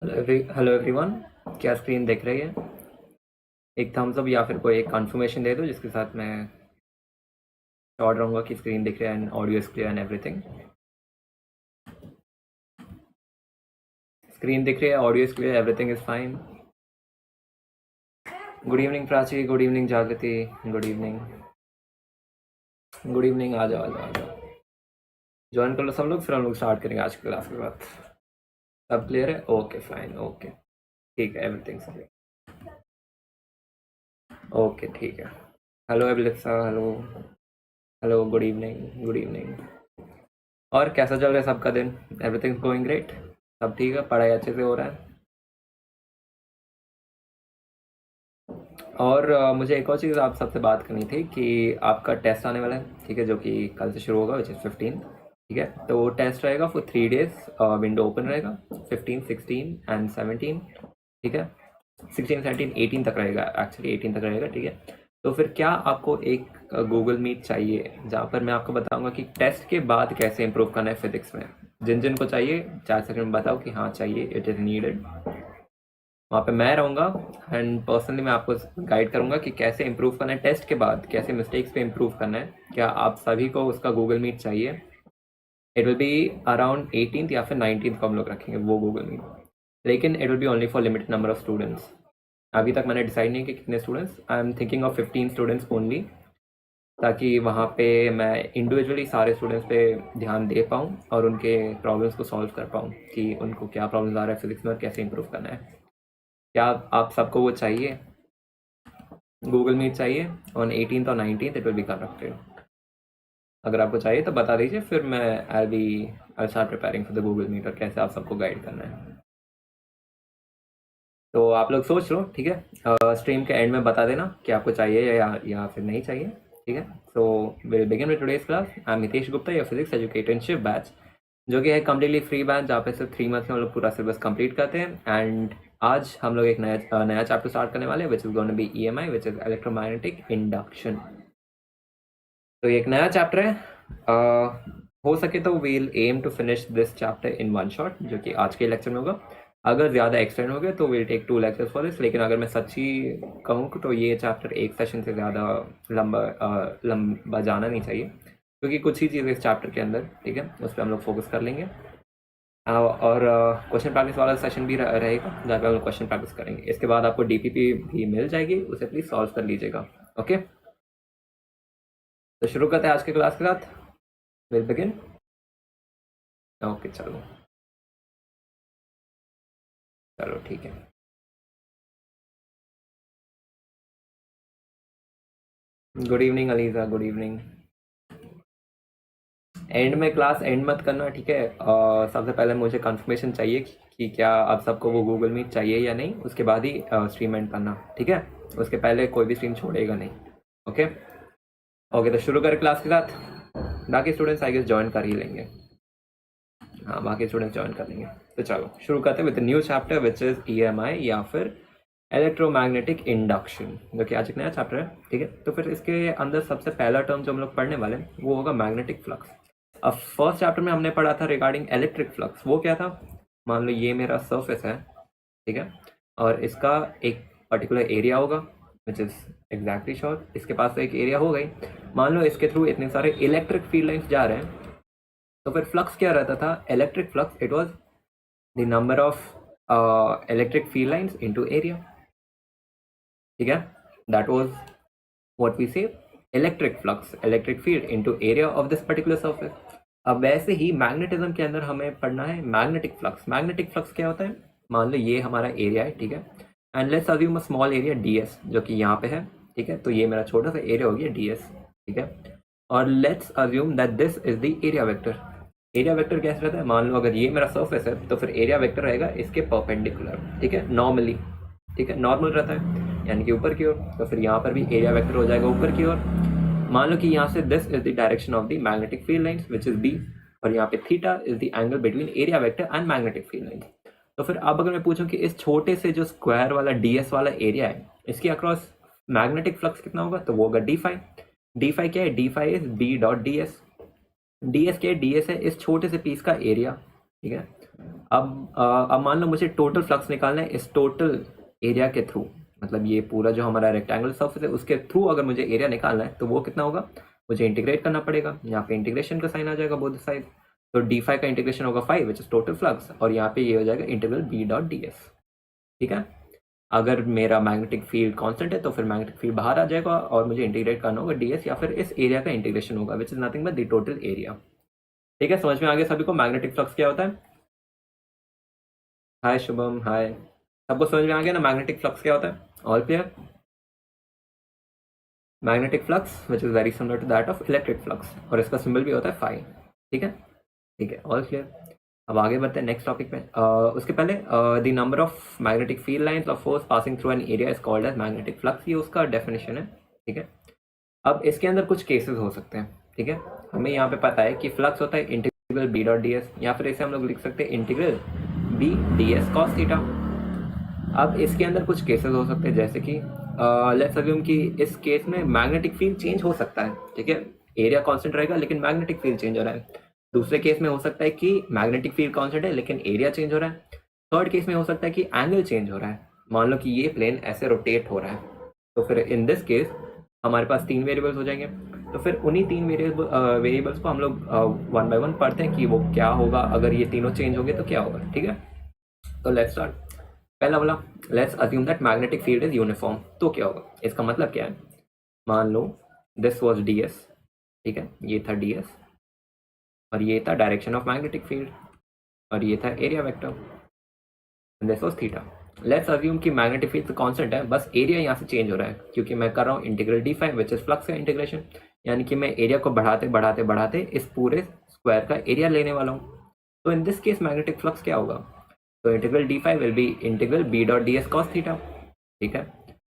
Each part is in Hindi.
हेलो एवरीवन, क्या स्क्रीन दिख रही है? एक थम्स अप या फिर कोई एक कंफर्मेशन दे दो जिसके साथ मैं श्योर रहूँगा कि स्क्रीन दिख रहा है and audio is clear and everything. Screen दिख रही है, audio is clear, everything is fine. Good evening Prachi, good evening जागृति, गुड इवनिंग। गुड इवनिंग, आ जाओ आ जाओ आ जाओ, ज्वाइन कर लो सब लोग, फिर हम लोग स्टार्ट करेंगे आज की क्लास के बाद। सब क्लियर है? ओके फाइन, ओके ठीक है, एवरीथिंग क्लियर। ओके ठीक है। हेलो एवलिसा, hello hello, good evening, good evening. और कैसा चल रहा है सबका दिन? Everything going great? सब ठीक है, पढ़ाई अच्छे से हो रहा है? और मुझे एक और चीज़ आप सबसे बात करनी थी कि आपका टेस्ट आने वाला है, ठीक है, जो कि कल से शुरू होगा, विच इज़ 15। ठीक है, तो टेस्ट रहेगा फॉर 3 days, विंडो ओपन रहेगा 15, 16 एंड 17। ठीक है, 16, 17, 18 तक रहेगा, एक्चुअली 18 तक रहेगा। ठीक है, तो फिर क्या आपको एक गूगल मीट चाहिए जहाँ पर मैं आपको बताऊंगा कि टेस्ट के बाद कैसे इंप्रूव करना है फिजिक्स में। जिन जिन को चाहिए 4 सेकंड में बताओ कि हाँ चाहिए, इट इज़ नीडेड। वहाँ पे मैं रहूँगा एंड पर्सनली मैं आपको गाइड करूँगा कि कैसे इंप्रूव करना है टेस्ट के बाद, कैसे मिस्टेक्स पे इंप्रूव करना है। क्या आप सभी को उसका गूगल मीट चाहिए? It will be around 18th या फिर 19th को हम लोग रखेंगे वो गूगल मीट, लेकिन it will B only for limited number of students. अभी तक मैंने डिसाइड नहीं कि कितने students, I am thinking of 15 students only, ताकि वहाँ पे मैं इंडिविजुअली सारे स्टूडेंट्स पे ध्यान दे पाऊँ और उनके प्रॉब्लम्स को सॉल्व कर पाऊँ कि उनको क्या प्रॉब्लम्स आ रहा है फिजिक्स में और कैसे इंप्रूव करना है। क्या आप सबको वो चाहिए? गूगल मीट चाहिए ऑन 18th और 19th, it will be conducted. अगर आपको चाहिए तो बता दीजिए, फिर मैं I start preparing for the Google Meet और कैसे आप सबको गाइड करना है। तो आप लोग सोच लो, ठीक है, स्ट्रीम के एंड में बता देना कि आपको चाहिए या फिर नहीं चाहिए। ठीक है, so will begin with today's class. I am Hitesh Gupta, your physics educatorship batch, जो कि है कम्प्लीटली फ्री बैच जहाँ पे सिर्फ 3 मंथ्स में हम लोग पूरा सिलेबस कंप्लीट करते हैं। एंड आज हम लोग एक नया चैप्टर स्टार्ट करने वाले हैं, which is going to be EMI, which is electromagnetic induction. तो ये एक नया चैप्टर है। हो सके तो we'll aim to finish this chapter in one shot, जो कि आज के लेक्चर में होगा। अगर ज़्यादा एक्सटेंड हो गया तो will take 2 lectures for this, लेकिन अगर मैं सच्ची कहूँ तो ये चैप्टर एक सेशन से ज़्यादा लंबा जाना नहीं चाहिए, क्योंकि कुछ ही चीज़ें इस चैप्टर के अंदर, ठीक है, उस पर हम लोग फोकस कर लेंगे। और क्वेश्चन प्रैक्टिस वाला सेशन भी रहेगा जहाँ पे हम लोग क्वेश्चन प्रैक्टिस करेंगे। इसके बाद आपको DPP भी मिल जाएगी, उसे प्लीज़ सॉल्व कर लीजिएगा। ओके, तो शुरू करते हैं आज के क्लास के साथ। Will begin. ओके, चलो चलो ठीक है। Good evening ELISA, good evening. And में क्लास एंड मत करना, ठीक है। सबसे पहले मुझे कंफर्मेशन चाहिए कि क्या आप सबको वो गूगल मीट चाहिए या नहीं, उसके बाद ही स्ट्रीम एंड करना, ठीक है। उसके पहले कोई भी स्ट्रीम छोड़ेगा नहीं। ओके ओके, तो शुरू करें क्लास के साथ। बाकी स्टूडेंट्स आई गेस ज्वाइन कर ही लेंगे। हाँ, बाकी स्टूडेंट्स ज्वाइन कर लेंगे। तो चलो शुरू करते हैं with new chapter which is EMI या फिर इलेक्ट्रोमैग्नेटिक इंडक्शन, जो कि आज एक नया चैप्टर है। ठीक है, तो फिर इसके अंदर सबसे पहला टर्म जो हम लोग पढ़ने वाले हैं वो होगा मैग्नेटिक फ्लक्स। अब फर्स्ट चैप्टर में हमने पढ़ा था रिगार्डिंग इलेक्ट्रिक फ्लक्स। वो क्या था? मान लो ये मेरा सरफेस है, ठीक है, और इसका एक पर्टिकुलर एरिया होगा विच इज एग्जैक्टली श्योर, इसके पास तो एक एरिया हो गई। मान लो इसके थ्रू इतने सारे इलेक्ट्रिक फील्ड लाइन्स जा रहे हैं, तो फिर फ्लक्स क्या रहता था? Electric flux, it was the number of electric field lines into area. ठीक है, दैट वाज व्हाट वी से electric flux, electric field into area of this particular surface. अब वैसे ही मैग्नेटिज्म के अंदर हमें पढ़ना है मैग्नेटिक फ्लक्स। मैग्नेटिक फ्लक्स क्या होता है? मान लो ये हमारा एरिया है, ठीक है, and let's assume a small area DS, जो कि यहाँ पे है, ठीक है। तो ये मेरा छोटा सा एरिया हो गया DS, ठीक है। और let's assume that this is the area vector. Area vector कैसे रहता है? मान लो अगर ये मेरा सरफेस है तो फिर एरिया वेक्टर रहेगा इसके परपेंडिकुलर, ठीक है, नॉर्मली, ठीक है, नॉर्मल रहता है यानी कि ऊपर की ओर। तो फिर यहाँ पर भी एरिया वेक्टर हो जाएगा ऊपर की ओर। मान लो कि यहाँ से this is the direction of the magnetic field lines which is B, और यहाँ पे theta is the angle between area vector and magnetic field lines. तो फिर अब अगर मैं पूछूं कि इस छोटे से जो स्क्वायर वाला DS वाला एरिया है, इसके अक्रॉस मैग्नेटिक फ्लक्स कितना होगा? तो वो होगा d5। d5 क्या है? d5 is B dot DS। DS क्या है? DS है इस छोटे से पीस का एरिया, ठीक है। अब मान लो मुझे टोटल फ्लक्स निकालना है इस टोटल एरिया के थ्रू, मतलब ये पूरा जो हमारा रेक्टेंगुलर सर्फेस है उसके थ्रू अगर मुझे एरिया निकालना है तो वो कितना होगा, मुझे इंटीग्रेट करना पड़ेगा। यहाँ पे इंटीग्रेशन का साइन आ जाएगा बोथ साइड, तो d5 का इंटीग्रेशन होगा 5 विच इज टोटल फ्लक्स, और यहाँ पे ये हो जाएगा इंटीग्रल b डॉट ds। ठीक है, अगर मेरा मैग्नेटिक फील्ड कांस्टेंट है तो फिर मैग्नेटिक फील्ड बाहर आ जाएगा और मुझे इंटीग्रेट करना होगा ds, या फिर इस एरिया का इंटीग्रेशन होगा which is nothing but the total area. ठीक है, समझ में आ गया सभी को मैग्नेटिक फ्लक्स क्या होता है? हाय शुभम, हाय। सबको समझ में आ गया ना मैग्नेटिक फ्लक्स क्या होता है? All clear? Magnetic flux which is very similar to that of electric flux, और इसका सिंबल भी होता है फाई। ठीक है, ठीक है, ऑल क्लियर। अब आगे बढ़ते हैं नेक्स्ट टॉपिक पे। उसके पहले the number of magnetic field lines of force passing through an area is called as magnetic flux, ये उसका डेफिनेशन है। ठीक है, अब इसके अंदर कुछ केसेस हो सकते हैं। ठीक है, हमें यहाँ पे पता है कि फ्लक्स होता है integral B dot D S, या फिर इसे हम लोग लिख सकते हैं integral B D S cos theta. अब इसके अंदर कुछ केसेस हो सकते हैं, जैसे कि लेट्स अज्यूम कि इस केस में मैग्नेटिक फील्ड चेंज हो सकता है। ठीक है, एरिया कांस्टेंट रहेगा लेकिन मैग्नेटिक फील्ड चेंज हो रहा है। दूसरे केस में हो सकता है कि मैग्नेटिक फील्ड कांस्टेंट है लेकिन एरिया चेंज हो रहा है। थर्ड केस में हो सकता है कि एंगल चेंज हो रहा है, मान लो कि ये प्लेन ऐसे रोटेट हो रहा है, तो फिर इन दिस केस हमारे पास 3 वेरिएबल्स हो जाएंगे। तो फिर उन्हीं 3 वेरिएबल्स को हम लोग वन बाय वन पढ़ते हैं कि वो क्या होगा, अगर ये तीनों चेंज होंगे तो क्या होगा। ठीक है, तो लेट्स स्टार्ट। पहला वाला, let's assume that magnetic field is uniform, तो क्या होगा? इसका मतलब क्या है, मान लो दिस वाज ds। ठीक है, ये था ds और ये था डायरेक्शन ऑफ मैग्नेटिक फील्ड और ये था area vector, this was theta. Let's assume कि मैग्नेटिक फील्ड तो कांस्टेंट है, बस एरिया यहाँ से चेंज हो रहा है क्योंकि मैं कर रहा हूँ integral d5 which is flux का इंटीग्रेशन, यानी कि मैं एरिया को बढ़ाते बढ़ाते बढ़ाते इस पूरे स्क्वायर का एरिया लेने वाला हूँ। तो इन दिस केस मैग्नेटिक फ्लक्स क्या होगा? तो integral d5 will be integral b dot ds cos theta. ठीक है,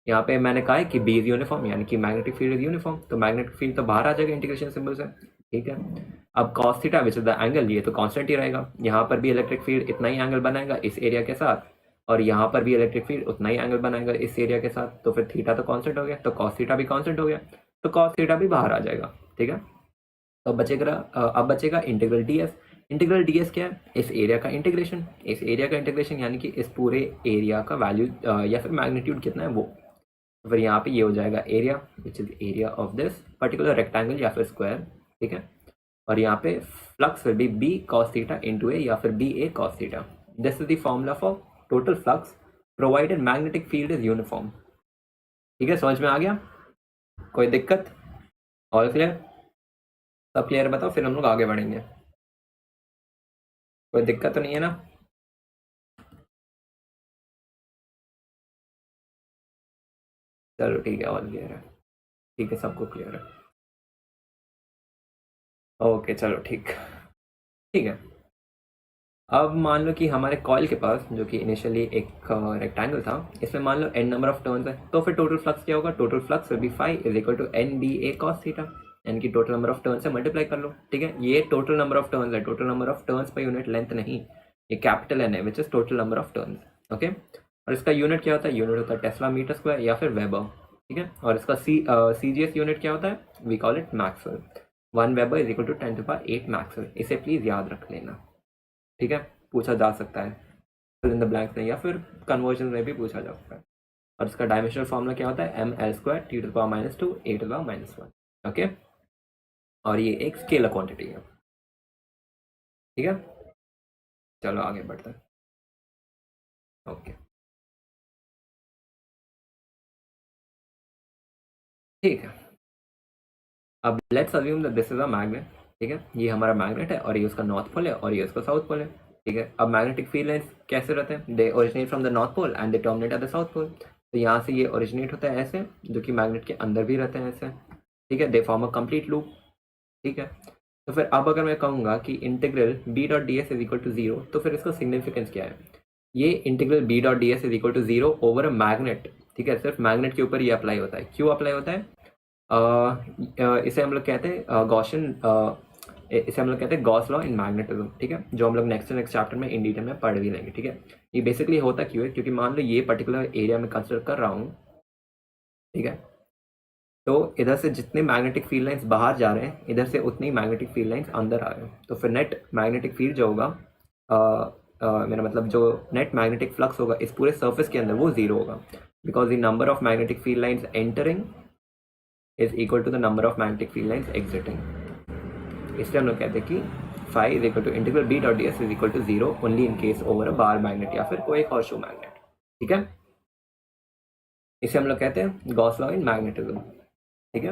यहाँ पे मैंने कहा है कि b इज यूनिफॉर्म, यानी कि मैग्नेटिक फील्ड इज यूनिफॉर्म, तो मैग्नेटिक फील्ड तो बाहर आ जाएगा इंटीग्रेशन सिंबल से। ठीक है, अब cos theta which is the angle, ये तो कांस्टेंट ही रहेगा। यहाँ पर भी इलेक्ट्रिक फील्ड इतना ही एंगल बनाएगा इस एरिया के साथ, और यहाँ पर भी इलेक्ट्रिक फील्ड उतना ही एंगल बनाएगा इस एरिया के साथ, तो फिर थीटा तो कांस्टेंट हो गया, तो cos थीटा भी कांस्टेंट हो गया, तो cos थीटा भी बाहर आ जाएगा। ठीक है, तो अब बचेगा इंटीग्रल ds। इंटीग्रल ds क्या है? इस एरिया का इंटीग्रेशन, इस एरिया का इंटीग्रेशन यानी कि इस पूरे एरिया का वैल्यू या फिर मैग्नीट्यूड कितना है वो। तो फिर यहाँ पे ये हो जाएगा area which is area of this particular rectangle या फिर स्क्वायर। ठीक है, और यहाँ पे flux will be b cos theta into A या फिर ba cos theta. This is the formula for total flux provided magnetic field is uniform. ठीक है, समझ में आ गया? कोई दिक्कत? All clear? सब क्लियर बताओ, फिर हम लोग आगे बढ़ेंगे। कोई दिक्कत तो नहीं है ना? चलो ठीक है, ऑल क्लियर है। ठीक है, सबको क्लियर है। ओके चलो ठीक, ठीक है। अब मान लो कि हमारे कॉइल के पास, जो कि इनिशियली एक रेक्टेंगल था, इसमें मान लो n नंबर ऑफ टर्न्स है, तो फिर टोटल फ्लक्स क्या होगा? Total flux will be phi is equal to N B A cos theta, यानी कि टोटल नंबर ऑफ टर्न्स से मल्टीप्लाई कर लो। ठीक है, ये टोटल नंबर ऑफ टर्न्स है, total number of turns per unit length नहीं, ये कैपिटल एन है which is total number of turns. Okay, और इसका यूनिट क्या होता है? यूनिट होता है टेस्ला मीटर स्क्वायर या फिर वेबर। ठीक है, और इसका CGS यूनिट क्या होता है? We call it maxwell. 1 weber is equal to 10⁸ maxwell, इसे प्लीज याद रख लेना। ठीक है, पूछा जा सकता है फिल इन द ब्लैंक्स में, या फिर कन्वर्जन में भी पूछा जा सकता है। और इसका डायमेंशनल फॉर्मूला क्या होता है? ml² t⁻⁻2 a⁻⁻1। ओके, और ये एक स्केलर क्वांटिटी है। ठीक है, चलो आगे बढ़ते हैं। ओके, ठीक है, अब let's assume that this is a magnet. ठीक है, ये हमारा मैग्नेट है और ये उसका नॉर्थ पोल है और ये उसका साउथ पोल है। ठीक है, अब मैग्नेटिक फील्ड लाइंस कैसे रहते हैं? They originate from the north pole and they terminate at the south pole. तो यहाँ से ये ओरिजिनेट होता है ऐसे, जो कि मैग्नेट के अंदर भी रहते हैं ऐसे। ठीक है, they form a complete loop. ठीक है, तो फिर अब अगर मैं कहूँगा कि integral b dot D S is equal to 0, तो फिर इसका सिग्निफिकेंस क्या है? ये integral b dot D S is equal to 0 over a magnet. ठीक है, सिर्फ मैग्नेट के ऊपर ये अप्लाई होता है। क्यों अप्लाई होता है? इसे हम लोग कहते हैं गॉसियन, इसे हम लोग कहते हैं गॉस लॉ इन मैग्नेटिज्म। ठीक है, जो हम लोग नेक्स्ट चैप्टर में इन डिटेल में पढ़ भी लेंगे। ठीक है, ये बेसिकली होता क्यों है? क्योंकि मान लो ये पर्टिकुलर एरिया में कंसिडर कर रहा हूँ। ठीक है, तो इधर से जितने मैग्नेटिक फील्ड लाइंस बाहर जा रहे हैं, इधर से उतनी मैग्नेटिक फील्ड लाइंस अंदर आ रहे हैं, तो फिर नेट मैग्नेटिक फील्ड जो होगा मेरा मतलब जो नेट मैग्नेटिक फ्लक्स होगा इस पूरे सरफेस के अंदर वो जीरो होगा, because the number of magnetic field lines entering is equal to the number of magnetic field lines exiting. इसलिए हम लोग कहते हैं कि phi is equal to integral B dot D S is equal to zero only in case over a bar magnet या फिर कोई एक हॉर्सशू मैग्नेट। ठीक है, इसे हम लोग कहते हैं गॉस लॉ इन मैग्नेटिज्म। ठीक है,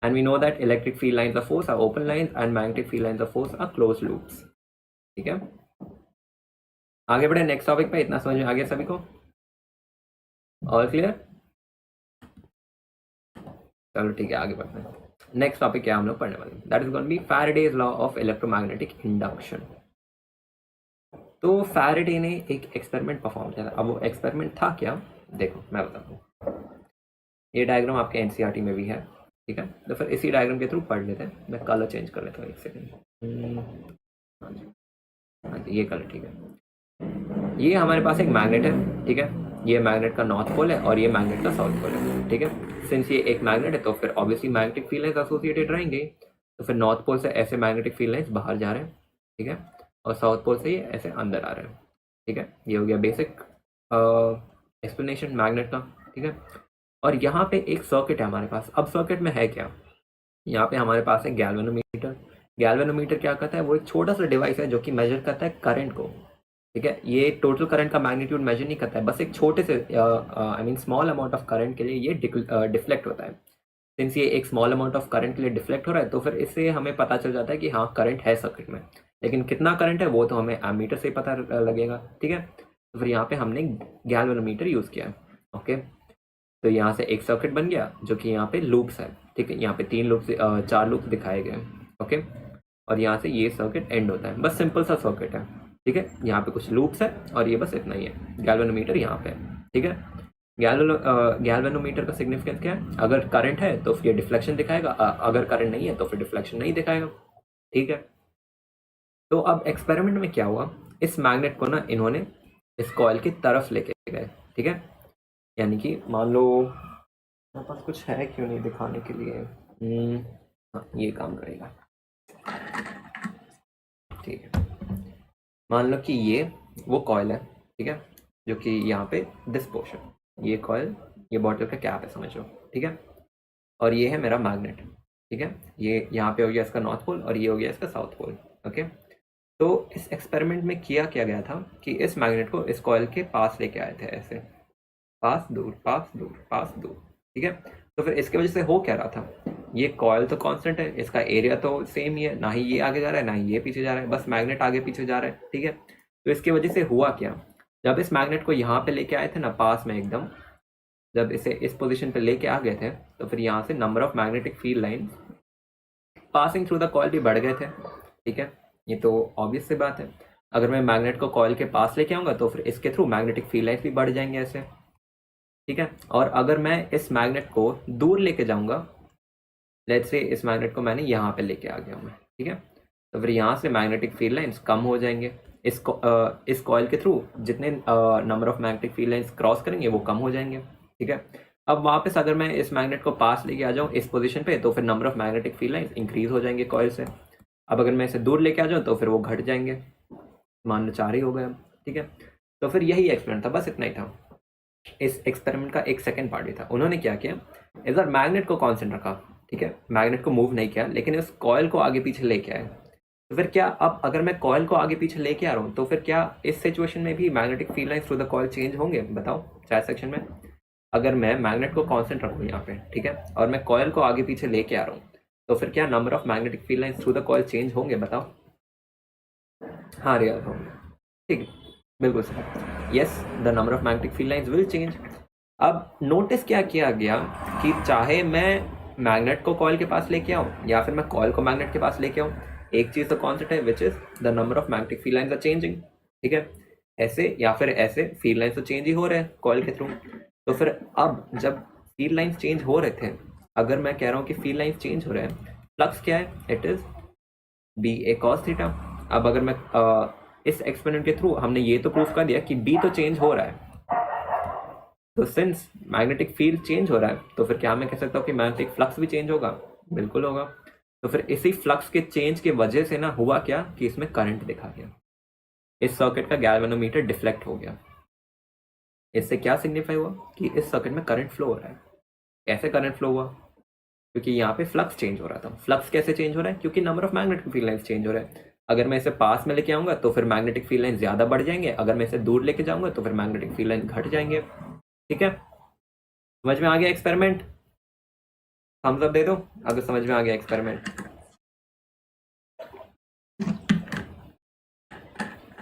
and we know that electric field lines of force are open lines and magnetic field lines of force are close loops. ठीक है, आगे बढ़े नेक्स्ट टॉपिक पे। इतना समझ में आ गया सभी को? All clear? चलो ठीक है, आगे बढ़ते हैं। नेक्स्ट टॉपिक क्या हम लोग पढ़ने वाले हैं, that is going to be Faraday's law of electromagnetic induction. तो फैराडे ने एक एक्सपेरिमेंट परफॉर्म किया था। अब वो एक्सपेरिमेंट था क्या, देखो मैं बताता हूँ। ये डायग्राम आपके एनसीईआरटी में भी है। ठीक है, तो फिर इसी डायग्राम के थ्रू पढ़ लेते हैं। मैं कलर चेंज कर लेता हूँ, एक सेकेंड। हाँ जी, हाँ जी, ये कलर ठीक है। ये हमारे पास एक मैग्नेट है। ठीक है, ये मैग्नेट का नॉर्थ पोल है और ये मैग्नेट का साउथ पोल है। ठीक है, सिंस ये एक मैग्नेट है तो फिर obviously magnetic field lines associated रहेंगे। तो फिर नॉर्थ पोल से ऐसे मैग्नेटिक फील्ड लाइंस बाहर जा रहे हैं। ठीक है, और साउथ पोल से ये ऐसे अंदर आ रहे हैं। ठीक है, ये हो गया बेसिक एक्सप्लेनेशन मैग्नेट का। ठीक है, और यहाँ पे एक सर्किट है हमारे पास। अब सर्किट में है क्या, यहाँ पे हमारे पास है गैल्वेनोमीटर। गैल्वेनोमीटर क्या करता है, वो एक छोटा सा डिवाइस है जो कि मेजर करता है करंट को। ठीक है, ये टोटल करंट का मैग्नीट्यूड मेजर नहीं करता है, बस एक छोटे से I mean small amount of current के लिए ये डिफ्लेक्ट होता है। सिंस ये एक स्मॉल अमाउंट ऑफ करंट के लिए डिफ्लेक्ट हो रहा है तो फिर इससे हमें पता चल जाता है कि हाँ करंट है सर्किट में, लेकिन कितना करंट है वो तो हमें एमीटर से ही पता लगेगा। ठीक है, तो फिर यहाँ पे हमने गैल्वेनोमीटर यूज़ किया है। ओके, तो यहाँ से एक सर्किट बन गया जो कि यहाँ पे लूप्स है। ठीक है, यहाँ पे 3 लूप्स 4 लूप्स दिखाए गए हैं। ओके, और यहाँ से ये सर्किट एंड होता है। बस सिंपल सा सर्किट है। ठीक है, यहाँ पे कुछ लूप्स है और ये बस इतना ही है। गैल्वेनोमीटर यहाँ पे है। ठीक है, गैल्वेनोमीटर का सिग्निफिकेंस क्या है, अगर करंट है तो फिर डिफ्लेक्शन दिखाएगा, अगर करंट नहीं है तो फिर डिफ्लेक्शन नहीं दिखाएगा। ठीक है, तो अब एक्सपेरिमेंट में क्या हुआ, इस मैग्नेट को ना इन्होंने इस कॉइल की तरफ लेके गए। ठीक है, यानी कि मान लो मेरे पास कुछ है क्यों नहीं दिखाने के लिए। हाँ, ये काम करेगा। ठीक है, मान लो कि ये वो कॉइल है। ठीक है, जो कि यहाँ पे दिस पोर्शन, ये कॉइल, ये बॉटल का कैप है समझो। ठीक है, और ये है मेरा मैग्नेट। ठीक है, ये यहाँ पे हो गया इसका नॉर्थ पोल और ये हो गया इसका साउथ पोल। ओके, तो इस एक्सपेरिमेंट में किया गया था कि इस मैग्नेट को इस कॉइल के पास लेके आए थे, ऐसे पास दूर पास दूर पास दूर। ठीक है, तो फिर इसके वजह से हो क्या रहा था, ये कॉइल तो कांस्टेंट है, इसका एरिया तो सेम ही है, ना ही ये आगे जा रहा है ना ही ये पीछे जा रहा है, बस मैग्नेट आगे पीछे जा रहा है। ठीक है, तो इसकी वजह से हुआ क्या, जब इस मैग्नेट को यहाँ पे लेके आए थे ना पास में एकदम, जब इसे इस पोजीशन पे लेके आ गए थे तो फिर यहाँ से number of magnetic field line passing through the coil भी बढ़ गए थे। ठीक है, ये तो ऑब्वियस सी बात है। अगर मैं मैग्नेट को कॉइल के पास लेके आऊँगा तो फिर इसके थ्रू मैग्नेटिक फील्ड लाइन्स भी बढ़ जाएंगे ऐसे। ठीक है, और अगर मैं इस मैग्नेट को दूर लेके जाऊंगा, लेट्स से इस मैग्नेट को मैंने यहाँ पे लेके आ गया हूँ मैं। ठीक है, तो फिर यहाँ से मैग्नेटिक फील्ड लाइंस कम हो जाएंगे। इस कॉइल के थ्रू जितने number of magnetic field lines cross करेंगे वो कम हो जाएंगे। ठीक है, अब वापस अगर मैं इस मैग्नेट को पास लेके आ जाऊँ इस पोजीशन पे तो फिर number of magnetic field lines increase हो जाएंगे कॉइल से। अब अगर मैं इसे दूर लेके आ जाऊँ तो फिर वो घट जाएंगे, मान लो 4 ही हो गए। ठीक है, तो फिर यही एक्सपेरिमेंट था, बस इतना ही था। इस एक्सपेरिमेंट का एक सेकंड पार्ट भी था। उन्होंने क्या किया, इधर मैग्नेट को कांस्टेंट रखा। ठीक है, मैग्नेट को मूव नहीं किया, लेकिन इस कॉइल को आगे पीछे लेके आए। तो फिर क्या, अब अगर मैं कॉइल को आगे पीछे लेके आ रहा हूँ तो फिर क्या इस सिचुएशन में भी magnetic field lines through the coil change होंगे, बताओ चैट सेक्शन में। अगर मैं मैग्नेट को कांस्टेंट रखूँ यहाँ पे, ठीक है, और मैं कॉइल को आगे पीछे लेके आ रहा हूँ तो फिर क्या number of magnetic field lines through the coil change होंगे, बताओ। हाँ रियल होंगे, ठीक है, बिल्कुल सही। Yes, the number of magnetic field lines will change. अब नोटिस क्या किया गया कि चाहे मैं मैग्नेट को कॉइल के पास लेके आऊँ या फिर मैं कॉइल को मैग्नेट के पास लेके आऊँ, एक चीज़ तो कांस्टेंट है, which is the number of magnetic field lines are changing. ठीक है, ऐसे या फिर ऐसे फील्ड लाइंस तो चेंज ही हो रहे हैं कॉइल के थ्रू। तो फिर अब जब फील्ड लाइंस चेंज हो रहे थे, अगर मैं कह रहा हूँ कि फील्ड लाइंस चेंज हो रहे हैं, फ्लक्स क्या है, it is B A cos theta. अब अगर मैं इस एक्सपेरिमेंट के थ्रू हमने ये तो प्रूफ कर दिया कि बी तो चेंज हो रहा है, तो सिंस मैग्नेटिक फील्ड चेंज हो रहा है तो फिर क्या मैं कह सकता हूँ कि मैग्नेटिक फ्लक्स भी चेंज होगा, बिल्कुल होगा। तो फिर इसी फ्लक्स के चेंज के वजह से ना हुआ क्या कि इसमें करंट दिखा गया। इस सर्किट का गैल्वेनोमीटर डिफ्लेक्ट हो गया। इससे क्या सिग्निफाई हुआ कि इस सर्किट में करंट फ्लो हो रहा है। कैसे करंट फ्लो हुआ? क्योंकि यहाँ पे फ्लक्स चेंज हो रहा था। फ्लक्स कैसे चेंज हो रहा है? क्योंकि number of magnetic field lines change हो रहा है। अगर मैं इसे पास में लेके आऊंगा तो फिर मैग्नेटिक फील्ड लाइन ज्यादा बढ़ जाएंगे, अगर मैं इसे दूर लेके जाऊंगा तो फिर मैग्नेटिक फील्ड लाइन घट जाएंगे। ठीक है, समझ में आ गया एक्सपेरिमेंट? थम्स अप दे दो अगर समझ में आ गया एक्सपेरिमेंट।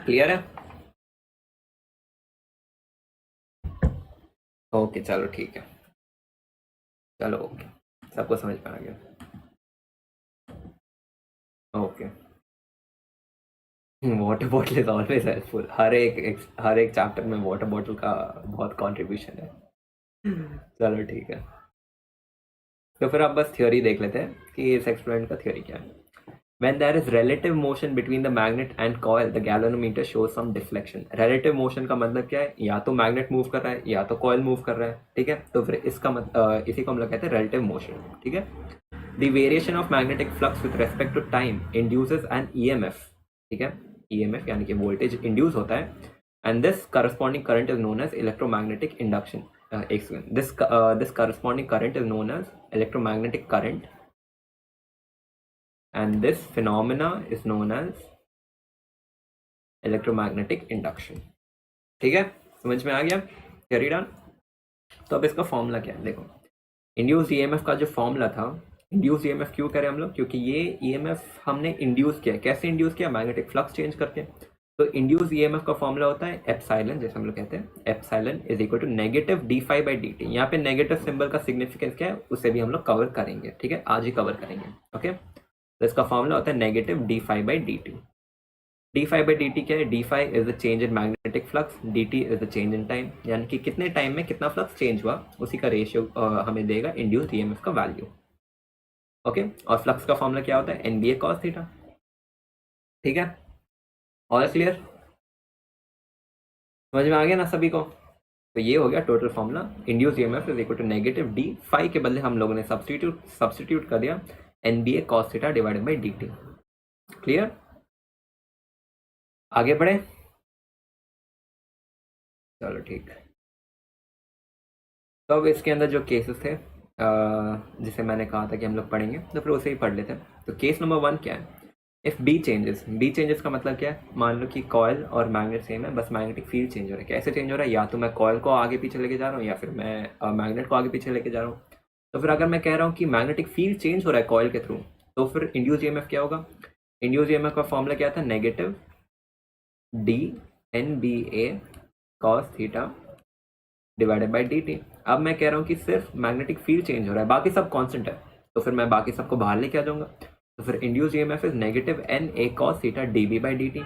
क्लियर है? ओके चलो ठीक है, चलो ओके, सबको समझ में आ गया। Okay, water bottle is always helpful. हर एक चैप्टर में वाटर बॉटल का बहुत कंट्रीब्यूशन है। चलो ठीक है, तो फिर आप बस थ्योरी देख लेते हैं कि इस एक्सपेरिमेंट का थ्योरी क्या है। When there is relative motion between the magnet and coil, the galvanometer shows some deflection. Relative motion का मतलब क्या है? या तो मैग्नेट मूव कर रहा है या तो कॉयल मूव कर रहा है। ठीक है, तो फिर इसी को हम लोग कहते हैं relative motion। ठीक है, the variation of magnetic flux with respect to time induces an EMF। ठीक है, EMF यानी कि वोल्टेज इंड्यूस होता है, and this corresponding current is known as electromagnetic induction। एक second, this corresponding current is known as electromagnetic current, and this phenomena is known as electromagnetic induction. ठीक है, समझ में आ गया? Theory done. तो अब इसका फॉर्मूला क्या है? देखो, इंड्यूस ईएमएफ का जो फॉर्मूला था, इंड्यूस ईएमएफ क्यों करें हम लोग? क्योंकि ये ईएमएफ हमने इंड्यूस किया। कैसे इंड्यूस किया? मैग्नेटिक फ्लक्स चेंज करके। तो इंड्यूस ईएमएफ का फॉर्मूला होता है एप्सिलॉन, जैसे हम लोग कहते हैं epsilon is equal to negative D phi by D T. यहाँ पे नेगेटिव सिंबल का सिग्निफिकेंस क्या है उसे भी हम लोग कवर करेंगे। ठीक है, आज ही कवर करेंगे। ओके, तो इसका फॉर्मूला होता है negative D phi by D T. D phi by D T क्या है? D phi is the change in magnetic flux, D T is the change in time, यानी कि कितने टाइम में कितना फ्लक्स चेंज हुआ उसी का रेशियो हमें देगा इंड्यूस्ड ईएमएफ का वैल्यू। ओके, और फ्लक्स का फॉर्मूला क्या होता है? NBA cos theta. ठीक है, और क्लियर? समझ में आ गया ना सभी को? तो ये हो गया total formula. Induce EMF is equal to negative D phi के बदले हम लोगों ने सब्सटीट्यूट कर दिया NBA cos theta divided by D T. Clear? आगे बढ़े? चलो ठीक। तो अब इसके अंदर जो केसेस थे जिसे मैंने कहा था कि हम लोग पढ़ेंगे, तो फिर उसे ही पढ़ लेते हैं। तो केस नंबर 1 क्या है? इफ बी चेंजेस का मतलब क्या है? मान लो कि कॉयल और मैग्नेट सेम है, बस मैग्नेटिक फील्ड चेंज हो रहा है। कैसे चेंज हो रहा है? या तो मैं कॉयल को आगे पीछे लेके जा रहा हूँ या फिर मैं मैग्नेट को आगे पीछे लेके जा रहा हूँ। तो फिर अगर मैं कह रहा हूँ कि मैग्नेटिक फील्ड चेंज हो रहा है कॉयल के थ्रू, तो फिर इंड्यूस ईएमएफ क्या होगा? इंड्यूस ईएमएफ का फॉर्मूला क्या था? Negative D N B A cos theta divided by D T. अब मैं कह रहा हूँ कि सिर्फ मैग्नेटिक फील्ड चेंज हो रहा है, बाकी सब कांस्टेंट है, तो फिर मैं बाकी सबको बाहर लेके आ जाऊंगा। तो फिर induce EMF is negative N A cos theta D B by D T,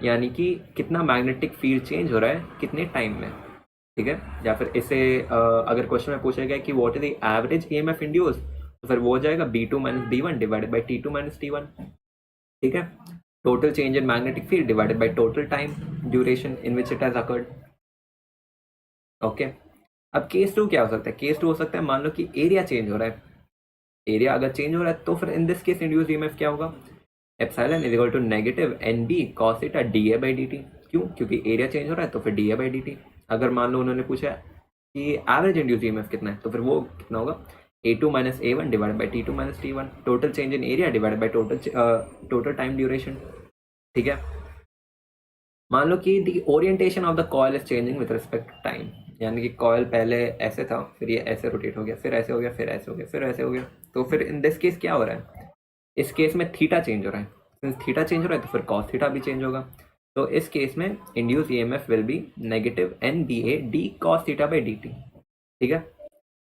यानी कि कितना मैग्नेटिक फील्ड चेंज हो रहा है कितने टाइम में। ठीक है, या फिर इसे अगर क्वेश्चन में पूछा गया कि what is the average EMF induce, तो फिर वो हो जाएगा B two minus B one divided by T two minus T one. ठीक है, total change in magnetic field divided by total time duration in which it has occurred. Okay, अब केस 2 क्या हो सकता है? केस 2 हो सकता है, मान लो कि एरिया चेंज हो रहा है। एरिया अगर चेंज हो रहा है तो फिर in this case induce EMF क्या होगा? Epsilon is equal to negative N B cos theta D A by D T. क्यों? क्योंकि एरिया चेंज हो रहा है तो फिर D A by D T. अगर मान लो उन्होंने पूछा कि एवरेज इंड्यूस ईएमएफ कितना है, तो फिर वो कितना होगा? A two minus A one divide by T two minus T one, total change in area divide by total time duration. ठीक है, मान लो कि the orientation of the coil is changing with respect to time, यानी कि कॉइल पहले ऐसे था, फिर ये ऐसे रोटेट हो गया, फिर ऐसे हो गया, फिर ऐसे हो गया, फिर ऐसे हो गया। तो फिर इन दिस केस क्या हो रहा है? इस केस में थीटा चेंज हो रहा है। सिंस थीटा चेंज हो रहा है तो फिर कॉस थीटा भी चेंज होगा। तो इस केस में induce EMF will be negative N B A D cos theta by D T. ठीक है,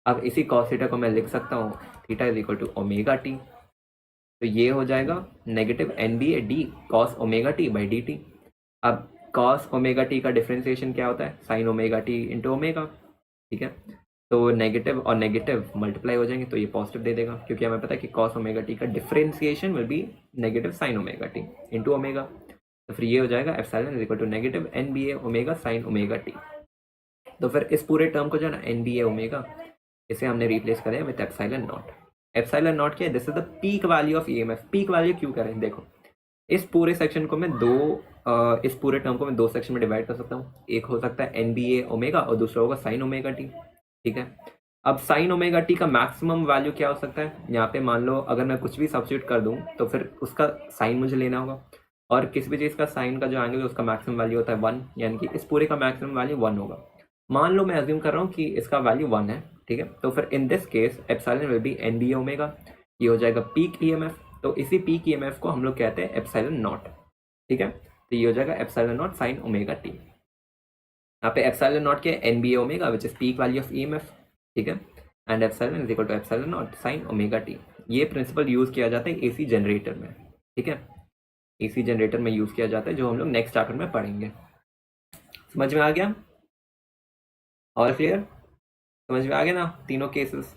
अब इसी कॉस थीटा को मैं लिख सकता हूँ theta is equal to omega T. तो ये हो जाएगा negative N B A D cos omega T by D T. अब कॉस ओमेगा टी का डिफरेंशिएशन क्या होता है? Sine omega T into omega. ठीक है, तो नेगेटिव और नेगेटिव मल्टीप्लाई हो जाएंगे तो ये पॉजिटिव दे देगा, क्योंकि हमें पता है कि कॉस ओमेगा टी का differentiation will be negative sine omega T into omega. तो फिर ये हो जाएगा epsilon is equal to negative N B A omega sine omega T. तो फिर इस पूरे टर्म को जो है ना एन बी ए ओमेगा, इसे हमने रिप्लेस करें with epsilon not. Epsilon naught क्या है? This is the peak value of EMF. Peak value क्यों करें? देखो, इस पूरे सेक्शन को मैं इस पूरे टर्म को मैं दो सेक्शन में डिवाइड कर सकता हूँ। एक हो सकता है NBA ओमेगा और दूसरा होगा साइन ओमेगा टी। ठीक है, अब साइन ओमेगा टी का मैक्सिमम वैल्यू क्या हो सकता है? यहाँ पे मान लो अगर मैं कुछ भी सब्स्टिट्यूट कर दूँ तो फिर उसका साइन मुझे लेना होगा, और किसी भी चीज़ का साइन का जो एंगल है उसका मैक्सिमम वैल्यू होता है 1, यानी कि इस पूरे का मैक्सिमम वैल्यू 1 होगा। मान लो मैं अज्यूम कर रहा हूँ कि इसका वैल्यू 1 है, ठीक है, तो फिर in this case epsilon will be NBA omega, ये हो जाएगा पीक EMF। तो इसी पीक EMF को हम लोग कहते हैं एप्सिलॉन नॉट। ठीक है, तो ये हो जाएगा epsilon naught sine omega T. यहाँ पे एप्सिलॉन नॉट क्या है? NBA omega which is peak value of EMF। ठीक है, and epsilon is equal to epsilon naught sine omega T. ये प्रिंसिपल यूज किया जाता है AC जनरेटर में। ठीक है, AC जनरेटर में यूज किया जाता है, जो हम लोग नेक्स्ट चैप्टर में पढ़ेंगे। समझ में आ गया? और क्लियर? समझ में आ गया ना तीनों केसेस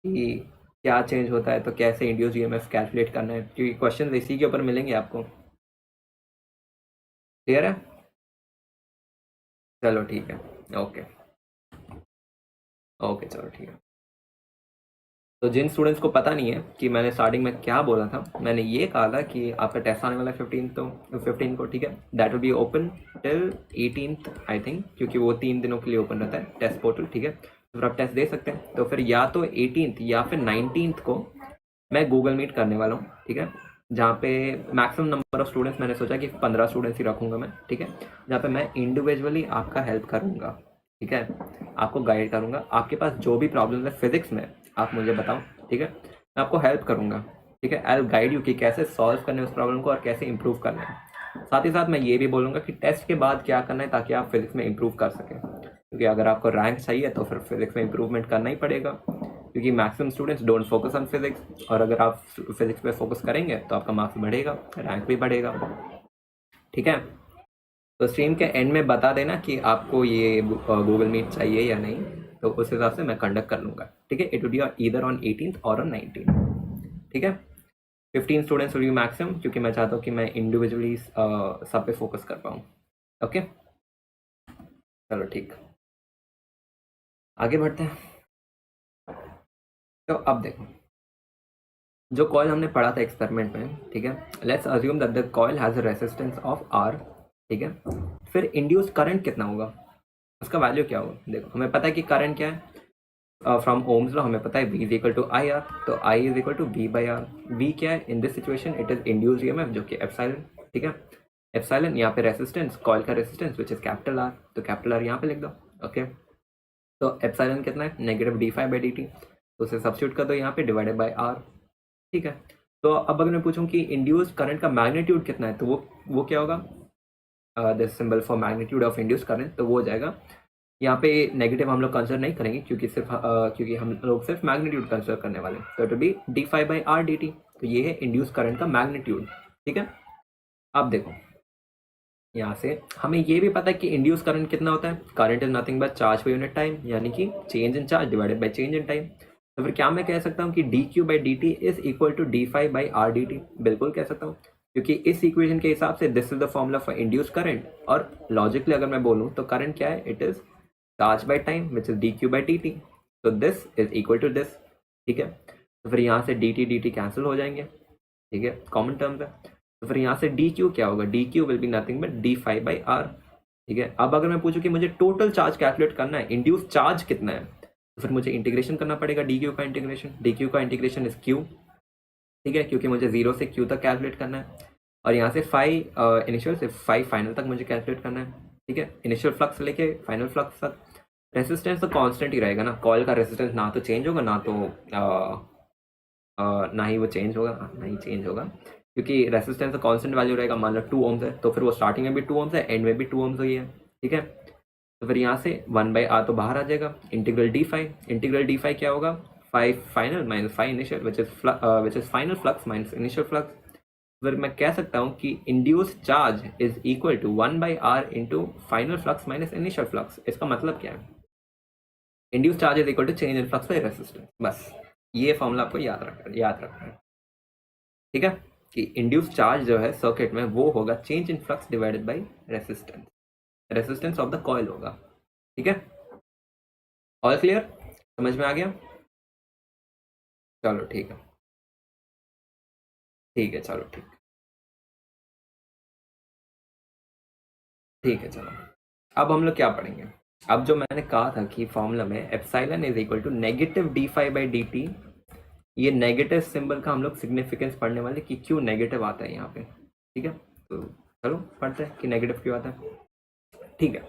कि क्या चेंज होता है, तो कैसे इंड्यूस EMF कैलकुलेट करना है, क्योंकि क्वेश्चन इसी के ऊपर मिलेंगे आपको। क्लियर है? चलो ठीक है, ओके ओके, चलो ठीक है। तो जिन स्टूडेंट्स को पता नहीं है कि मैंने स्टार्टिंग में क्या बोला था, मैंने ये कहा था कि आपका टेस्ट आने वाला है 15 को। ठीक है, that will be open till 18th I think, क्योंकि वो 3 दिनों के लिए ओपन रहता है टेस्ट पोर्टल। ठीक है, तो फिर आप टेस्ट दे सकते हैं। तो फिर या तो 18th या फिर 19th को मैं गूगल मीट करने वाला हूँ। ठीक है, जहाँ पे मैक्सिमम नंबर ऑफ स्टूडेंट्स, मैंने सोचा कि 15 स्टूडेंट्स ही रखूंगा मैं। ठीक है, जहाँ पे मैं इंडिविजुअली आपका हेल्प करूंगा। ठीक है, आपको गाइड करूंगा। आपके पास जो भी प्रॉब्लम है फिजिक्स में आप मुझे बताओ। ठीक है, मैं आपको हेल्प करूंगा। ठीक है, आई विल गाइड यू कि कैसे सॉल्व करना है उस प्रॉब्लम को और कैसे इंप्रूव करना है। साथ ही साथ मैं ये भी बोलूँगा कि टेस्ट के बाद क्या करना है ताकि आप फिजिक्स में इंप्रूव कर सकें, क्योंकि अगर आपको रैंक चाहिए तो फिर फिजिक्स में इंप्रूवमेंट करना ही पड़ेगा, क्योंकि maximum students don't focus on physics, और अगर आप फिजिक्स पे फोकस करेंगे तो आपका मार्क्स बढ़ेगा, रैंक भी बढ़ेगा। ठीक है, तो स्ट्रीम के एंड में बता देना कि आपको ये गूगल मीट चाहिए या नहीं, तो उस हिसाब से मैं कंडक्ट कर लूँगा। ठीक है, it would be either on 18th और ऑन 19th। ठीक है, 15 स्टूडेंट्स विल बी मैक्सिमम, क्योंकि मैं चाहता हूँ कि मैं इंडिविजुअली सब पे फोकस कर पाऊँ। ओके, चलो ठीक, आगे बढ़ते हैं। तो अब देखो, जो कॉइल हमने पढ़ा था एक्सपेरिमेंट में, ठीक है, let's assume that the coil has a resistance of R। ठीक है, फिर इंड्यूस करंट कितना होगा, उसका वैल्यू क्या होगा? देखो, हमें पता है कि करंट क्या है, फ्रॉम ओम्स लॉ हमें पता है V is equal to IR, तो I is equal to V by R. V क्या है in this situation? It is induce EMF, जो कि एप्सिलॉन। ठीक है, एप्सिलॉन यहाँ पे रेसिस्टेंस, कॉइल का resistance which is capital R, तो कैपिटल R यहाँ पे लिख दो। ओके, तो एप्सिलॉन कितना है? नेगेटिव d∅/dt, तो उसे सब्स्टिट्यूट कर दो यहाँ पे, डिवाइडेड बाई R। ठीक है, तो अब अगर मैं पूछूं कि इंड्यूस्ड करंट का मैग्नीट्यूड कितना है, तो वो क्या होगा? This symbol for magnitude of induced current, तो वो हो जाएगा, यहाँ पे नेगेटिव हम लोग कंसिडर नहीं करेंगे, क्योंकि हम लोग सिर्फ मैग्नीट्यूड कंसिडर करने वाले हैं, तो इट विल बी d∅/r/dt। तो ये है इंड्यूस करंट का मैग्नीट्यूड। ठीक है, अब देखो, यहाँ से हमें ये भी पता है कि इंड्यूस करंट कितना होता है। Current is nothing but charge per unit time, यानी कि change in charge divided by change in time. तो फिर क्या मैं कह सकता हूँ कि dq/dt is equal to d∅/r/dt? बिल्कुल कह सकता हूँ, क्योंकि इस इक्वेशन के हिसाब से this is the formula for induce current, और लॉजिकली अगर मैं बोलूँ तो करंट क्या है? It is charge by time which is dq/dt, तो this is equal to this. ठीक है, तो फिर यहाँ से dt कैंसिल हो जाएंगे। ठीक है, कॉमन टर्म्स है, तो फिर यहाँ से dq क्या होगा? dq will be nothing but d∅/r। ठीक है, अब अगर मैं पूछूं कि मुझे टोटल चार्ज कैलकुलेट करना है, इंड्यूस चार्ज कितना है, तो फिर मुझे इंटीग्रेशन करना पड़ेगा dq का इंटीग्रेशन। dq का इंटीग्रेशन इज q। ठीक है, क्योंकि मुझे 0 से q तक कैलकुलेट करना है, और यहाँ से इनिशियल से फाइनल तक मुझे कैलकुलेट करना है। ठीक है, इनिशियल फ्लक्स लेके फाइनल फ्लक्स तक। रेसिस्टेंस तो कांस्टेंट ही रहेगा ना, कॉइल का रेसिस्टेंस ना तो चेंज होगा, ना ही वो चेंज होगा, ना ही चेंज होगा, क्योंकि रेसिस्टेंस का कांस्टेंट वैल्यू रहेगा। मान लो 2 ओम्स है, तो फिर वो स्टार्टिंग में भी 2 ओम्स है, एंड में भी 2 ओम्स हुई है। ठीक है, तो फिर यहाँ से 1/r तो बाहर आ जाएगा, इंटीग्रल d∅, क्या होगा? 5 final minus 5 initial which is final flux minus initial flux. फिर मैं कह सकता हूँ कि induce charge is equal to 1/r into final flux minus initial flux. इसका मतलब क्या है? Induce charge is equal to change in flux by resistance. बस ये फॉर्मूला आपको याद रखना है। ठीक है, कि इंड्यूस चार्ज जो है सर्किट में वो होगा change in flux divided by resistance of the coil होगा। ठीक है, ऑल क्लियर? समझ में आ गया? चलो ठीक है, ठीक है, चलो ठीक। ठीक है चलो, अब हम लोग क्या पढ़ेंगे। अब जो मैंने कहा था कि फॉर्मूला में epsilon is equal to negative D phi by D T, ये नेगेटिव सिंबल का हम लोग सिग्निफिकेंस पढ़ने वाले कि क्यों नेगेटिव आता है यहाँ पे। ठीक है, तो चलो पढ़ते हैं कि नेगेटिव क्यों आता है। ठीक है,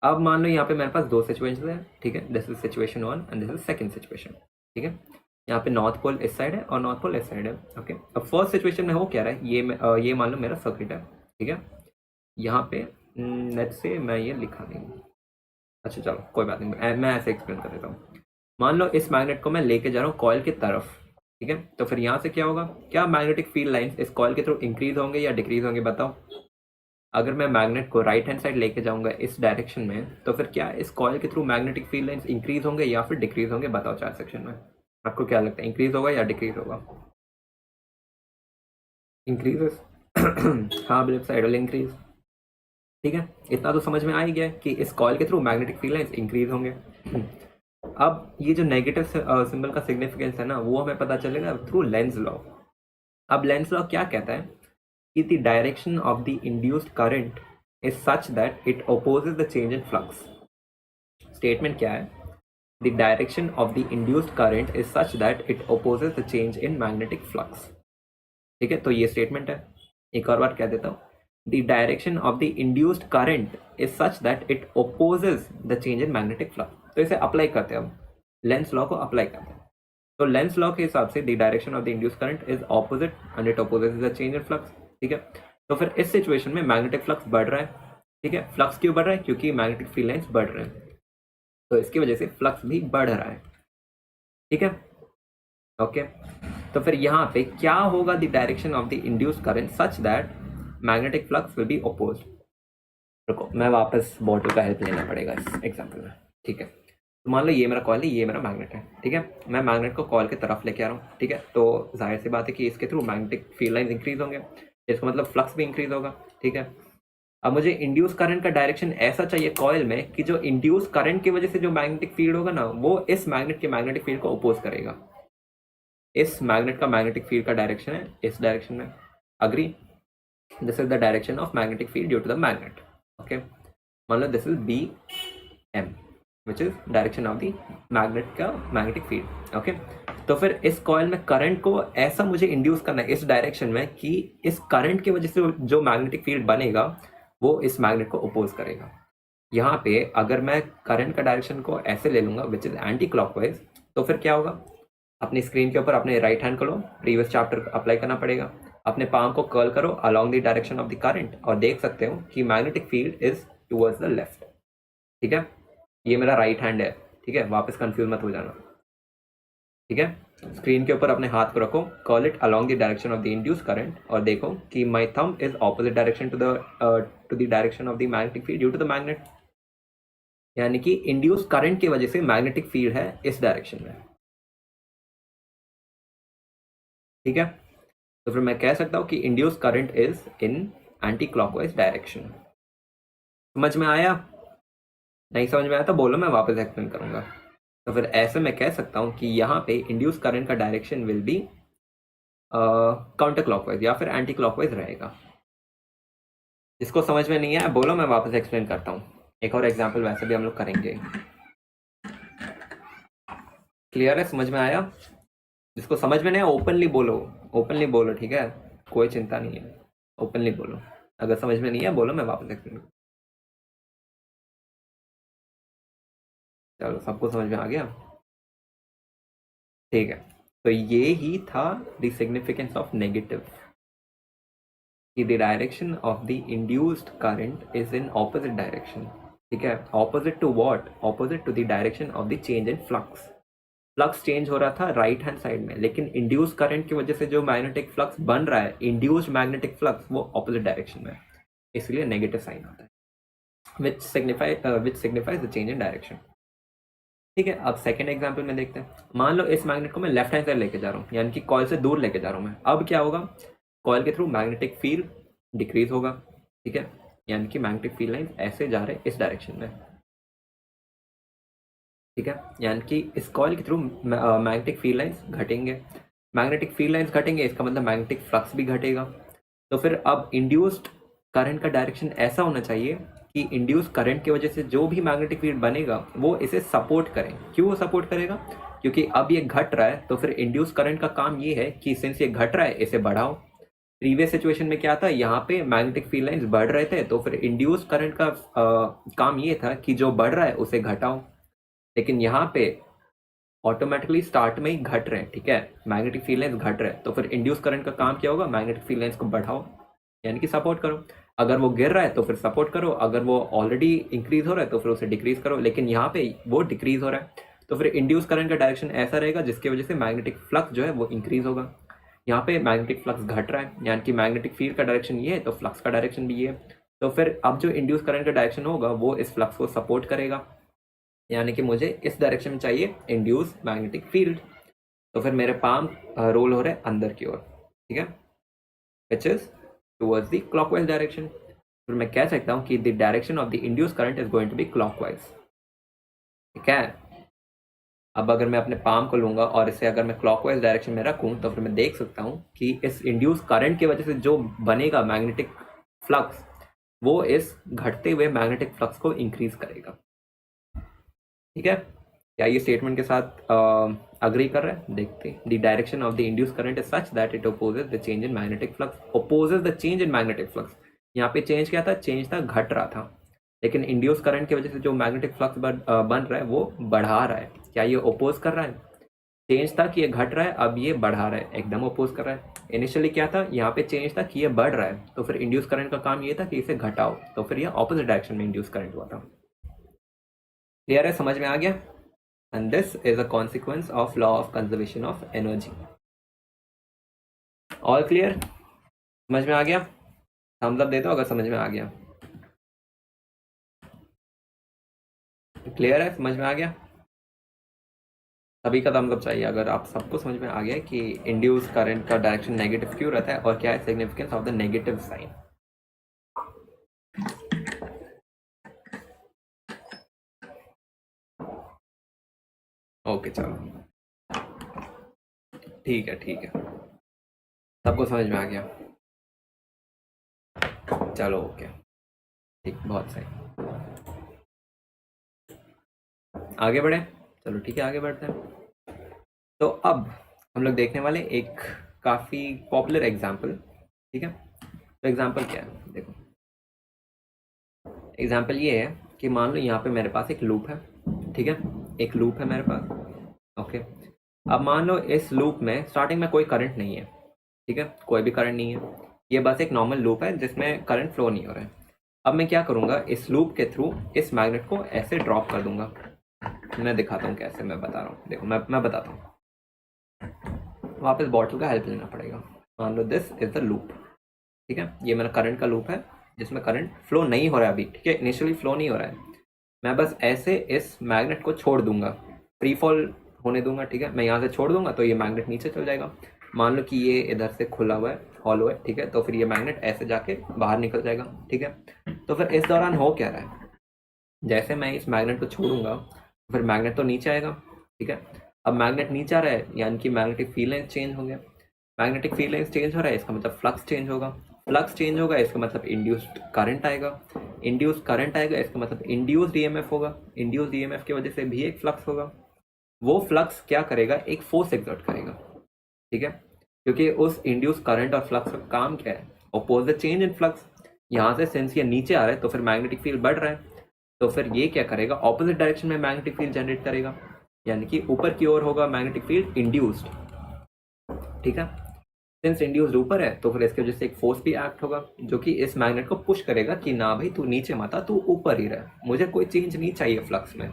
अब मान लो यहाँ पे मेरे पास दो सिचुएशन है। ठीक है, this is situation 1 and this is second situation. ठीक है, यहाँ पे नॉर्थ पोल इस साइड है और नॉर्थ पोल इस साइड है। ओके, अब फर्स्ट सिचुएशन में हो क्या रहा है, ये मान लो मेरा सर्किट है। ठीक है, यहाँ पे लेट्स से मैं ये लिखा नहीं हूँ। अच्छा चलो कोई बात नहीं, मैं ऐसे एक्सप्लेन कर देता हूँ। मान लो इस मैग्नेट को मैं लेके जा रहा हूँ कॉइल की तरफ। ठीक है, तो फिर यहाँ से क्या होगा, क्या मैग्नेटिक फील्ड लाइंस इस कॉइल के थ्रू इंक्रीज होंगे या डिक्रीज होंगे बताओ। अगर मैं मैग्नेट को राइट हैंड साइड लेके जाऊंगा इस डायरेक्शन में, तो फिर क्या इस कॉइल के through magnetic field lines increase होंगे या फिर डिक्रीज होंगे बताओ चार सेक्शन में। आपको क्या लगता है, इंक्रीज होगा या डिक्रीज होगा? इंक्रीज हाँ बिल्कुल, साइड वाले इंक्रीज। ठीक है, इतना तो समझ में आ ही गया कि इस कॉइल के through magnetic field lines increase होंगे। अब ये जो नेगेटिव सिंबल का सिग्निफिकेंस है ना, वो हमें पता चलेगा थ्रू लेंज लॉ। अब लेंज लॉ क्या कहता है कि the direction of the induced current is such that it opposes the change in flux. Statement क्या है, the direction of the induced current is such that it opposes the change in magnetic flux. ठीक है, तो ये स्टेटमेंट है। एक और बार कह देता हूँ, the direction of the induced current is such that it opposes the change in magnetic flux. तो इसे अप्लाई करते हैं, हम लेंस लॉ को अप्लाई करते हैं। तो लेंस लॉ के हिसाब से the direction of the induced current is opposite and it opposes the change in flux. ठीक है, तो फिर इस सिचुएशन में मैग्नेटिक फ्लक्स बढ़ रहा है। ठीक है, फ्लक्स क्यों बढ़ रहा है, क्योंकि मैग्नेटिक फील्ड लाइंस बढ़ रहे हैं, तो इसकी वजह से फ्लक्स भी बढ़ रहा है। ठीक है, ओके, तो फिर यहाँ पे क्या होगा, the direction of the induced current such that magnetic flux will B opposed. रुको, मैं वापस बॉटल का हेल्प लेना पड़ेगा इस एग्जाम्पल में। ठीक है, तो मान लो ये मेरा कॉइल है, ये मेरा मैग्नेट है। ठीक है, मैं मैग्नेट को कॉइल की तरफ लेके आ रहा हूँ। ठीक है, तो जाहिर सी बात है कि इसके through magnetic field lines increase होंगे, इसका मतलब फ्लक्स भी इंक्रीज होगा। ठीक है, अब मुझे इंड्यूस करंट का डायरेक्शन ऐसा चाहिए कॉइल में कि जो इंड्यूस करंट की वजह से जो मैग्नेटिक फील्ड होगा ना, वो इस मैग्नेट के मैग्नेटिक फील्ड को अपोज करेगा। इस मैग्नेट का मैग्नेटिक फील्ड का डायरेक्शन है इस डायरेक्शन में। Agree, this is the direction of magnetic field due to the magnet. Okay, मान लो this is B M which is direction of the magnet का मैग्नेटिक फील्ड। ओके, तो फिर इस कॉइल में करंट को ऐसा मुझे इंड्यूस करना है इस डायरेक्शन में कि इस करंट की वजह से जो मैग्नेटिक फील्ड बनेगा वो इस मैग्नेट को अपोज करेगा। यहाँ पे अगर मैं करंट का डायरेक्शन को ऐसे ले लूंगा विच इज एंटी क्लॉकवाइज, तो फिर क्या होगा, अपनी स्क्रीन के ऊपर अपने राइट हैंड को लो, प्रीवियस चैप्टर अप्लाई करना पड़ेगा, अपने पाम को कर्ल करो along the direction of the current और देख सकते हो कि magnetic field is towards the left. ठीक है, ये मेरा राइट हैंड है। ठीक है, वापस कंफ्यूज मत हो जाना। ठीक है, स्क्रीन के ऊपर अपने हाथ को रखो, curl it along the direction of the induce current और देखो कि my thumb is opposite direction to the direction of the magnetic field due to the magnet. यानी कि इंड्यूस करंट की वजह से मैग्नेटिक फील्ड है इस डायरेक्शन में। ठीक है, तो फिर मैं कह सकता हूं कि induce current is in anti clockwise direction. समझ में आया? नहीं समझ में आया तो बोलो, मैं वापस एक्सप्लेन करूंगा। तो फिर ऐसे मैं कह सकता हूं कि यहाँ पे इंड्यूस करंट का direction will be counter clockwise या फिर एंटी क्लॉकवाइज रहेगा। जिसको समझ में नहीं आया बोलो, मैं वापस एक्सप्लेन करता हूँ। एक और एग्जाम्पल वैसे भी हम लोग करेंगे। क्लियर है, समझ में आया? जिसको समझ में नहीं आया ओपनली बोलो, ओपनली बोलो। ठीक है, कोई चिंता नहीं है, ओपनली बोलो। अगर समझ में नहीं है बोलो, मैं वापस एक्सप्लेन। चलो, सबको समझ में आ गया? ठीक है, तो ये ही था द सिग्निफिकेंस ऑफ नेगेटिव, कि the direction of the induced current is in opposite direction. ठीक है, opposite to what, opposite to the direction of the change in flux. Flux change हो रहा था राइट हैंड साइड में, लेकिन इंड्यूस करंट की वजह से जो मैग्नेटिक फ्लक्स बन रहा है, इंड्यूस्ड मैग्नेटिक फ्लक्स, वो ऑपोजिट डायरेक्शन में है, इसलिए नेगेटिव साइन आता है, which signifies the change in direction. ठीक है, अब सेकंड एग्जांपल में देखते हैं। मान लो इस मैग्नेट को मैं लेफ्ट हैंड साइड लेके जा रहा हूँ, यानी कि कॉइल से दूर लेके जा रहा हूँ मैं। अब क्या होगा, कॉइल के थ्रू मैग्नेटिक फील्ड डिक्रीज होगा। ठीक है, यानी कि मैग्नेटिक फील्ड लाइन ऐसे जा रहे हैं इस डायरेक्शन में। ठीक है, यानी कि इस कॉइल के थ्रू मैग्नेटिक फील्ड लाइंस घटेंगे। मैग्नेटिक फील्ड लाइंस घटेंगे, इसका मतलब मैग्नेटिक फ्लक्स भी घटेगा। तो फिर अब इंड्यूस्ड करंट का डायरेक्शन ऐसा होना चाहिए कि इंड्यूस करंट की वजह से जो भी मैग्नेटिक फील्ड बनेगा वो इसे सपोर्ट करे। क्यों वो सपोर्ट करेगा? क्योंकि अब ये घट रहा है, तो फिर इंड्यूस करंट का काम ये है कि सिंस ये घट रहा है इसे बढ़ाओ। प्रीवियस सिचुएशन में क्या था, यहाँ पे मैग्नेटिक फील्ड लाइंस बढ़ रहे थे, तो फिर इंड्यूस करंट का काम ये था कि जो बढ़ रहा है उसे घटाओ। लेकिन यहाँ पे ऑटोमेटिकली स्टार्ट में ही घट रहे हैं, ठीक है, मैग्नेटिक फील्ड लाइंस घट रहे हैं, तो फिर इंड्यूस करंट का काम क्या होगा, मैग्नेटिक फील्ड लाइंस को बढ़ाओ, यानी कि सपोर्ट करो। अगर वो गिर रहा है तो फिर सपोर्ट करो, अगर वो ऑलरेडी इंक्रीज हो रहा है तो फिर उसे डिक्रीज करो। लेकिन यहाँ पे वो डिक्रीज हो रहा है, तो फिर इंड्यूस करंट का डायरेक्शन ऐसा रहेगा जिसकी वजह से मैग्नेटिक फ्लक्स जो है वो इंक्रीज होगा। यहाँ पे मैग्नेटिक फ्लक्स घट रहा है, यानी कि मैग्नेटिक फील्ड का डायरेक्शन ये है तो फ्लक्स का डायरेक्शन भी ये है। तो फिर अब जो इंड्यूस करंट का डायरेक्शन होगा वो इस फ्लक्स को सपोर्ट करेगा, यानी कि मुझे इस डायरेक्शन में चाहिए इंड्यूस मैग्नेटिक फील्ड। तो फिर मेरे पाम रोल हो रहे हैं अंदर की ओर, ठीक है, which is towards the clockwise direction. फिर मैं कह सकता हूँ कि the direction of the induce current is going to be clockwise, ठीक है। अब अगर मैं अपने पाम को लूंगा और इसे अगर मैं क्लॉकवाइज डायरेक्शन में रखूं तो फिर मैं देख सकता हूं कि इस इंड्यूस करंट की वजह से जो बनेगा मैग्नेटिक फ्लक्स वो इस घटते हुए मैग्नेटिक फ्लक्स को इंक्रीज करेगा, ठीक है। क्या ये स्टेटमेंट के साथ अग्री कर रहे हैं? देखते हैं। The direction of the induce current is such that it opposes the change in magnetic flux, opposes the change in magnetic flux. यहाँ पे चेंज क्या था? चेंज था, घट रहा था, लेकिन इंड्यूस करंट की वजह से जो मैग्नेटिक फ्लक्स बन रहा है वो बढ़ा रहा है। क्या ये ओपोज कर रहा है? चेंज था कि ये घट रहा है, अब ये बढ़ा रहा है, एकदम ओपोज कर रहा है। इनिशियली क्या था, यहाँ पे चेंज था कि ये बढ़ रहा है, तो फिर इंड्यूस करंट का काम ये था कि इसे घटाओ, तो फिर ये ऑपोजिट डायरेक्शन में इंड्यूस करंट हुआ था। क्लियर है? समझ में आ गया? And this is a consequence of law of conservation of energy. All clear? समझ में आ गया? थम्स अप दे दो अगर समझ में आ गया। क्लियर है? समझ में आ गया? सभी का थम्स अप चाहिए अगर आप सबको समझ में आ गया कि इंड्यूस करंट का डायरेक्शन नेगेटिव क्यों रहता है और क्या है significance of the negative sign. Okay चलो, ठीक है, ठीक है, सबको समझ में आ गया। चलो ओके, ठीक, बहुत सही। आगे बढ़े, चलो ठीक है, आगे बढ़ते हैं। तो अब हम लोग देखने वाले एक काफ़ी पॉपुलर एग्जाम्पल, ठीक है। तो एग्जाम्पल क्या है, देखो एग्जाम्पल ये है कि मान लो यहाँ पे मेरे पास एक लूप है, ठीक है, एक लूप है मेरे पास, ओके। अब मान लो इस लूप में स्टार्टिंग में कोई करंट नहीं है, ठीक है, कोई भी करंट नहीं है, ये बस एक नॉर्मल लूप है जिसमें करंट फ्लो नहीं हो रहा है। अब मैं क्या करूँगा, इस लूप के थ्रू इस मैग्नेट को ऐसे ड्रॉप कर दूंगा। मैं दिखाता हूँ कैसे, मैं बता रहा हूँ, देखो मैं बताता हूँ। वापस बॉटल का हेल्प लेना पड़ेगा। मान लो दिस इज द लूप, ठीक है, ये मेरा करंट का लूप है जिसमें करंट फ्लो नहीं हो रहा है अभी, ठीक है, इनिशियली फ्लो नहीं हो रहा है। मैं बस ऐसे इस मैग्नेट को छोड़ दूंगा, फ्री फॉल होने दूंगा, ठीक है, मैं यहाँ से छोड़ दूंगा तो ये मैग्नेट नीचे चल जाएगा। मान लो कि ये इधर से खुला हुआ है, हॉलो है, ठीक है, तो फिर ये मैग्नेट ऐसे जाके बाहर निकल जाएगा, ठीक है। तो फिर इस दौरान हो क्या रहा है, जैसे मैं इस मैग्नेट को छोड़ूंगा फिर मैग्नेट तो नीचे आएगा, ठीक है। अब मैग्नेट नीचे आ रहा है यानी कि मैग्नेटिक फील्ड लाइंस चेंज हो गया, मैग्नेटिक फील्ड लाइंस चेंज हो रहा है इसका मतलब फ्लक्स चेंज होगा, फ्लक्स चेंज होगा इसका मतलब इंड्यूस्ड करंट आएगा, इंड्यूस्ड करंट आएगा इसका मतलब इंड्यूस्ड ईएमएफ होगा, इंड्यूस्ड ईएमएफ की वजह से भी एक फ्लक्स होगा। वो फ्लक्स क्या करेगा, एक फोर्स एक्सर्ट करेगा, ठीक है, क्योंकि उस इंड्यूस करंट और फ्लक्स का काम क्या है, oppose the change in flux. यहाँ से सिंस ये नीचे आ रहा है तो फिर मैग्नेटिक फील्ड बढ़ रहा है, तो फिर ये क्या करेगा, ऑपोजिट डायरेक्शन में मैग्नेटिक फील्ड जनरेट करेगा, यानी कि ऊपर की ओर होगा मैग्नेटिक फील्ड इंड्यूस्ड, ठीक है। सिंस इंड्यूस्ड ऊपर है तो फिर इसकी वजह से एक फोर्स भी एक्ट होगा जो कि इस मैग्नेट को पुश करेगा कि ना भाई तू नीचे मत आ, तू ऊपर ही रहे, मुझे कोई चेंज नहीं चाहिए फ्लक्स में,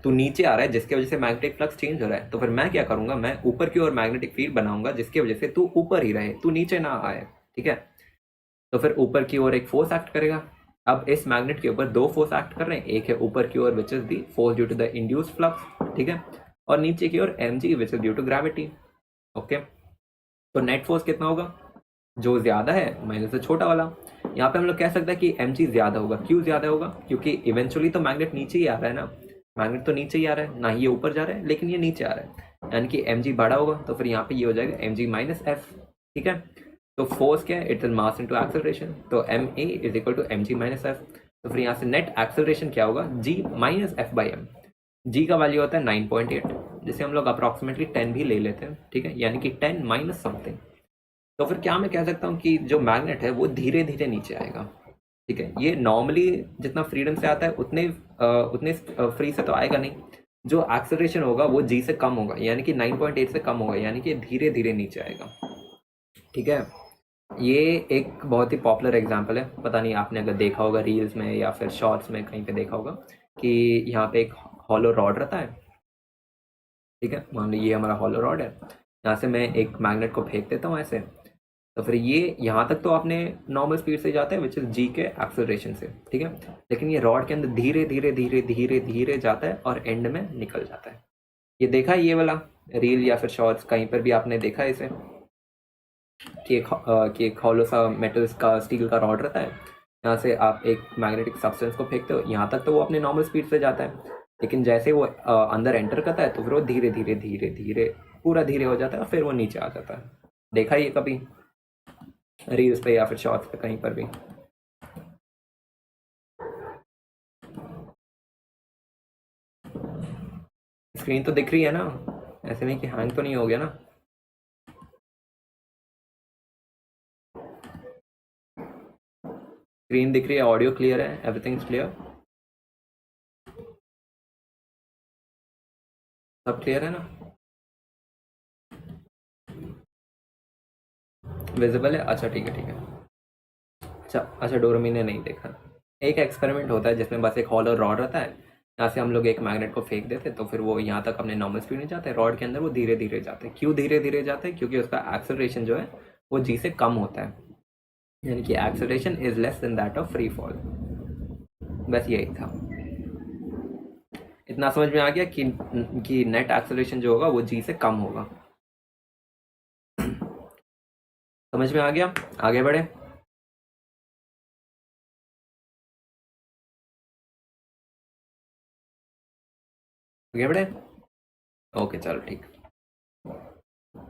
तू नीचे आ रहा है जिसकी वजह से मैग्नेटिक फ्लक्स चेंज हो रहा है। तो फिर मैं क्या करूंगा, मैं ऊपर की ओर मैग्नेटिक फील्ड बनाऊंगा जिसकी वजह से तू ऊपर ही रहे, तू नीचे ना आए, ठीक है। तो फिर ऊपर की ओर एक फोर्स एक्ट करेगा। अब इस मैग्नेट के ऊपर दो फोर्स एक्ट कर रहे हैं, एक है ऊपर की ओर which is the force due to the induced flux, ठीक है, और नीचे की ओर mg which is due to gravity, okay. तो नेट फोर्स कितना होगा, जो ज्यादा है माइनस से छोटा वाला। यहाँ पे हम लोग कह सकते हैं कि mg ज्यादा होगा। क्यों ज्यादा होगा, क्योंकि इवेंचुअली तो मैग्नेट नीचे ही आ रहा है ना, मैग्नेट तो नीचे ही आ रहा है ना, ही ये ऊपर जा रहा है लेकिन ये नीचे आ रहा है, यानी कि mg बड़ा होगा, तो फिर यहाँ पे ये हो जाएगा mg माइनस f, ठीक है। तो फोर्स क्या है, it is mass into acceleration, तो M A is equal to M G minus F. तो फिर यहाँ से नेट एक्सेलरेशन क्या होगा, G minus F by M. G का वैल्यू होता है 9.8, जिसे हम लोग अप्रॉक्सीमेटली 10 भी ले लेते हैं, ठीक है, यानी कि 10 माइनस समथिंग। तो फिर क्या मैं कह सकता हूँ कि जो मैग्नेट है वो धीरे धीरे नीचे आएगा, ठीक है। ये नॉर्मली जितना फ्रीडम से आता है उतने फ्री से तो आएगा नहीं। जो एक्सेलरेशन होगा वो जी से कम होगा, यानी कि 9.8 से कम होगा, यानी कि धीरे धीरे नीचे आएगा, ठीक है। ये एक बहुत ही पॉपुलर एग्जांपल है, पता नहीं आपने अगर देखा होगा रील्स में या फिर शॉर्ट्स में कहीं पे देखा होगा कि यहाँ पे एक हॉलो रॉड रहता है, ठीक है। मान लो ये हमारा हॉलो रॉड है, यहाँ से मैं एक मैग्नेट को फेंक देता हूँ ऐसे, तो फिर ये यहाँ तक तो आपने नॉर्मल स्पीड से जाता है विच इज जी के एक्सेलरेशन से, ठीक है। लेकिन ये रॉड के अंदर धीरे धीरे धीरे धीरे धीरे जाता है और एंड में निकल जाता है। ये देखा है ये वाला रील या फिर शॉर्ट्स, कहीं पर भी आपने देखा है इसे कि एक हॉलो सा मेटल्स का स्टील का रॉड रहता है, यहाँ से आप एक मैग्नेटिक सब्सटेंस को फेंकते हो, यहाँ तक तो वो अपने नॉर्मल स्पीड से जाता है, लेकिन जैसे वो अंदर एंटर करता है तो फिर वो धीरे धीरे धीरे धीरे पूरा धीरे हो जाता है और फिर वो नीचे आ जाता है। देखा ये कभी रील्स पे या फिर शॉर्ट्स पे कहीं पर भी? स्क्रीन तो दिख रही है ना, ऐसे नहीं कि हैंग तो नहीं हो गया ना? स्क्रीन दिख रही है, ऑडियो क्लियर है, एवरीथिंग इज क्लियर, सब क्लियर है ना? विजिबल है, अच्छा ठीक है ठीक है। अच्छा डोरमी ने नहीं देखा। एक एक्सपेरिमेंट होता है जिसमें बस एक हॉलो रॉड रहता है, यहाँ से हम लोग एक मैग्नेट को फेंक देते तो फिर वो यहाँ तक अपने नॉर्मल स्पीड में जाते हैं, रॉड के अंदर वो धीरे धीरे जाते हैं। क्यों धीरे धीरे जाते हैं? क्योंकि उसका एक्सेलरेशन जो है वो जी से कम होता है, यानी कि acceleration is less than that of free fall. बस यही था, इतना समझ में आ गया कि नेट एक्सेलरेशन जो होगा वो जी से कम होगा। समझ में आ गया? आगे बढ़े। आगे बढ़े, ओके चलो ठीक।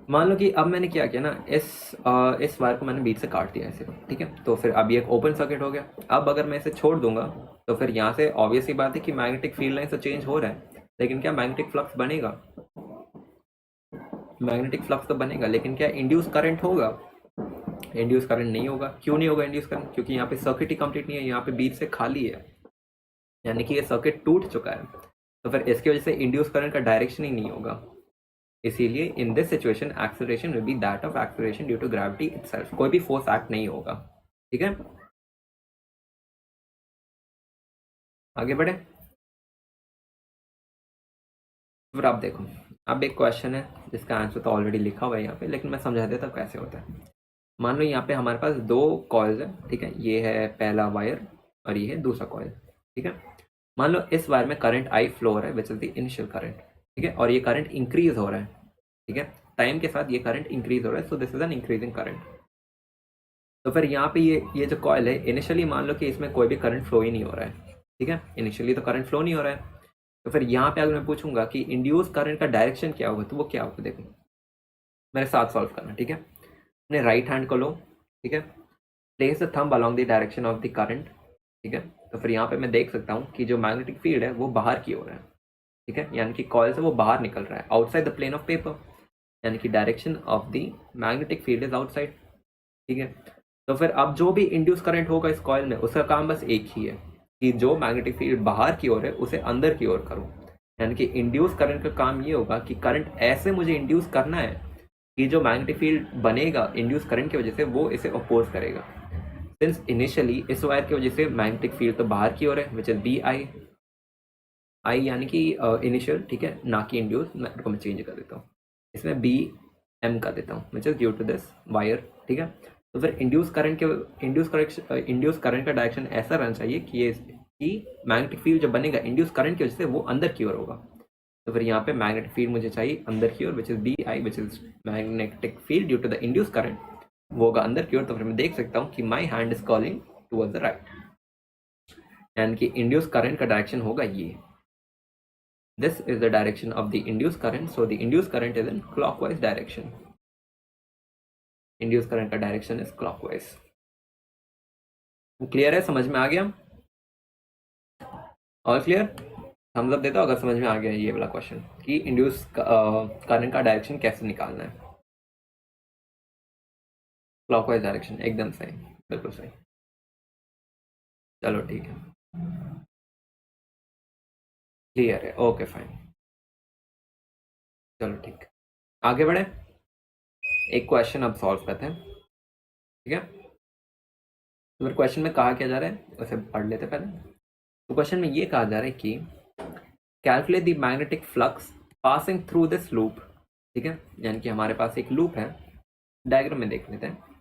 मान लो कि अब मैंने क्या किया ना, इस वायर को मैंने बीच से काट दिया ऐसे, ठीक है। तो फिर अब ये एक ओपन सर्किट हो गया। अब अगर मैं इसे छोड़ दूंगा तो फिर यहाँ से ऑब्वियस ही बात है कि मैग्नेटिक फील्ड लाइन से चेंज हो रहा है, लेकिन क्या मैग्नेटिक फ्लक्स बनेगा? मैग्नेटिक फ्लक्स तो बनेगा, लेकिन क्या इंड्यूस करंट होगा? इंड्यूस करंट नहीं होगा। क्यों नहीं होगा इंड्यूस करंट? क्योंकि यहाँ पे सर्किट ही कंप्लीट नहीं है, यहाँ पे बीच से खाली है, यानी कि ये सर्किट टूट चुका है। तो फिर इसकी वजह से इंड्यूस करंट का डायरेक्शन ही नहीं होगा। इसीलिए in this situation acceleration will be that of acceleration due to gravity itself, कोई भी फोर्स एक्ट नहीं होगा, ठीक है। आगे बढ़े। फिर आप देखो, अब एक क्वेश्चन है जिसका आंसर तो ऑलरेडी लिखा हुआ है यहाँ पे, लेकिन मैं समझा देता हूँ कैसे होता है। मान लो यहाँ पे हमारे पास दो कॉइल्स है, ठीक है। ये है पहला वायर और ये है दूसरा कॉइल, ठीक है। मान लो इस वायर में करंट आई फ्लो हो रहा है which is the initial current, ठीक है, और ये करंट इंक्रीज हो रहा है, ठीक है। टाइम के साथ ये करंट इंक्रीज हो रहा है, so this is an increasing current. तो फिर यहाँ पे ये जो कॉइल है, इनिशियली मान लो कि इसमें कोई भी करंट फ्लो ही नहीं हो रहा है, ठीक है। इनिशियली तो करंट फ्लो नहीं हो रहा है। तो फिर यहाँ पे अगर मैं पूछूंगा कि इंड्यूस करंट का डायरेक्शन क्या होगा, तो वो क्या होगा? देखो मेरे साथ सॉल्व करना, ठीक है। अपने राइट हैंड को लो, ठीक है, place the thumb along the direction of the current, ठीक है। तो फिर यहाँ पे मैं देख सकता हूँ कि जो मैग्नेटिक फील्ड है वो बाहर की ओर है, ठीक है, यानी कि कॉइल से वो बाहर निकल रहा है, outside the plane of paper, यानी कि direction of the magnetic field is outside, ठीक है। तो फिर अब जो भी इंड्यूस करंट होगा इस कॉइल में, उसका काम बस एक ही है कि जो मैग्नेटिक फील्ड बाहर की ओर है उसे अंदर की ओर करो। यानी कि इंड्यूस करंट का काम ये होगा कि करंट ऐसे मुझे इंड्यूस करना है कि जो मैग्नेटिक फील्ड बनेगा इंड्यूस करंट की वजह से वो इसे अपोज करेगा। सिंस इनिशियली इस वायर की वजह से मैग्नेटिक फील्ड तो बाहर की ओर है विच इज बी आई, आई यानी कि इनिशियल, ठीक है, ना कि इंड्यूस। मैं चेंज कर देता हूँ, इसमें बी एम कर देता हूँ which is due to this wire, ठीक है। तो फिर इंड्यूस करंट का डायरेक्शन ऐसा रहना चाहिए कि मैग्नेटिक फील्ड जब बनेगा इंड्यूस करंट की वजह से वो अंदर की ओर होगा। तो फिर यहाँ पे मैग्नेटिक फील्ड मुझे चाहिए अंदर की ओर which is B I which is magnetic field due to the induce current, वो होगा अंदर की ओर। तो फिर मैं देख सकता हूँ कि my hand is calling towards the right, यानी कि इंड्यूस करंट का डायरेक्शन होगा ये। This is the direction of the induced current, so the induced current is in clockwise direction. Induce current का डायरेक्शन इज क्लॉकवाइज। क्लियर है, समझ में आ गया? और क्लियर? थम्स अप देता अगर समझ में आ गया ये वाला क्वेश्चन कि इंड्यूस करंट का डायरेक्शन कैसे निकालना है। क्लॉकवाइज डायरेक्शन, एकदम सही, बिल्कुल सही। चलो ठीक है, क्लियर है, ओके फाइन। चलो ठीक, आगे बढ़े, एक क्वेश्चन अब सॉल्व करते हैं, ठीक है? तो फिर क्वेश्चन में कहा क्या जा रहा है उसे पढ़ लेते पहले। तो क्वेश्चन में ये कहा जा रहा है कि calculate the magnetic flux passing through this loop, ठीक है? यानी कि हमारे पास एक लूप है, डायग्राम में देख लेते हैं।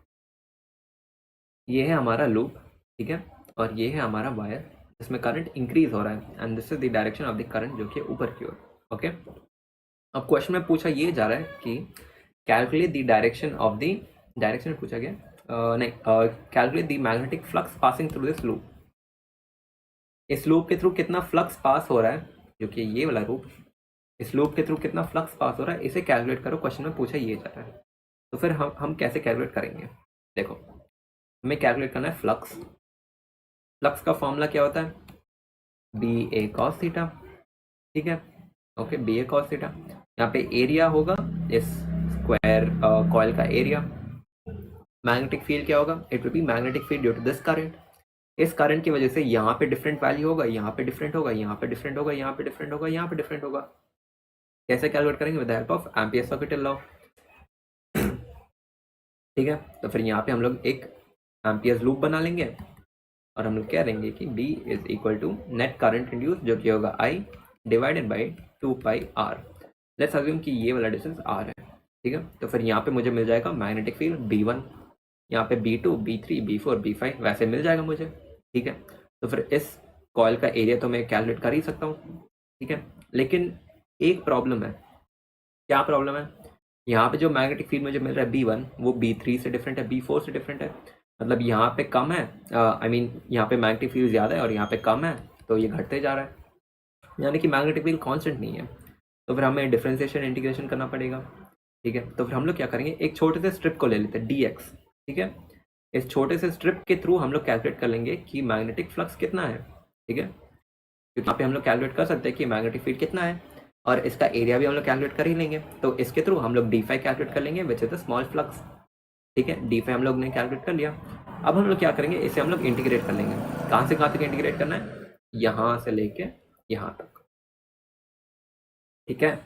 ये है हमारा लूप, ठीक है, और ये है हमारा वायर जिसमें करंट इंक्रीज हो रहा है, and this is the direction of the current जो कि ऊपर की ओर, ओके? अब क्वेश्चन में पूछा ये जा रहा है कि calculate the direction of the, direction में पूछा गया नहीं, calculate the magnetic flux passing through this loop. इस लूप के थ्रू कितना फ्लक्स पास हो रहा है, जो कि ये वाला लूप, इस लूप के थ्रू कितना फ्लक्स पास हो रहा है, इसे कैलकुलेट करो। क्वेश्चन में पूछा ये जा रहा है, तो फिर हम कैसे कैलकुलेट करेंगे? देखो, हमें कैलकुलेट करना है फ्लक्स। फ्लक्स का फॉर्मूला क्या होता है? बी ए कॉस थीटा, ठीक है, okay, B A cos theta. यहाँ पे एरिया होगा इस स्क्वायर कॉइल का एरिया। मैग्नेटिक फील्ड क्या होगा? It will be magnetic field due to this current. इस करंट की वजह से यहाँ पे डिफरेंट वैल्यू होगा, यहाँ पे डिफरेंट होगा, यहाँ पे डिफरेंट होगा, यहाँ पे डिफरेंट होगा, यहाँ पे डिफरेंट होगा। कैसे कैलकुलेट करेंगे? With the help of ampere circuit law, ठीक है? तो फिर यहाँ पे हम लोग एक एम्पियर लूप बना लेंगे और हम लोग कह देंगे कि B is equal to net current induce, जो कि होगा I divided by 2 pi R। Let's assume कि ये वाला डिस्टेंस R है, ठीक है? तो फिर यहाँ पे मुझे मिल जाएगा मैग्नेटिक फील्ड B1, यहाँ पे B2, B3, B4, B5 वैसे मिल जाएगा मुझे, ठीक है? तो फिर इस कॉइल का एरिया तो मैं कैलकुलेट कर ही सकता हूँ, ठीक है? लेकिन एक प्रॉब्लम है। क्या प्रॉब्लम है? यहाँ पे जो मैग्नेटिक फील्ड मुझे मिल रहा है B1, वो B3 से डिफरेंट है, B4 से डिफरेंट है। मतलब यहाँ पे कम है, आई मीन यहाँ पे मैग्नेटिक फील्ड ज़्यादा है और यहाँ पे कम है, तो ये घटते जा रहा है, यानी कि मैग्नेटिक फील्ड कांस्टेंट नहीं है। तो फिर हमें डिफरेंशिएशन इंटीग्रेशन करना पड़ेगा, ठीक है? तो फिर हम लोग क्या करेंगे, एक छोटे से स्ट्रिप को ले लेते हैं dx, ठीक है? इस छोटे से स्ट्रिप के थ्रू हम लोग कैलकुलेट कर लेंगे कि मैग्नेटिक फ्लक्स कितना है, ठीक है? क्योंकि यहाँ पे हम लोग कैलकुलेट कर सकते हैं कि मैग्नेटिक फील्ड कितना है, और इसका एरिया भी हम लोग कैलकुलेट कर ही लेंगे। तो इसके थ्रू हम लोग d5 कैलकुलेट कर लेंगे, विच इज द स्मॉल फ्लक्स, ठीक है? d5 हम लोग ने कैलकुलेट कर लिया। अब हम लोग क्या करेंगे, इसे हम लोग इंटीग्रेट कर लेंगे। कहाँ से कहाँ तक इंटीग्रेट करना है? यहाँ से लेके यहाँ तक, ठीक है?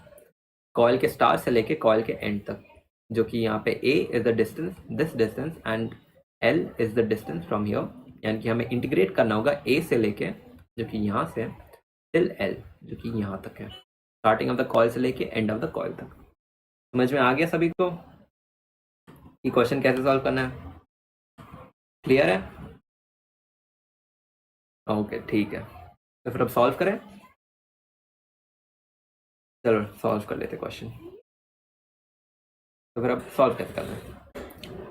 कॉइल के स्टार्ट से लेके कॉइल के एंड तक, जो कि यहाँ पे a is the distance, this distance, and l is the distance from here. यानी कि हमें इंटीग्रेट करना होगा a से लेके, जो कि यहाँ से, टिल l, जो कि यहाँ तक है, स्टार्टिंग ऑफ द कॉइल से लेके एंड ऑफ द कॉइल तक। समझ में आ गया सभी को कि क्वेश्चन कैसे सॉल्व करना है? क्लियर है? ओके ठीक है, तो फिर अब सॉल्व करें। चलो सॉल्व कर लेते क्वेश्चन। तो फिर अब सॉल्व कैसे करना है?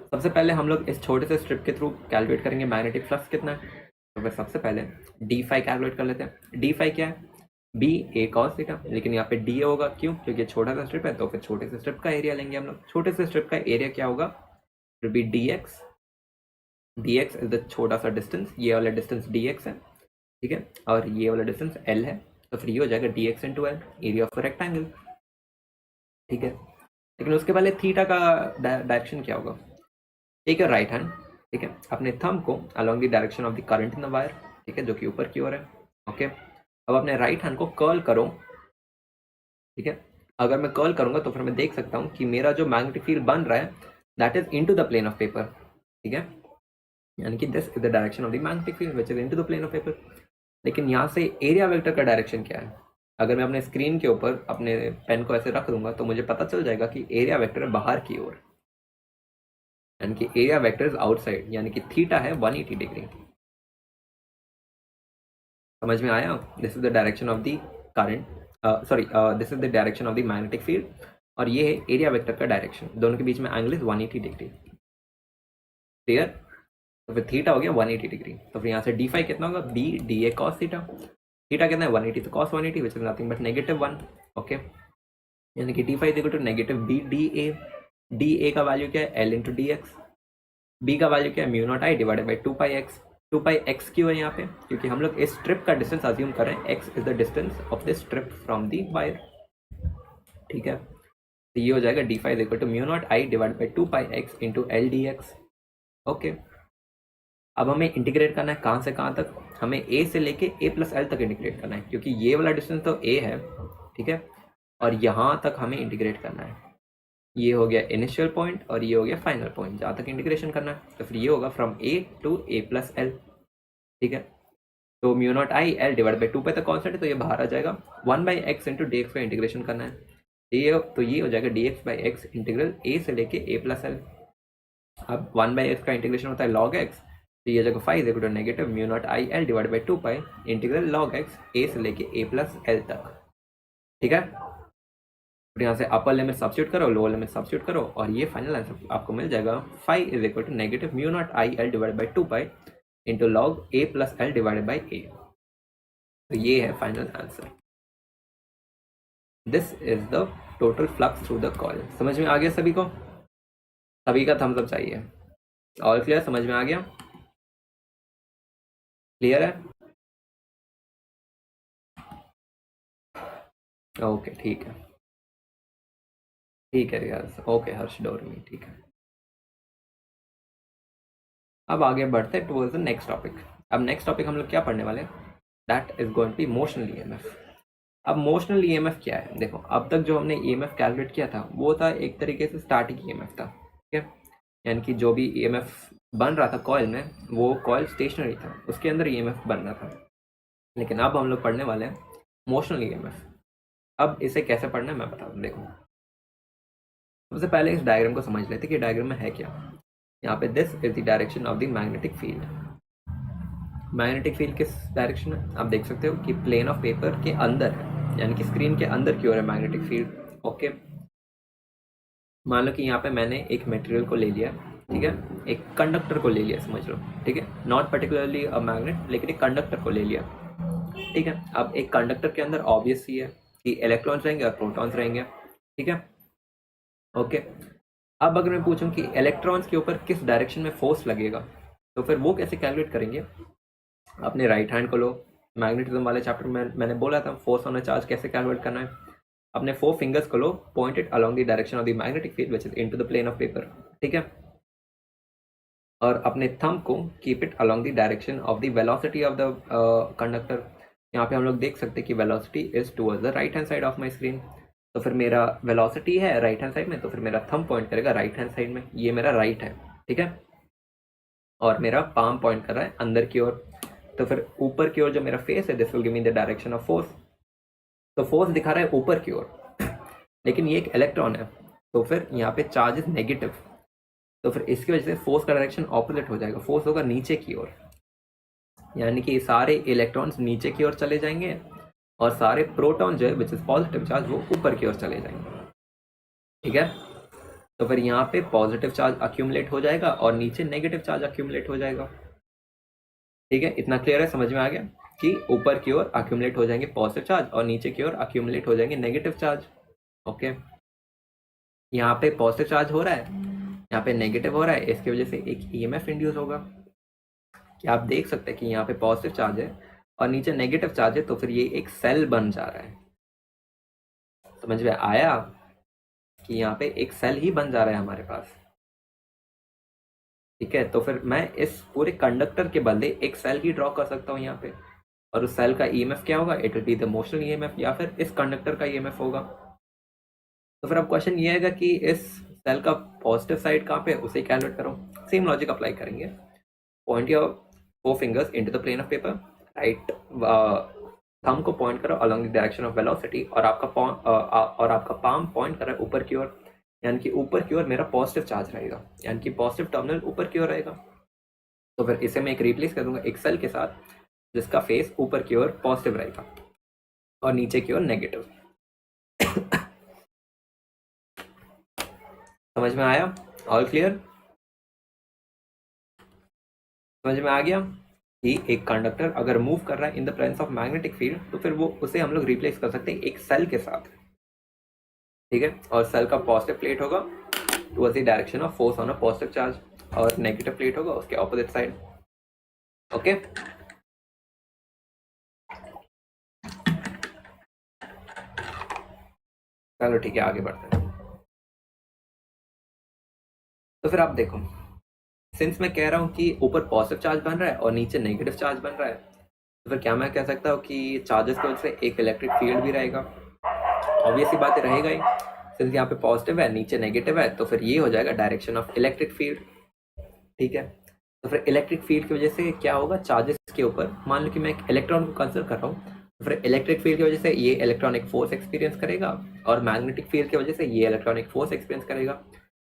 सबसे पहले हम लोग इस छोटे से स्ट्रिप के थ्रू कैलकुलेट करेंगे मैग्नेटिक फ्लक्स कितना है। तो फिर सबसे पहले d5 कैलकुलेट कर लेते हैं। d5 क्या है? b a cos थीटा, लेकिन यहाँ पे d होगा, क्यों? क्योंकि छोटा सा स्ट्रिप है, तो फिर छोटे से स्ट्रिप का एरिया लेंगे हम लोग। छोटे से स्ट्रिप का एरिया क्या होगा? फिर भी dx, dx इज द छोटा सा डिस्टेंस, ये वाला डिस्टेंस dx है, ठीक है, और ये वाला डिस्टेंस l है, तो फिर ये हो जाएगा dx into l, area of rectangle, ठीक है? लेकिन उसके पहले थीटा का डायरेक्शन क्या होगा? टेक योर राइट हैंड, ठीक है, अपने थंब को along the direction of the current in the wire, ठीक है, जो कि ऊपर की ओर है, ओके? अब अपने राइट हैंड को कर्ल करो, ठीक है? अगर मैं कर्ल करूंगा तो फिर मैं देख सकता हूँ कि मेरा जो मैग्नेटिक फील्ड बन रहा है that is into the plane of paper, ठीक है? यानी कि this is the direction of the magnetic field which is into the plane of paper. लेकिन यहाँ से एरिया वेक्टर का डायरेक्शन क्या है? अगर मैं अपने स्क्रीन के ऊपर अपने पेन को ऐसे रख दूंगा तो मुझे पता चल जाएगा कि एरिया वेक्टर है बाहर की ओर, यानी कि एरिया वेक्टर इज आउटसाइड, यानी कि थीटा है 180 डिग्री। समझ में आया? This is the direction of the current, sorry, this is the direction of the magnetic field, और ये है एरिया वेक्टर का डायरेक्शन। दोनों के बीच में एंगल इज 180 डिग्री, क्लियर? तो फिर थीटा हो गया 180 डिग्री, तो फिर यहाँ से d5 कितना होगा? b da cos theta. Theta कितना है? 180, तो cos 180 which is nothing but -1, okay? यानी कि d5 इज equal to -b da D A का वैल्यू क्या है, L into D X. B का वैल्यू क्या है, mu naught I divided by 2 pi X. 2 pi X क्यों है यहाँ पे, क्योंकि हम लोग इस स्ट्रिप का डिस्टेंस अज्यूम कर रहे हैं, X is the distance of this strip from the wire. ठीक है, तो ये हो जाएगा D phi equal to mu naught I divide by 2 pi X into L D X. Okay, अब हमें इंटीग्रेट करना है कहाँ से कहाँ तक, हमें ए से लेके ए प्लस एल तक इंटीग्रेट करना है, क्योंकि ये वाला डिस्टेंस तो ए है, ठीक है, और यहाँ तक हमें इंटीग्रेट करना है। ये हो गया इनिशियल पॉइंट और ये हो गया फाइनल पॉइंट जहाँ तक इंटीग्रेशन करना है। तो फिर ये होगा from a to a plus l. ठीक है, तो mu naught I L divide by 2 pi तक कॉन्स्टेंट है, तो ये बाहर आ जाएगा। 1/x इंटू डी एक्स का इंटीग्रेशन करना है, तो ये हो जाएगा d x by x integral a से लेके ए प्लस एल। अब 1/x का इंटीग्रेशन होता है log x, तो ये जगह 5 equal to negative mu naught I L divide by 2 pi integral log x A से लेके ए प्लस एल तक। ठीक है, तो यहाँ से अपर लिमिट सब्स्टिट्यूट करो, लोअर लिमिट सब्स्टिट्यूट करो, और ये फाइनल आंसर आपको मिल जाएगा 5 is equal to negative mu naught I L divide by 2 pi into log a plus l divided by a. तो ये है final answer. This is the total flux through the coil. समझ में आ गया सभी को? सभी का थम्स अप चाहिए। All clear? समझ में आ गया? क्लियर है? ओके, ठीक है, ठीक है रियाज, ओके हर्ष डोरमी, ठीक है। अब आगे बढ़ते हैं टुवर्ड्स द नेक्स्ट टॉपिक। अब नेक्स्ट टॉपिक हम लोग क्या पढ़ने वाले हैं, that is going to be motional EMF. अब मोशनल ईएमएफ क्या है? देखो, अब तक जो हमने ईएमएफ कैलकुलेट किया था वो था एक तरीके से स्टैटिक ईएमएफ था, ठीक है, यानी कि जो भी ईएमएफ बन रहा था कॉइल में, वो कॉइल स्टेशनरी था, उसके अंदर ईएमएफ बन रहा था। लेकिन अब हम लोग पढ़ने वाले हैं मोशनल ईएमएफ। अब इसे कैसे पढ़ना है मैं बता दूँ। देखो, सबसे पहले इस डायग्राम को समझ लेते कि डायग्राम में है क्या। यहाँ पे this is the direction of the magnetic field. Magnetic field किस डायरेक्शन है आप देख सकते हो कि प्लेन ऑफ पेपर के अंदर है, यानी कि स्क्रीन के अंदर की ओर है मैग्नेटिक फील्ड। ओके, मान लो कि यहाँ पे मैंने एक मटेरियल को ले लिया, ठीक है, एक कंडक्टर को ले लिया, समझ लो, ठीक है, नॉट पर्टिकुलरली अ मैग्नेट, लेकिन एक कंडक्टर को ले लिया, ठीक है। अब एक कंडक्टर के अंदर ऑब्वियस ही है कि इलेक्ट्रॉन्स रहेंगे और प्रोटॉन्स रहेंगे, ठीक है, ओके। अब अगर मैं पूछूं कि इलेक्ट्रॉन्स के ऊपर किस डायरेक्शन में फोर्स लगेगा, तो फिर वो कैसे कैलकुलेट करेंगे। अपने राइट हैंड को लो, मैग्नेटिज्म वाले चैप्टर में मैंने बोला था फोर्स ऑन अ चार्ज कैसे कैलकुलेट करना है। अपने 4 फिंगर्स को लो, pointed along the direction of the magnetic field which is into the plane of paper, ठीक है, और अपने थंब को keep it along the direction of the velocity of the conductor. यहाँ पे हम लोग देख सकते हैं कि velocity is towards the right hand side of my screen, तो फिर मेरा वेलोसिटी है राइट हैंड साइड में, तो फिर मेरा थंब पॉइंट करेगा राइट हैंड साइड में, ये मेरा राइट है, ठीक है, और मेरा पाम पॉइंट कर रहा है अंदर की ओर। तो फिर ऊपर की ओर जो मेरा फेस है, this will give me the direction of force. तो फोर्स दिखा रहा है ऊपर की ओर, लेकिन ये एक इलेक्ट्रॉन है, तो फिर यहाँ पे चार्ज इज नेगेटिव, तो फिर इसकी वजह से फोर्स का डायरेक्शन ऑपोजिट हो जाएगा, फोर्स होगा नीचे की ओर, यानी कि सारे इलेक्ट्रॉन्स नीचे की ओर चले जाएंगे और सारे प्रोटॉन जो है विच इज पॉजिटिव चार्ज वो ऊपर की ओर चले जाएंगे, ठीक है। तो फिर यहाँ पे पॉजिटिव चार्ज अक्यूमुलेट हो जाएगा और नीचे नेगेटिव चार्ज अक्यूमुलेट हो जाएगा, ठीक है। इतना क्लियर है? समझ में आ गया कि ऊपर की ओर अक्यूमुलेट हो जाएंगे पॉजिटिव चार्ज और नीचे की ओर अक्यूमुलेट हो जाएंगे नेगेटिव चार्ज। ओके, यहाँ पे पॉजिटिव चार्ज हो रहा है, यहाँ पे नेगेटिव हो रहा है, इसकी वजह से एक ईएमएफ इंड्यूस होगा। कि आप देख सकते हैं कि यहाँ पे पॉजिटिव चार्ज है और नीचे नेगेटिव चार्ज है, तो फिर ये एक सेल बन जा रहा है। समझ में आया कि यहाँ पे एक सेल ही बन जा रहा है हमारे पास, ठीक है। तो फिर मैं इस पूरे कंडक्टर के बदले एक सेल ही ड्रॉ कर सकता हूँ यहाँ पे, और उस सेल का ईएमएफ क्या होगा, it will be the motional EMF, या फिर इस कंडक्टर का ईएमएफ होगा। तो फिर अब क्वेश्चन ये आएगा कि इस सेल का पॉजिटिव साइड कहाँ पे, उसे कैलकुलेट करो। सेम लॉजिक अप्लाई करेंगे, point your 4 fingers into the plane of paper, right thumb को पॉइंट करो along the direction of velocity, और आपका पाम पॉइंट कर रहा है ऊपर की ओर, यानी कि ऊपर की ओर मेरा पॉजिटिव चार्ज रहेगा, यानी कि पॉजिटिव टर्मिनल ऊपर की ओर रहेगा। तो फिर इसे मैं एक रिप्लेस कर दूंगा एक सेल के साथ जिसका फेस ऊपर की ओर पॉजिटिव रहेगा और नीचे की ओर नेगेटिव। समझ में आया? All clear? समझ में आ गया कि एक कंडक्टर अगर मूव कर रहा है in the presence of magnetic field, तो फिर वो उसे हम लोग रिप्लेस कर सकते हैं एक सेल के साथ, ठीक है, और सेल का पॉजिटिव प्लेट होगा towards the direction of force on a positive charge, और नेगेटिव प्लेट होगा उसके ऑपोजिट साइड। ओके, चलो ठीक है, आगे बढ़ते हैं। तो फिर आप देखो, सिंस मैं कह रहा हूँ कि ऊपर पॉजिटिव चार्ज बन रहा है और नीचे नेगेटिव चार्ज बन रहा है, तो फिर क्या मैं कह सकता हूँ कि चार्जेस की वजह से एक इलेक्ट्रिक फील्ड भी रहेगा? ऑब्वियस ही बात रहेगा ही, सिंस यहाँ पे पॉजिटिव है नीचे नेगेटिव है, तो फिर ये हो जाएगा डायरेक्शन ऑफ इलेक्ट्रिक फील्ड। ठीक है, तो फिर इलेक्ट्रिक फील्ड की वजह से क्या होगा, चार्जेस के ऊपर मान लो कि मैं एक इलेक्ट्रॉन को कंसिडर कर रहा हूँ, तो फिर इलेक्ट्रिक फील्ड की वजह से ये इलेक्ट्रॉन एक फोर्स एक्सपीरियंस करेगा, और मैग्नेटिक फील्ड की वजह से ये इलेक्ट्रॉन एक फोर्स एक्सपीरियंस करेगा।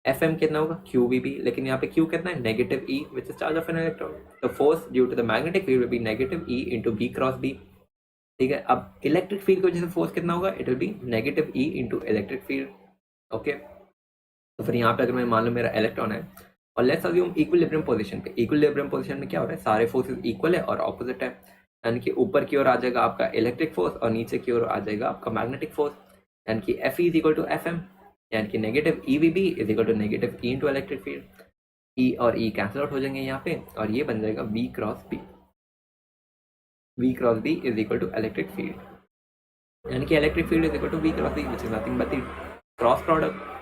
एफ एम कितना होगा, क्यू वी बी, लेकिन यहाँ पे क्यू कितना है, negative E which is charge of an electron, तो force due to the magnetic field will be negative e into B cross B. ठीक है, अब इलेक्ट्रिक फील्ड की वजह से फोर्स कितना होगा, it will be negative e into electric field. Okay, तो फिर यहाँ पे अगर मैं मान लो मेरा इलेक्ट्रॉन है, और लेट्स अज्यूम इक्विलिब्रियम पोजीशन पे, इक्विलिब्रियम पोजीशन में क्या हो रहा है, सारे फोर्सेस इक्वल है और ऑपोजिट है, यानी कि ऊपर की ओर आ जाएगा आपका इलेक्ट्रिक फोर्स और नीचे की ओर आ जाएगा आपका मैग्नेटिक फोर्स, यानी कि F is equal to F M, यानी कि negative e v B is equal to negative e into electric field. E और ई कैंसिल आउट हो जाएंगे यहाँ पे, और ये बन जाएगा V cross B, V cross B is equal to electric field, यानी कि electric field is equal to V cross B which is nothing but the cross product.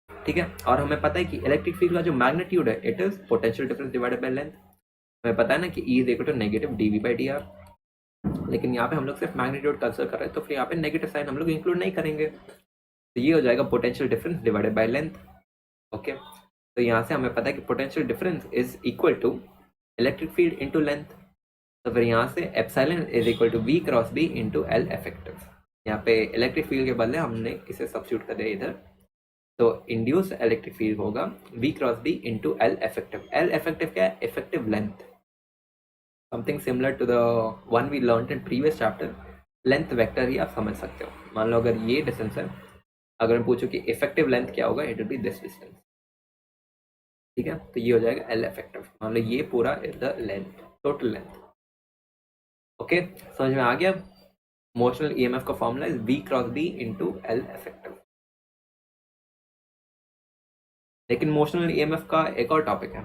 ठीक है, और हमें पता है कि इलेक्ट्रिक फील्ड का जो मैग्नीट्यूड है it is potential difference divided by length. हमें पता है ना कि E is equal to negative D V by D R, लेकिन यहाँ पे हम लोग सिर्फ मैग्नीट्यूड कंसिडर कर रहे हैं, तो फिर यहाँ पे नेगेटिव साइन हम लोग इंक्लूड नहीं करेंगे, तो ये हो जाएगा potential difference divided by length. Okay, तो यहाँ से हमें पता है कि potential difference is equal to electric field into length, तो फिर यहाँ से epsilon is equal to V cross B into L effective. यहाँ पे इलेक्ट्रिक फील्ड के बदले हमने इसे सब्स्टिट्यूट कर दिया इधर, तो इंड्यूस इलेक्ट्रिक फील्ड होगा V cross B into L effective. L effective क्या है, effective length, something similar to the one we learn in previous chapter. Length vector ही आप समझ सकते हो, मान लो अगर ये डिस्टेंस है, अगर मैं पूछूं कि इफेक्टिव लेंथ क्या होगा, it will B this distance. ठीक है, तो ये हो जाएगा एल इफेक्टिव, मान लो ये पूरा is the length, total length. Okay, समझ में आ गया? मोशनल ईएमएफ का formula is V cross B into L effective. लेकिन मोशनल ईएमएफ का एक और टॉपिक है,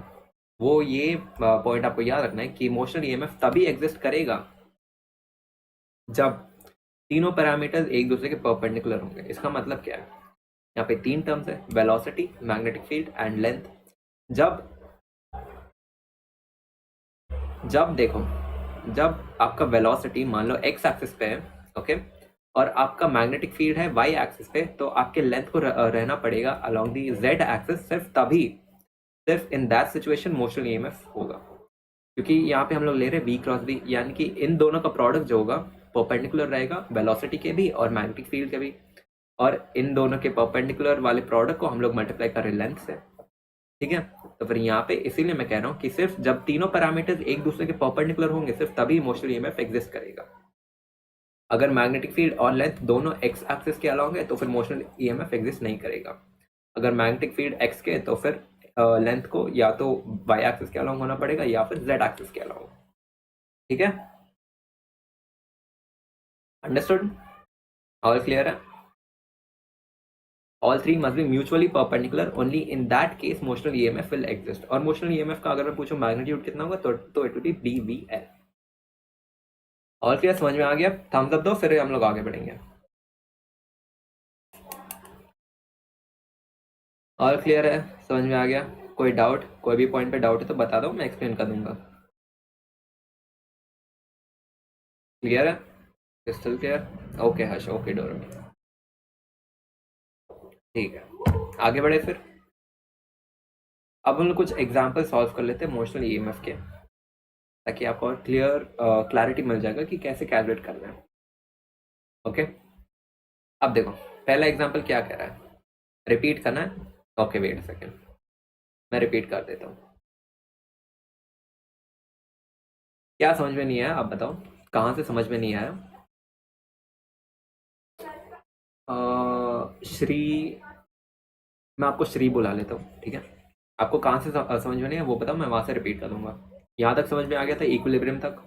वो ये पॉइंट आपको याद रखना है कि मोशनल ईएमएफ तभी एग्जिस्ट करेगा जब तीनों पैरामीटर्स एक दूसरे के परपेंडिकुलर होंगे। इसका मतलब क्या है, यहाँ पे तीन टर्म्स है, velocity, magnetic field and length. जब देखो, जब आपका वेलोसिटी मान लो एक्स एक्सिस पे है, ओके, और आपका मैग्नेटिक फील्ड है वाई एक्सिस पे, तो आपके लेंथ को रहना पड़ेगा अलोंग दी जेड एक्सिस, सिर्फ in that situation motional EMF होगा, क्योंकि यहाँ पे हम लोग ले रहे हैं वी क्रॉस बी, यानी कि इन दोनों का प्रोडक्ट जो होगा परपेंडिकुलर रहेगा, वेलोसिटी के भी और मैग्नेटिक फील्ड के भी, और इन दोनों के परपेंडिकुलर वाले प्रोडक्ट को हम लोग मल्टीप्लाई कर रहे हैं लेंथ से। ठीक है, तो फिर यहाँ पे इसीलिए मैं कह रहा हूँ कि सिर्फ जब तीनों पैरामीटर्स एक दूसरे के परपेंडिकुलर होंगे, सिर्फ तभी इमोशनल ईएमएफ एग्जिस्ट करेगा। अगर मैग्नेटिक फील्ड और लेंथ दोनों एक्स एक्सिस के अलाउंग है, तो फिर इमोशनल ईएमएफ एग्जिस्ट नहीं करेगा। अगर मैग्नेटिक फील्ड एक्स के, तो फिर लेंथ को या तो वाई एक्सिस के अलाउंग होना पड़ेगा या फिर जेड एक्सिस के अलाउंग। ठीक है, अंडरस्टूड? ऑल क्लियर है? All three must be mutually perpendicular. Only in that case motional EMF will exist. और motional EMF का अगर मैं पूछूं मैग्नीट्यूड कितना होगा, तो it will be BVL. और क्या समझ में आ गया? थम्स अप दो, फिर हम लोग आगे बढ़ेंगे। और क्लियर है? समझ में आ गया? कोई डाउट, कोई भी पॉइंट पे डाउट है तो बता दो, मैं एक्सप्लेन कर दूंगा। क्लियर है? Crystal clear? ओके हर्ष, ओके डोर, ठीक है, आगे बढ़े फिर। अब हम लोग कुछ एग्जाम्पल सॉल्व कर लेते हैं मोशनल ईएमएफ के, ताकि आपको और क्लैरिटी मिल जाएगा कि कैसे कैलकुलेट करना है। ओके, अब देखो पहला एग्जाम्पल क्या कह रहा है, रिपीट करना है। ओके वेट अ सेकेंड, मैं रिपीट कर देता हूँ। क्या समझ में नहीं आया आप बताओ, कहाँ से समझ में नहीं आया? श्री, मैं आपको श्री बुला लेता हूँ, ठीक है? आपको कहाँ से समझ में नहीं है वो बताओ, मैं वहाँ से रिपीट कर दूंगा। यहाँ तक समझ में आ गया था, इक्विलिब्रियम तक?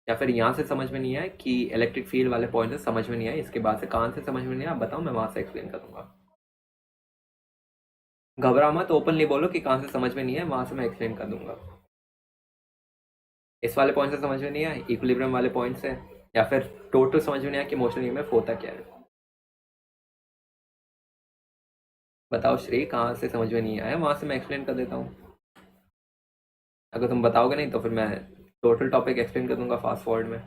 या फिर यहाँ से समझ में नहीं आया कि इलेक्ट्रिक फील्ड वाले पॉइंट से समझ में नहीं आया, इसके बाद से कहाँ से समझ में नहीं आया आप बताओ, मैं वहाँ से एक्सप्लेन कर दूंगा। घबरा मत, ओपनली बोलो कि कहाँ से समझ में नहीं है, वहां से मैं एक्सप्लेन कर दूंगा। इस वाले पॉइंट से समझ में नहीं आया, इक्विलिब्रियम वाले पॉइंट से, या फिर टोटल समझ में नहीं आया कि मोशनल ईएमएफ होता क्या है? बताओ श्री, कहाँ से समझ में नहीं आया, वहां से मैं एक्सप्लेन कर देता हूँ। अगर तुम बताओगे नहीं तो फिर मैं टोटल टॉपिक एक्सप्लेन कर दूंगा फास्ट फॉरवर्ड में।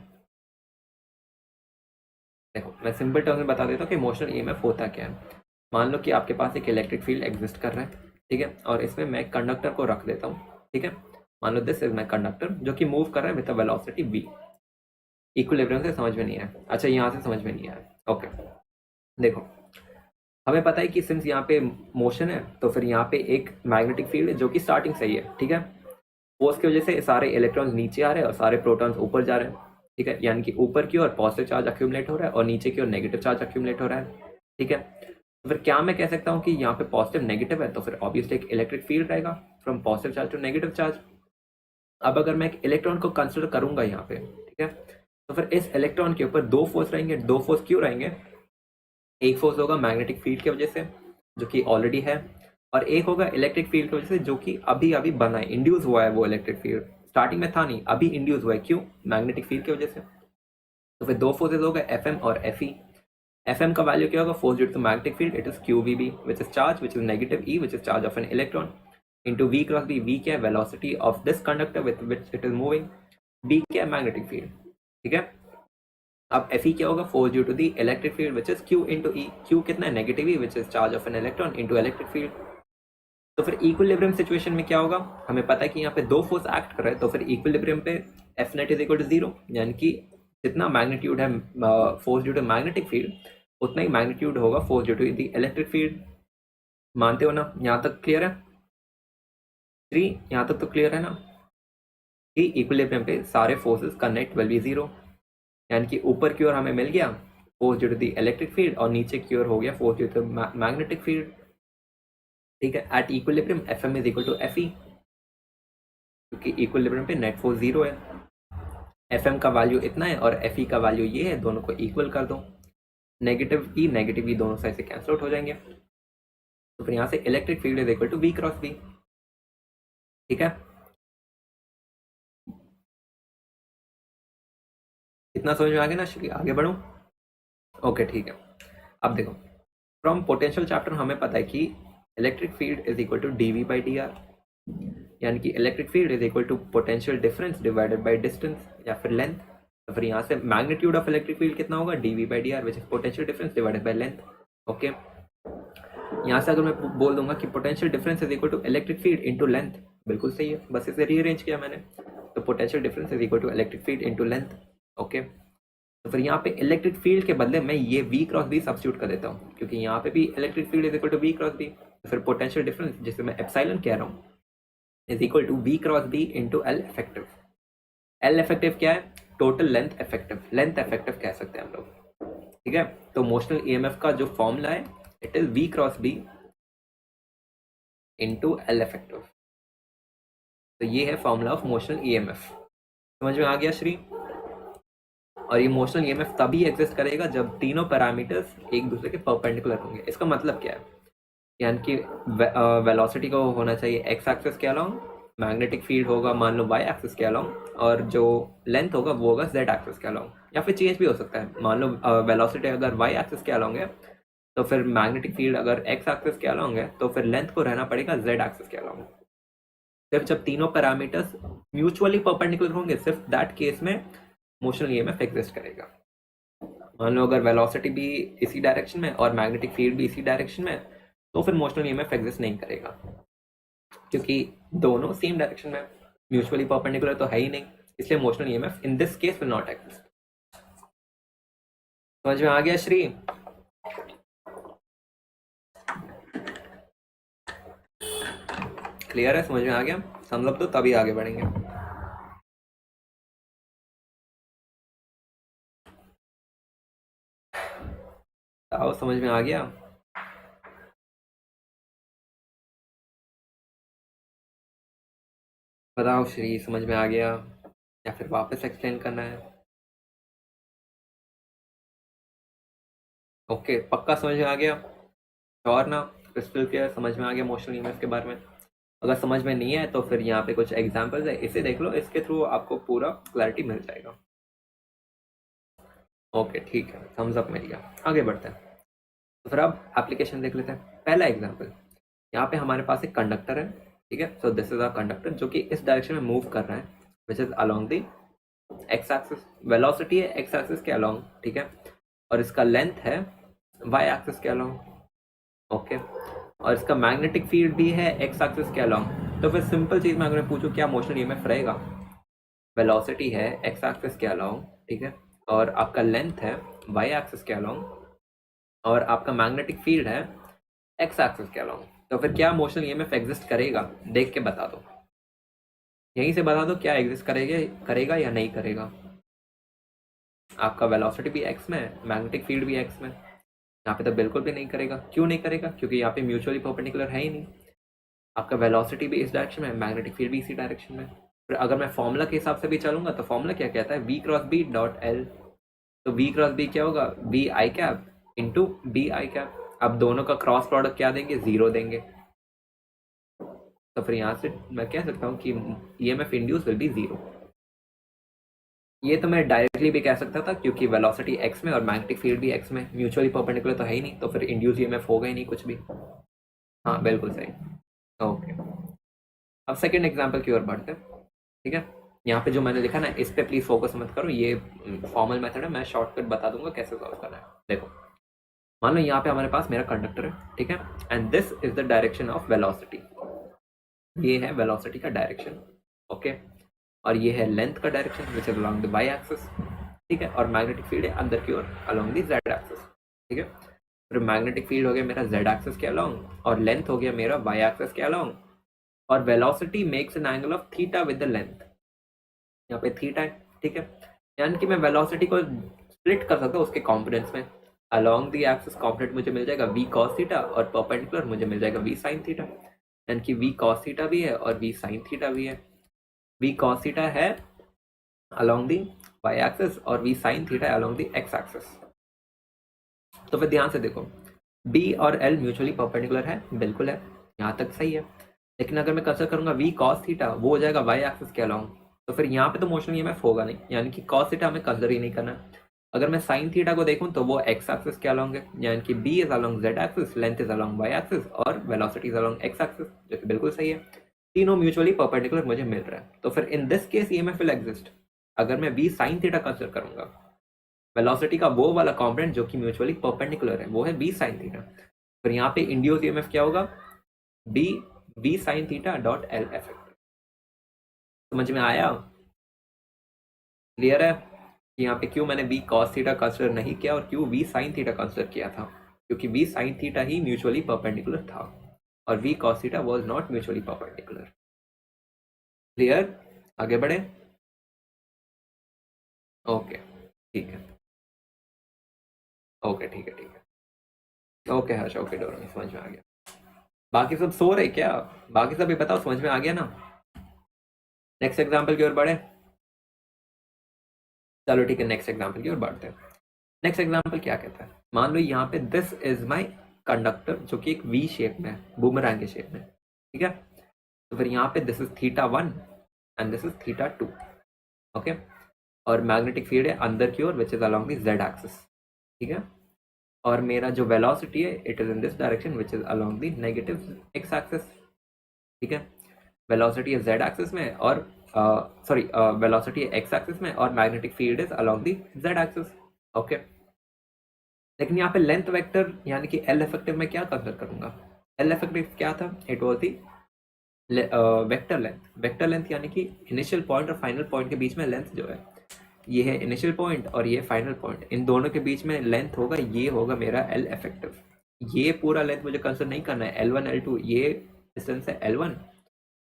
देखो मैं सिंपल टर्म्स में बता देता हूँ कि इमोशनल ईएमएफ होता क्या है। मान लो कि आपके पास एक इलेक्ट्रिक फील्ड एग्जिस्ट कर रहा है, ठीक है, और इसमें मैं कंडक्टर को रख देता हूँ, ठीक है। मान लो दिस इज माई कंडक्टर जो कि मूव कर रहा है with a velocity v। Equilibrium से समझ में नहीं आया, अच्छा यहाँ से समझ में नहीं आया, ओके। देखो हमें पता है कि सिंस यहाँ पे मोशन है तो फिर यहाँ पे एक मैग्नेटिक फील्ड है जो कि स्टार्टिंग सही है, ठीक है। फोर्स की वजह से सारे इलेक्ट्रॉन्स नीचे आ रहे हैं और सारे प्रोटॉन्स ऊपर जा रहे हैं, ठीक है। यानी कि ऊपर की ओर पॉजिटिव चार्ज अक्यूमुलेट हो रहा है और नीचे की ओर नेगेटिव चार्ज अक्यूमुलेट हो रहा है, ठीक है। तो फिर क्या मैं कह सकता हूँ कि यहाँ पे पॉजिटिव नेगेटिव है तो फिर ऑब्वियसली एक इलेक्ट्रिक फील्ड रहेगा from positive charge to negative charge. अब अगर मैं एक इलेक्ट्रॉन को कंसिडर करूंगा यहाँ पे, ठीक है, तो फिर इस इलेक्ट्रॉन के ऊपर दो फोर्स रहेंगे। दो फोर्स क्यों रहेंगे? एक फोर्स होगा मैग्नेटिक फील्ड की वजह से जो कि ऑलरेडी है, और एक होगा इलेक्ट्रिक फील्ड की वजह से जो कि अभी अभी बना है, इंड्यूस हुआ है। वो इलेक्ट्रिक फील्ड स्टार्टिंग में था नहीं, अभी इंड्यूस हुआ है। क्यों? मैग्नेटिक फील्ड की वजह से। तो फिर दो फोर्सेज हो गए एफ एम और एफ ई। एफ एम का वैल्यू क्या होगा? Force due to magnetic field, it is Q V B which is charge which is negative E which is charge of an electron into V cross B. V क्या है? Velocity of this conductor with which it is moving. B क्या है? मैग्नेटिक फील्ड, ठीक है। अब एफ ई क्या होगा? Force due to the electric field which is Q into E. Q कितना है? Negative E which is charge of an electron into electric field. तो फिर इक्विलिब्रियम सिचुएशन में क्या होगा? हमें पता है कि यहाँ पे दो फोर्स एक्ट कर रहे हैं, तो फिर इक्विलिब्रियम पे F net is equal to zero, यानी कि जितना मैग्नीट्यूड है force due to magnetic field उतना ही मैग्नीट्यूड होगा force due to the electric field. मानते हो ना? यहाँ तक क्लियर है? थ्री, यहाँ तक तो क्लियर है ना कि इक्विलिब्रियम पे सारे फोर्सेस का नेट विल बी जीरो, यानी कि ऊपर की ओर हमें मिल गया force due to the electric field और नीचे की ओर हो गया force due to magnetic field, ठीक है। At equilibrium F M is equal to F E, क्योंकि इक्विलिब्रियम पे नेट फोर्स जीरो है। एफ एम का वैल्यू इतना है और एफ ई का वैल्यू ये है, दोनों को इक्वल कर दो। नेगेटिव ई दोनों साइड से कैंसिल आउट हो जाएंगे, तो फिर यहाँ से electric field is equal to V cross B, ठीक है। इतना समझ में आ गया ना श्री? आगे बढ़ूं? ओके ठीक है। अब देखो फ्रॉम पोटेंशियल चैप्टर हमें पता है कि electric field is equal to D V by D R, यानी कि electric field is equal to potential difference divided by distance या फिर लेंथ। तो फिर यहाँ से मैग्नीट्यूड ऑफ इलेक्ट्रिक फील्ड कितना होगा? D V by D R which is potential difference divided by length, okay. यहाँ से अगर मैं बोल दूंगा कि potential difference is equal to electric field into length, बिल्कुल सही है, बस इसे रीअरेंज किया मैंने। तो potential difference is equal to electric field into length, okay. तो फिर यहाँ पे इलेक्ट्रिक फील्ड के बदले मैं ये v क्रॉस बी सब्स्टिट्यूट कर देता हूँ, क्योंकि यहाँ पे भी electric field is equal to v cross B. तो फिर पोटेंशियल डिफरेंस जिसे मैं एप्सिलॉन कह रहा हूँ is equal to v cross B into L effective. L effective क्या है? Total length effective, length effective कह सकते हैं हम लोग, ठीक है। तो मोशनल ईएमएफ का जो फॉर्मूला है it is v cross B into L effective. तो ये है फॉर्मूला ऑफ मोशनल ईएमएफ। समझ में आ गया श्री? और ये मोशनल ईएमएफ तभी एग्जिस्ट करेगा जब तीनों पैरामीटर्स एक दूसरे के परपेंडिकुलर होंगे। इसका मतलब क्या है? यानी कि वेलोसिटी को होना चाहिए एक्स एक्सिस के अलोंग, मैग्नेटिक फील्ड होगा मान लो वाई एक्सिस के अलोंग, और जो लेंथ होगा वो होगा जेड एक्सिस के अलोंग, या फिर चेंज भी हो सकता है। मान लो वेलोसिटी अगर वाई एक्सिस के अलोंग है तो फिर मैग्नेटिक फील्ड अगर एक्स एक्सिस के अलोंग है तो फिर लेंथ को रहना पड़ेगा जेड एक्सिस के अलोंग। सिर्फ जब तीनों पैरामीटर्स म्यूचुअली परपेंडिकुलर होंगे सिर्फ दैट केस में मोशनल ईएमएफ एग्जिस्ट करेगा। मान लो अगर वेलोसिटी भी इसी डायरेक्शन में और मैग्नेटिक फील्ड भी इसी डायरेक्शन में तो फिर मोशनल ईएमएफ एग्जिस्ट नहीं करेगा, क्योंकि दोनों सेम डायरेक्शन में म्यूचुअली परपेंडिकुलर तो है ही नहीं, इसलिए motional EMF in this case will not exist. समझ में आ गया श्री? क्लियर है? समझ में आ गया? हम लोग तो तभी आगे बढ़ेंगे। आओ समझ में आ गया? बताओ श्री, समझ में आ गया या फिर वापस एक्सप्लेन करना है? ओके पक्का समझ में आ गया? और ना क्रिस्टल क्लियर, समझ में आ गया मोशनल ईएमएफ के बारे में? अगर समझ में नहीं है तो फिर यहाँ पे कुछ एग्जांपल्स है, इसे देख लो, इसके थ्रू आपको पूरा क्लैरिटी मिल जाएगा। ओके ठीक है, थम्स अप मिल गया। आगे बढ़ते हैं, तो फिर अब एप्लीकेशन देख लेते हैं। पहला एग्जांपल, यहाँ पे हमारे पास एक कंडक्टर है, ठीक है। So this is a conductor जो कि इस डायरेक्शन में मूव कर रहा है, which is along the X axis. Velocity है एक्स एक्सिस के अलोंग, ठीक है, और इसका लेंथ है वाई एक्सिस के अलोंग, ओके। और इसका मैग्नेटिक फील्ड भी है एक्स एक्सिस के अलोंग। तो फिर सिंपल चीज में अगर मैं पूछूं क्या मोशन ईएमएफ रहेगा, वेलोसिटी है एक्स एक्सिस के अलोंग, ठीक है, और आपका लेंथ है वाई एक्सिस के अलोंग, और आपका मैग्नेटिक फील्ड है एक्स एक्सिस के अलोंग। तो फिर क्या मोशन ईएमएफ एग्जिस्ट करेगा, देख के बता दो, यहीं से बता दो क्या एग्जिस्ट करेगा या नहीं करेगा। आपका वेलोसिटी भी एक्स में है, मैग्नेटिक फील्ड भी एक्स में, यहाँ पे तो बिल्कुल भी नहीं करेगा। क्यों नहीं करेगा? क्योंकि यहाँ पे म्यूचुअली परपेंडिकुलर है ही नहीं। आपका वेलोसिटी भी इस डायरेक्शन में है, मैग्नेटिक फील्ड भी इसी डायरेक्शन में। फिर अगर मैं फॉर्मूला के हिसाब से भी चलूंगा तो फॉर्मूला क्या कहता है, V cross B dot L. तो वी क्रॉस बी क्या होगा, B I cap into B I cap. अब दोनों का क्रॉस प्रोडक्ट क्या देंगे, जीरो देंगे। तो फिर यहाँ से मैं कह सकता हूँ कि EMF induce will be zero. ये तो मैं डायरेक्टली भी कह सकता था, क्योंकि वेलोसिटी एक्स में और मैग्नेटिक फील्ड भी एक्स में, म्यूचुअली परपेंडिकुलर तो है ही नहीं, तो फिर इंड्यूस ईएमएफ होगा ही नहीं कुछ भी। हाँ बिल्कुल सही, ओके। अब सेकंड एग्जांपल की ओर बढ़ते हैं, ठीक है। यहाँ पे जो मैंने लिखा ना, इस पे प्लीज फोकस मत करो, ये फॉर्मल मेथड है, मैं शॉर्टकट बता दूंगा कैसे सॉल्व करना है। देखो, मान लो यहाँ पे हमारे पास मेरा कंडक्टर है, ठीक है, and this is the direction of velocity. ये है वेलोसिटी का डायरेक्शन, ओके, और ये है लेंथ का direction which is along the Y axis, ठीक है, और मैग्नेटिक फील्ड है अंदर की ओर अलोंग द जेड एक्सिस, ठीक है। फिर मैग्नेटिक फील्ड हो गया मेरा जेड एक्सिस के अलोंग, और लेंथ हो गया मेरा वाई एक्सिस के अलोंग, और velocity makes an angle of theta with the length. यहाँ पे थीटा है, ठीक है, यानी कि मैं वेलोसिटी को स्प्लिट कर सकता हूँ उसके कॉम्पोनेंट्स में। अलोंग द एक्सिस कॉम्पोनेंट मुझे मिल जाएगा वी कॉस थीटा, और परपेंडिकुलर मुझे मिल जाएगा वी साइन थीटा, यानी कि वी कॉस थीटा भी है और वी साइन थीटा भी है। वी कॉस थीटा है अलोंग द वाई एक्सिस और V sine theta along the X axis. तो फिर ध्यान से देखो, बी और एल म्यूचुअली परपेंडिकुलर है, बिल्कुल है, यहाँ तक सही है। लेकिन अगर मैं कंसिडर करूंगा वी कॉस थीटा, वो हो जाएगा वाई एक्सिस के अलोंग, तो फिर यहाँ पे तो मोशन ईएमएफ होगा नहीं, यानी कि कॉस थीटा हमें कंसिडर ही नहीं करना है। अगर मैं साइन थीटा को देखूं तो वो एक्स एक्सिस के अलोंग है, यानी कि B is along Z axis, length is along Y axis, और velocity is along X axis, जो कि बिल्कुल सही है। तीनों म्यूचुअली परपेंडिकुलर मुझे मिल रहा है। तो फिर in this case EMF will exist अगर मैं वी साइन थीटा कंसिडर करूंगा। वेलोसिटी का वो वाला कॉम्पोनेंट जो कि म्यूचुअली परपेंडिकुलर है, वो है वी साइन थीटा। फिर यहाँ पे इंड्यूस ईएमएफ क्या होगा, B V sine theta dot L effect. समझ में आया? क्लियर है कि यहाँ पे क्यों मैंने वी कॉस थीटा कंसिडर नहीं किया और क्यों वी साइन थीटा कंसिडर किया था? क्योंकि वी साइन थीटा ही म्यूचुअली परपेंडिकुलर था और V cos theta was not mutually perpendicular. Clear? आगे बढ़े? ओके ठीक है, ओके ठीक है, ठीक है, ओके हर्ष, ओके डोर, समझ में आ गया। बाकी सब सो रहे क्या? बाकी सब भी बताओ, समझ में आ गया ना? नेक्स्ट एग्जाम्पल की ओर बढ़े? चलो ठीक है, नेक्स्ट एग्जाम्पल की ओर बढ़ते हैं। नेक्स्ट एग्जाम्पल क्या कहता है, मान लो यहाँ पे दिस इज माई कंडक्टर जो कि एक वी शेप में है, बूमरैंग के शेप में, ठीक है। तो फिर यहाँ पे this is theta 1 and this is theta 2, okay, और मैग्नेटिक फील्ड है अंदर की ओर which is along the Z axis, ठीक है। और मेरा जो वेलोसिटी है it is in this direction which is along the negative X axis, ठीक है। वेलोसिटी है जेड एक्सिस में और सॉरी वेलोसिटी है एक्स एक्सिस में और magnetic field is along the Z axis, okay. लेकिन यहाँ पे लेंथ वेक्टर यानी कि एल इफेक्टिव में क्या कंसिडर करूंगा? एल इफेक्टिव क्या था? It was the vector length. Vector length यानी कि इनिशियल पॉइंट और फाइनल पॉइंट के बीच में लेंथ जो है, ये है इनिशियल पॉइंट और ये फाइनल पॉइंट, इन दोनों के बीच में लेंथ होगा, ये होगा मेरा एल इफेक्टिव। ये पूरा लेंथ मुझे कंसिडर नहीं करना है, L1 L2, ये डिस्टेंस है L1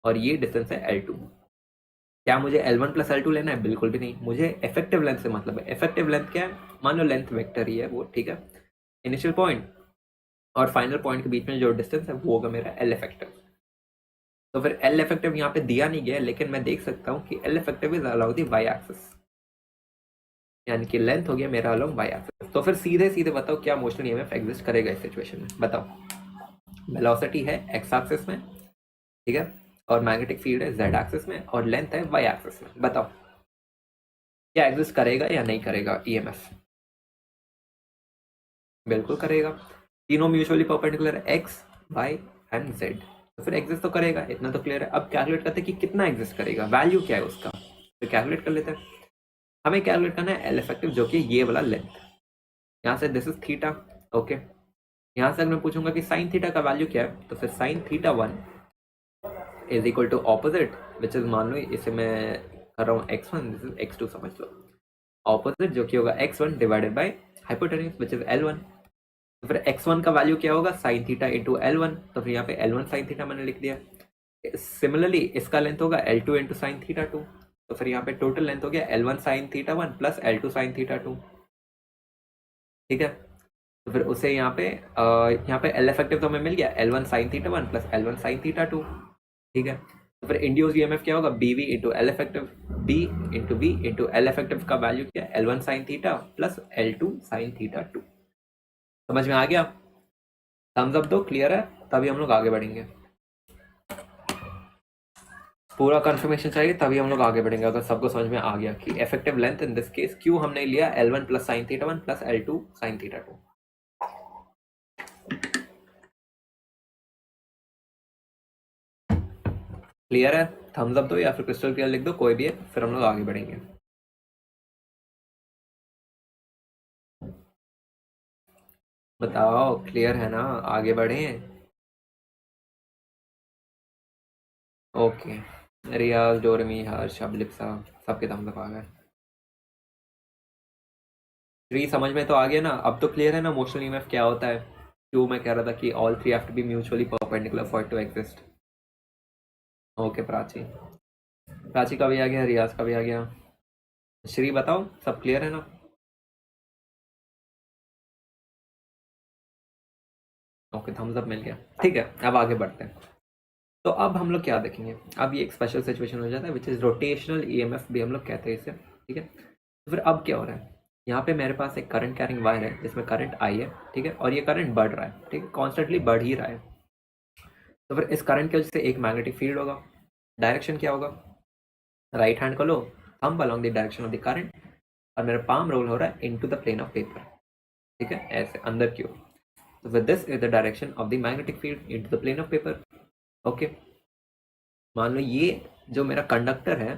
और ये डिस्टेंस है L2। क्या मुझे L1 प्लस L2 लेना है? बिल्कुल भी नहीं, मुझे इफेक्टिव लेंथ से मतलब है। इफेक्टिव लेंथ क्या है? मान लो लेंथ वेक्टर ही है वो, ठीक है, इनिशियल पॉइंट और फाइनल पॉइंट के बीच में जो डिस्टेंस है वो होगा मेरा एल इफेक्टिव। तो फिर एल इफेक्टिव यहाँ पे दिया नहीं गया, लेकिन मैं देख सकता हूँ कि L effective is along the Y axis, यानी कि लेंथ हो गया मेरा अलोंग वाई एक्सिस। तो फिर सीधे सीधे बताओ क्या मोशनल ईएमएफ एग्जिस्ट करेगा इस सिचुएशन में? बताओ। वेलोसिटी है एक्स एक्सिस में, ठीक है, और मैग्नेटिक फील्ड है जेड एक्सिस में, और लेंथ है वाई एक्सिस में। बताओ क्या एग्जिस्ट करेगा या नहीं करेगा ईएमएफ? बिल्कुल करेगा। तीनों म्यूचुअली परपेंडिकुलर है, एक्स वाई एंड जेड, तो फिर एग्जिस्ट तो करेगा, इतना तो क्लियर है। अब कैलकुलेट करते हैं कि कितना एग्जिस्ट करेगा, वैल्यू क्या है उसका, तो कैलकुलेट कर लेते हैं। हमें कैलकुलेट करना है एल इफेक्टिव, जो कि ये वाला लेंथ, यहाँ से दिस इज थीटा, ओके। यहाँ से अगर मैं पूछूंगा कि साइन थीटा का वैल्यू क्या है, तो फिर sine theta 1 is equal to opposite, which is, मान लो इसे मैं कर रहा हूँ x1, दिस इज x2 समझ लो, ऑपोजिट जो कि होगा x1 divided by hypotenuse which is L1। तो फिर x1 का वैल्यू क्या होगा, साइन थीटा इंटू L1, तो फिर यहाँ पे L1 साइन थीटा मैंने लिख दिया। सिमिलरली इसका लेंथ होगा L2 इंटू साइन थीटा 2, तो फिर यहाँ पे टोटल लेंथ हो गया L1 sign theta 1 plus L2 sine theta 2, ठीक है। तो फिर उसे यहाँ पे एल इफेक्टिव तो हमें मिल गया L1 sign theta 1 plus L1 sine theta 2, ठीक है। तो फिर इंड्यूस ईएमएफ क्या होगा, BV into L effective, B into V into L effective का वैल्यू क्या है, L1 sine theta plus L2 sine theta 2। समझ में आ गया? थम्स अप दो, क्लियर है, तभी हम लोग आगे बढ़ेंगे। पूरा कंफर्मेशन चाहिए तभी हम लोग आगे बढ़ेंगे। अगर सबको समझ में आ गया कि effective length in this case Q हमने लिया L1 plus sign theta 1 plus L2 sine theta 2। Clear है? थम्स अप दो या फिर क्रिस्टल क्लियर लिख दो, कोई भी है, फिर हम लोग आगे बढ़ेंगे। बताओ क्लियर है ना, आगे बढ़े? ओके, रियाज, डोरेमी, हर्ष, अबलिप्सा, सबके थम्स अप आ गए। थ्री समझ में तो आ गया ना, अब तो क्लियर है ना मोशनल ईएमएफ क्या होता है। क्यों मैं कह रहा था कि all three have to be mutually perpendicular for to exist. Okay Prachi, Prachi का भी आ गया, रियाज का भी आ गया। श्री बताओ सब क्लियर है ना? ओके थम्स अप मिल गया, ठीक है। अब आगे बढ़ते हैं। तो अब हम लोग क्या देखेंगे, अब ये एक स्पेशल सिचुएशन हो जाता है विच इज रोटेशनल ईएमएफ भी हम लोग कहते हैं इसे, ठीक है। तो फिर अब क्या हो रहा है, यहाँ पे मेरे पास एक करंट कैरिंग वायर है जिसमें करंट आई है, ठीक है, और ये करंट बढ़ रहा है, ठीक है, कॉन्स्टेंटली बढ़ ही रहा है। तो फिर इस करंट की वजह से एक मैग्नेटिक फील्ड होगा, डायरेक्शन क्या होगा, राइट हैंड को लो, thumb along the direction of the current, और मेरा पाम रोल हो रहा है into the plane of paper, ठीक है, ऐसे अंदर की ओर। तो फिर this is the direction of the magnetic field into the plane of paper, okay. मान लो ये जो मेरा कंडक्टर है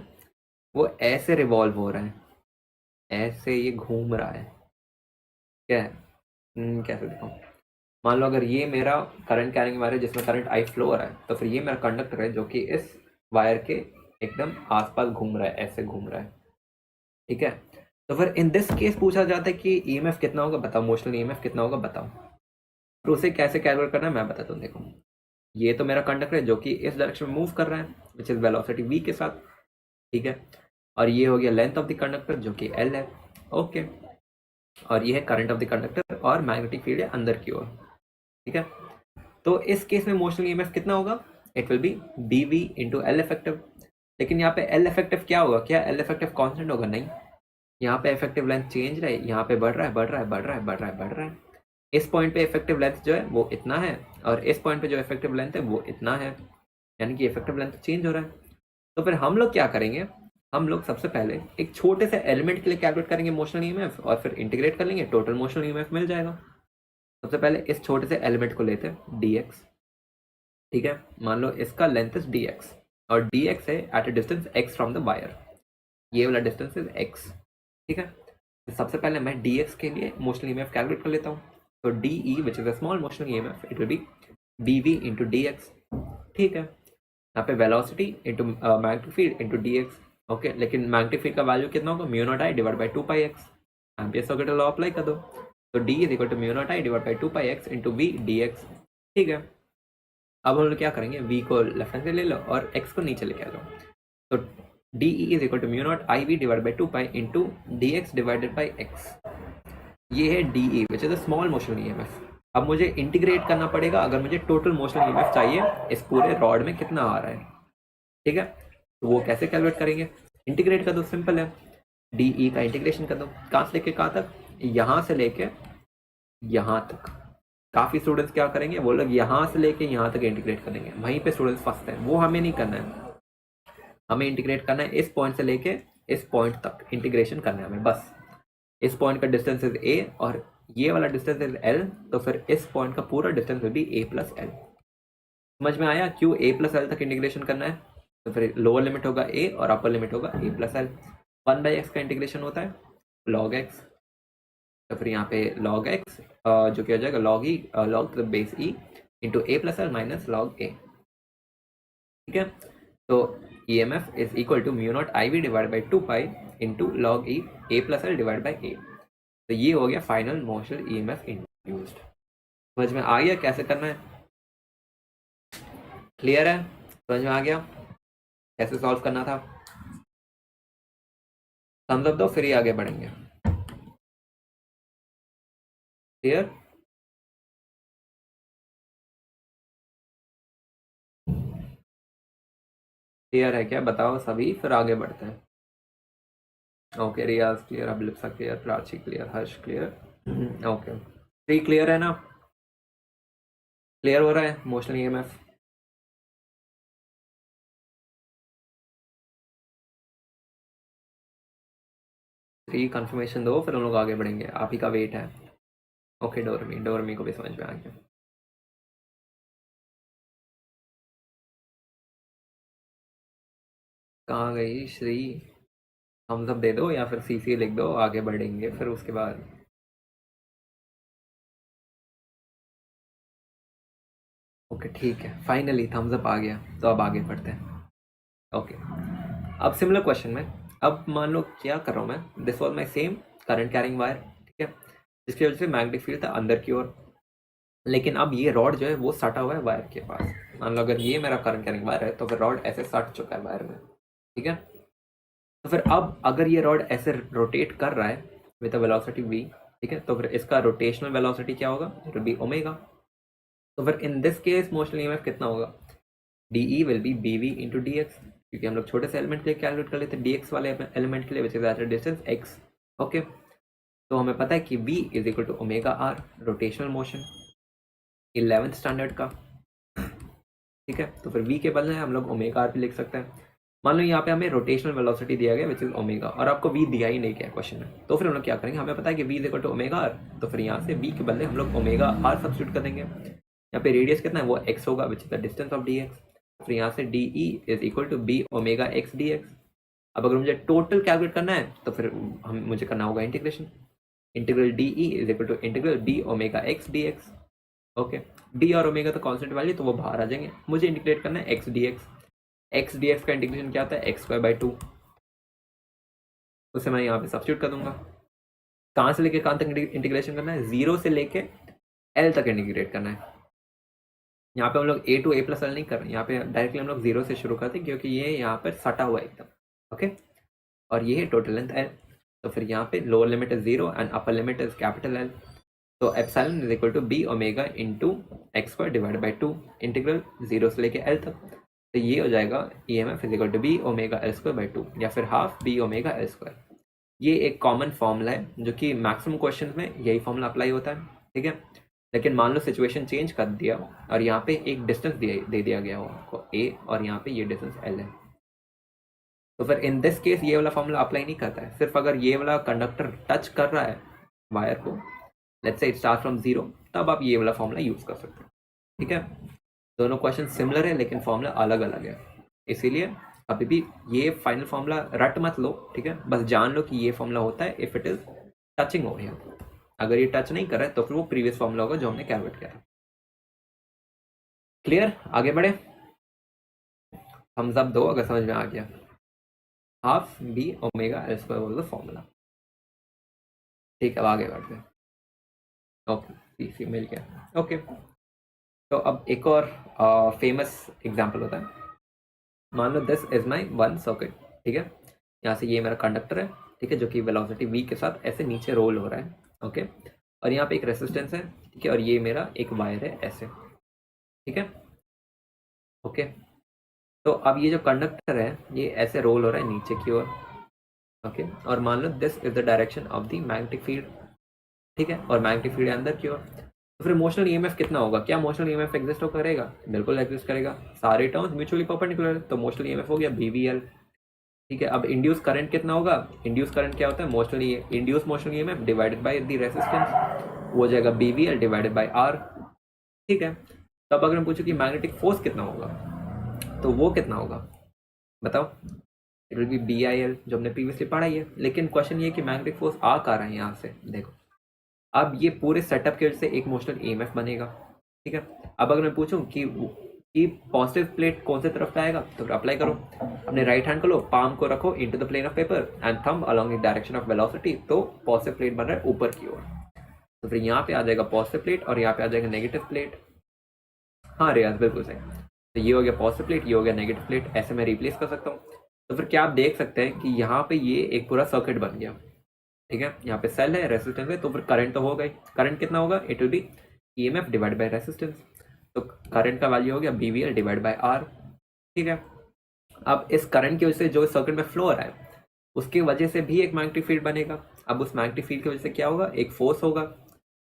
वो ऐसे रिवॉल्व हो रहा है, ऐसे ये घूम रहा है, क्या है, कैसे दिखाऊं। मान लो अगर ये मेरा करंट कैरिंग वायर है जिसमें करंट आई फ्लो हो रहा है, तो फिर ये मेरा कंडक्टर है जो कि इस वायर के एकदम आसपास घूम रहा है, ऐसे घूम रहा है, ठीक है। तो फिर इन दिस केस पूछा जाता है कि ईएमएफ कितना होगा बताओ, मोशनल ईएमएफ कितना होगा बताओ। तो उसे कैसे कैलकुलेट करना है मैं बताता हूँ, देखो ये तो मेरा कंडक्टर है जो कि इस डायरेक्शन में मूव कर रहा है विच इज वेलोसिटी v के साथ, ठीक है, और ये हो गया लेंथ ऑफ द कंडक्टर जो कि l है, ओके, और ये है करंट ऑफ द कंडक्टर और मैग्नेटिक फील्ड है अंदर की ओर, ठीक है। तो इस केस में मोशनल ईएमएफ कितना होगा, it will be bv into L effective. लेकिन यहाँ पे एल इफेक्टिव क्या होगा, क्या एल इफेक्टिव कांस्टेंट होगा, नहीं, यहाँ पे इफेक्टिव लेंथ चेंज रहे, यहाँ पे बढ़ रहा है बढ़ रहा है बढ़ रहा है बढ़ रहा है बढ़ रहा है। इस पॉइंट पे इफेक्टिव लेंथ जो है वो इतना है, और इस पॉइंट पे जो इफेक्टिव लेंथ है वो इतना है, यानी कि इफेक्टिव लेंथ चेंज हो रहा है। तो फिर हम लोग क्या करेंगे, हम लोग सबसे पहले एक छोटे से एलिमेंट के लिए कैलकुलेट करेंगे मोशनल ईएमएफ, और फिर इंटीग्रेट कर लेंगे, टोटल मोशनल ईएमएफ मिल जाएगा। सबसे पहले इस छोटे से एलिमेंट को लेते हैं dx, ठीक है, मान लो इसका लेंथ इज dx, और dx है eight a distance x from the wire, ये वाला डिस्टेंस इज x, ठीक है। तो सबसे पहले मैं dx के लिए मोशनल ईएमएफ कैलकुलेट कर लेता हूँ। तो de which is a small motional EMF, it will be bv into dx, ठीक है। यहाँ पे velocity into magnetic field into dx, okay, लेकिन मैग्नेटिक फील्ड का वैल्यू कितना होगा, mu naught I divide by 2πx, ampere circuit law apply कर दो। तो d is equal to mu naught I divide by 2πx into v dx, ठीक है। अब हम लोग क्या करेंगे, v को लेफ्ट हैंड से ले लो और x को नीचे लेके आ जाओ। तो de is equal to mu naught I we divide by 2π into dx divided by x, ये है de which is a small motional EMF. अब मुझे इंटीग्रेट करना पड़ेगा अगर मुझे टोटल मोशनल ईएमएफ चाहिए इस पूरे रॉड में कितना आ रहा है, ठीक है। तो वो कैसे कैलकुलेट करेंगे, इंटीग्रेट कर दो, सिंपल है, de का इंटीग्रेशन कर दो, कहाँ से लेके कहाँ तक, यहाँ से लेके यहाँ तक, काफ़ी स्टूडेंट्स क्या करेंगे, वो लोग यहाँ से लेके यहाँ तक इंटीग्रेट करेंगे, वहीं पे स्टूडेंट्स फंसते हैं। वो हमें नहीं करना है, हमें इंटीग्रेट करना है इस पॉइंट से लेके इस पॉइंट तक इंटीग्रेशन करना है हमें बस। इस पॉइंट का डिस्टेंस इज ए और ये वाला डिस्टेंस इज एल, तो फिर इस पॉइंट का पूरा distance will be A plus L. समझ में आया क्यों ए प्लस एल तक इंटीग्रेशन करना है? तो फिर लोअर लिमिट होगा ए और अपर लिमिट होगा ए प्लस एल। 1/x का इंटीग्रेशन होता है log x, तो फिर यहाँ पे log x जो क्या हो जाएगा log e log the base e into A plus L minus log a। ठीक है, तो EMF is equal to mu naught I we divide by 2 into log e a plus L divide by a। तो ये हो गया फाइनल मोशन EMF इंड्यूस्ड। समझ में आ गया कैसे करना है? क्लियर है? समझ में आ गया कैसे सॉल्व करना था? थम्स अप दो फिर ही आगे बढ़ेंगे। क्लियर? क्लियर है क्या बताओ सभी, फिर आगे बढ़ते हैं। Okay Riyaz clear, Abhilipsa clear, Prachi clear, Harsh clear. Okay three clear है ना? क्लियर हो रहा है मोशनल EMF? थ्री कंफर्मेशन दो फिर हम लोग आगे बढ़ेंगे, आप ही का वेट है। ओके डोरमी, डोरमी को भी समझ में आ गया। कहाँ गई श्री? थम्स अप दे दो या फिर CC लिख दो, आगे बढ़ेंगे फिर उसके बाद। ओके ठीक है, फाइनली थम्स अप आ गया, तो अब आगे बढ़ते हैं। ओके अब सिमिलर क्वेश्चन में, अब मान लो क्या कर रहा हूँ मैं, this was my same current carrying wire, ठीक है, जिसकी वजह से मैग्नेटिक फील्ड था अंदर की ओर, लेकिन अब ये रॉड जो है वो सटा हुआ है वायर के पास। मान लो अगर ये मेरा करंट कैरिंग वायर है तो फिर रॉड ऐसे सट चुका है वायर में, ठीक है। तो फिर अब अगर ये रॉड ऐसे रोटेट कर रहा है विद वेलोसिटी v, ठीक है, तो फिर इसका रोटेशनल वेलोसिटी क्या होगा, इट विल बी ओमेगा। तो फिर in this case motional EMF कितना होगा, DE will be BV into DX, क्योंकि हम लोग छोटे से एलिमेंट के लिए कैलकुलेट कर लेते हैं DX वाले एलिमेंट के लिए which is at a distance x। Okay तो हमें पता है कि V is equal to omega r, rotational motion 11th standard का, ठीक है। तो फिर V के बदले हम लोग ओमेगा r भी लिख सकते हैं। मान लो यहाँ पे हमें रोटेशनल वेलोसिटी दिया गया विच इज ओमेगा, और आपको V दिया ही नहीं गया क्वेश्चन में, तो फिर हम लोग क्या करेंगे, हमें पता है कि V is equal to omega r, तो फिर यहाँ से V के बदले हम लोग ओमेगा r सब्स्टिट्यूट कर देंगे। यहाँ पे रेडियस कितना है, वो x होगा which is the distance of dx, फिर यहाँ से DE is equal to B omega x dx। अब अगर मुझे टोटल कैलकुलेट करना है तो फिर मुझे करना होगा integration, integral DE is equal to integral B omega x dx। Okay D और ओमेगा तो कॉन्स्टेंट वैल्यू, तो वो बाहर आ जाएंगे। मुझे इंटीग्रेट करना है x dx का इंटीग्रेशन क्या आता है, एक्स स्क्वायर बाई 2, उसे मैं यहाँ पे सब्स्टिट्यूट कर दूंगा। कहाँ से लेके कहाँ तक इंटीग्रेशन करना है, 0 से लेके L तक इंटीग्रेट करना है। यहाँ पे हम लोग a to a plus L नहीं कर रहे, यहाँ पे डायरेक्टली हम लोग 0 से शुरू करते हैं, क्योंकि ये यहाँ पर सटा हुआ है एकदम। ओके और ये है टोटल लेंथ L, तो फिर यहाँ पे lower limit is 0 and upper limit is capital L, तो epsilon is equal to B omega into X square divide by 2 integral 0 से लेके L तक। तो ये हो जाएगा EMF is equal to B omega L square by 2 या फिर half B omega L square. ये एक कॉमन फॉर्मूला है जो कि मैक्सिमम क्वेश्चन में यही फॉर्मूला अप्लाई होता है, ठीक है। लेकिन मान लो सिचुएशन चेंज कर दिया और यहाँ पे एक डिस्टेंस दे दिया गया हो आपको A और यहाँ पे ये डिस्टेंस L है, तो फिर इन दिस केस ये वाला फॉर्मूला अप्लाई नहीं करता है। सिर्फ अगर ये वाला कंडक्टर टच कर रहा है वायर को, let's say it start from 0, तब आप ये वाला फॉर्मूला यूज कर सकते हैं, ठीक है। दोनों क्वेश्चन सिमिलर है लेकिन फॉर्मूला अलग अलग है, इसीलिए अभी भी ये फाइनल फॉर्मूला रट मत लो, ठीक है। बस जान लो कि ये फॉर्मूला होता है if it is touching over here. अगर ये टच नहीं कर रहा है तो फिर वो प्रीवियस फॉर्मूला होगा जो हमने कैलकुलेट किया था। क्लियर, आगे बढ़े, थम्स अप दो अगर समझ में आ गया। Half B omega L square was the formula, ठीक है। अब आगे बढ़ते हैं। ओके सी मिल गया। ओके तो अब एक और फेमस एग्जांपल होता है, मान लो this is my one circuit, ठीक है। यहाँ से ये मेरा कंडक्टर है, ठीक है, जो कि वेलोसिटी v के साथ ऐसे नीचे रोल हो रहा है, ओके। और यहाँ पे एक रेसिस्टेंस है, ठीक है, और ये मेरा एक वायर है ऐसे, ठीक है, ओके। तो अब ये जो कंडक्टर है ये ऐसे रोल हो रहा है नीचे की ओर, ओके। और मान लो this is the direction of the magnetic field, ठीक है, और मैग्नेटिक फील्ड अंदर की ओर। तो फिर मोशनल ईएमएफ कितना होगा? क्या मोशनल ईएमएफ एग्जिस्ट करेगा? बिल्कुल एग्जिस्ट करेगा। सारे टर्म्स म्यूचुअली परपेंडिकुलर है, तो मोशनल ईएमएफ हो गया बीवीएल। ठीक है, अब इंड्यूस करंट कितना होगा? इंड्यूस करंट क्या होता है? Motional induce motional EMF divided by the resistance, वो हो जाएगा बीवीएल डिवाइडेड बाय आर। ठीक है, तो अब अगर हम पूछे कि मैग्नेटिक फोर्स कितना होगा, तो वो कितना होगा बताओ? It will be B I L, जो हमने प्रीवियसली पढ़ा ही है। लेकिन क्वेश्चन ये है कि मैग्नेटिक फोर्स आ कहाँ रहा है यहाँ से, देखो अब ये पूरे सेटअप की वजह से एक मोशनल ईएमएफ बनेगा। ठीक है, अब अगर मैं पूछूं कि पॉजिटिव प्लेट कौन से तरफ आएगा, तो फिर अप्लाई करो, अपने राइट हैंड को लो, पाम को रखो into the plane of paper and thumb along the direction of velocity, तो पॉजिटिव प्लेट बन रहा है ऊपर की ओर। तो फिर यहाँ पे आ जाएगा पॉजिटिव प्लेट और यहाँ पे आ जाएगा नेगेटिव प्लेट। हाँ रियाज बिल्कुल सही। तो ये हो गया पॉजिटिव प्लेट, ये हो गया नेगेटिव प्लेट, ऐसे मैं रिप्लेस कर सकता हूँ। तो फिर क्या आप देख सकते हैं कि यहाँ पे ये एक पूरा सर्किट बन गया। ठीक है, यहाँ पे सेल है, रेसिस्टेंस है, तो फिर करंट तो होगा ही। करंट कितना होगा? It will B EMF divide by resistance, तो करंट का वैल्यू हो गया बीवीएल डिवाइड बाय आर। ठीक है, अब इस करंट की वजह से जो सर्किट में फ्लो हो रहा है उसकी वजह से भी एक मैग्नेटिक फील्ड बनेगा। अब उस मैग्नेटिक फील्ड की वजह से क्या होगा? एक फोर्स होगा।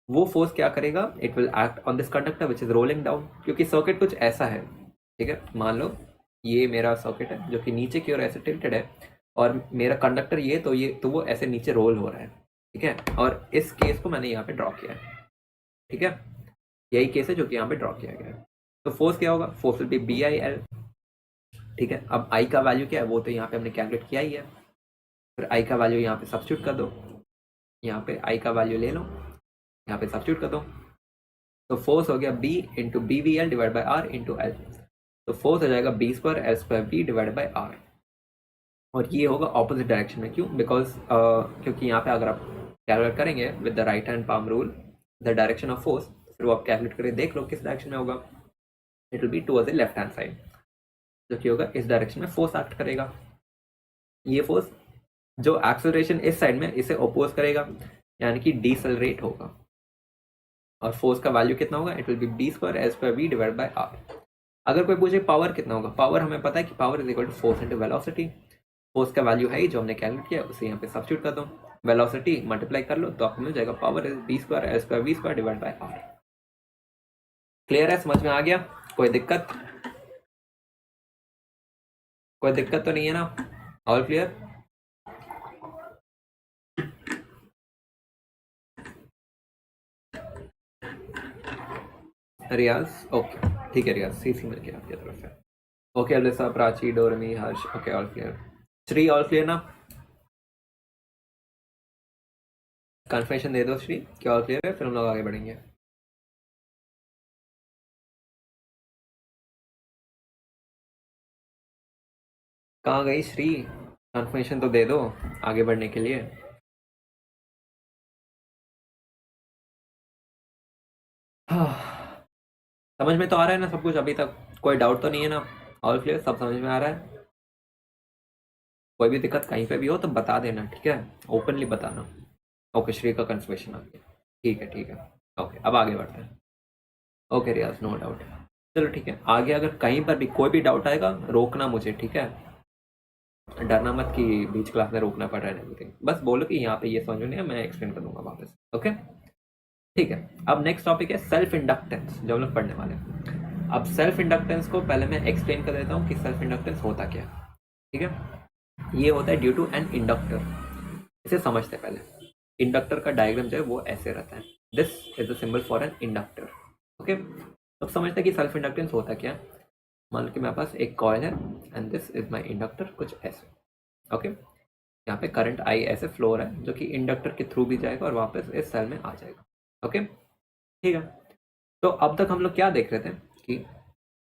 वो फोर्स क्या करेगा? It will act on this conductor which is rolling down, क्योंकि सर्किट कुछ ऐसा है। ठीक है, मान लो ये मेरा सर्किट है जो कि नीचे की ओर ऐसे टिल्टेड है, और मेरा कंडक्टर ये तो वो ऐसे नीचे रोल हो रहा है। ठीक है, और इस केस को मैंने यहाँ पे ड्रॉ किया है। ठीक है, यही केस है जो कि यहाँ पे ड्रॉ किया गया है। तो फोर्स क्या होगा? Force will be B I L. ठीक है, अब आई का वैल्यू क्या है वो तो यहाँ पे हमने कैलकुलेट किया ही है। फिर आई का वैल्यू यहाँ पे सब्स्टिट्यूट कर दो, यहाँ पे आई का वैल्यू ले लो, यहाँ पे सब्स्टिट्यूट कर दो, तो फोर्स हो गया B into B V L divide by R into L. तो फोर्स हो जाएगा B square L square B divide by R, और ये होगा ऑपोजिट डायरेक्शन में। क्यों? बिकॉज क्योंकि यहाँ पे अगर आप कैलकुलेट करेंगे with the right hand palm rule the direction of force, फिर वो आप कैलकुलेट करके देख लो किस डायरेक्शन में होगा। It will be towards the left hand side, जो कि होगा इस डायरेक्शन में फोर्स एक्ट करेगा। ये फोर्स जो एक्सेलरेशन इस साइड में इसे अपोज करेगा, यानी कि डिसेलरेट होगा। और फोर्स का वैल्यू कितना होगा? It will be B square L square V divide by R. अगर कोई पूछे पावर कितना होगा, पावर हमें पता है कि power is equal to force into velocity. Force का वैल्यू है जो हमने कैलकुलेट किया, उसे यहाँ पे सब्स्टिट्यूट कर दो, वेलोसिटी मल्टीप्लाई कर लो, तो आपको मिल जाएगा power is B square L square V square divide by R. Clear है? समझ में आ गया? कोई दिक्कत? कोई दिक्कत तो नहीं है ना? All clear? रियाज ओके, ठीक है रियाज, सी मिल गया आपकी तरफ से। ओके अलिसा, प्राची, डोरमी, Harsh, okay all clear. Shri all clear ना? कन्फर्मेशन दे दो श्री, क्या ऑल क्लियर है, फिर हम लोग आगे बढ़ेंगे। कहाँ गई श्री? कन्फर्मेशन तो दे दो आगे बढ़ने के लिए। समझ में तो आ रहा है ना सब कुछ अभी तक? कोई डाउट तो नहीं है ना? ऑल क्लियर, सब समझ में आ रहा है? कोई भी दिक्कत कहीं पे भी हो तो बता देना, ठीक है? ओपनली बताना। ओके, श्री का कन्फर्मेशन आ गया, ठीक है ठीक है। ओके, अब आगे बढ़ते हैं। ओके रियाज, नो डाउट। चलो ठीक है, आगे अगर कहीं पर भी कोई भी डाउट आएगा रोकना मुझे, ठीक है? डरना मत कि बीच क्लास में रोकना पड़ रहा है एवरीथिंग, बस बोलो कि यहाँ पे ये समझ में नहीं है, मैं एक्सप्लेन कर दूंगा वापस। ओके ठीक है, अब नेक्स्ट टॉपिक है सेल्फ इंडक्टेंस, जो हम लोग पढ़ने वाले हैं। अब सेल्फ इंडक्टेंस को पहले मैं एक्सप्लेन कर देता हूँ कि सेल्फ इंडक्टेंस होता क्या है। ठीक है, ये होता है ड्यू टू एन इंडक्टर। इसे समझते हैं पहले। इंडक्टर का डायग्राम जो है वो ऐसे रहता है, this is the symbol for an inductor. Okay, अब समझते हैं कि सेल्फ इंडक्टेंस होता क्या है। मान लो कि मेरे पास एक कॉइल है and this is my inductor, कुछ ऐसे। ओके, यहाँ पे करंट आई ऐसे फ्लो हो रहा है जो कि इंडक्टर के थ्रू भी जाएगा और वापस इस सेल में आ जाएगा। ओके ठीक है, तो अब तक हम लोग क्या देख रहे थे कि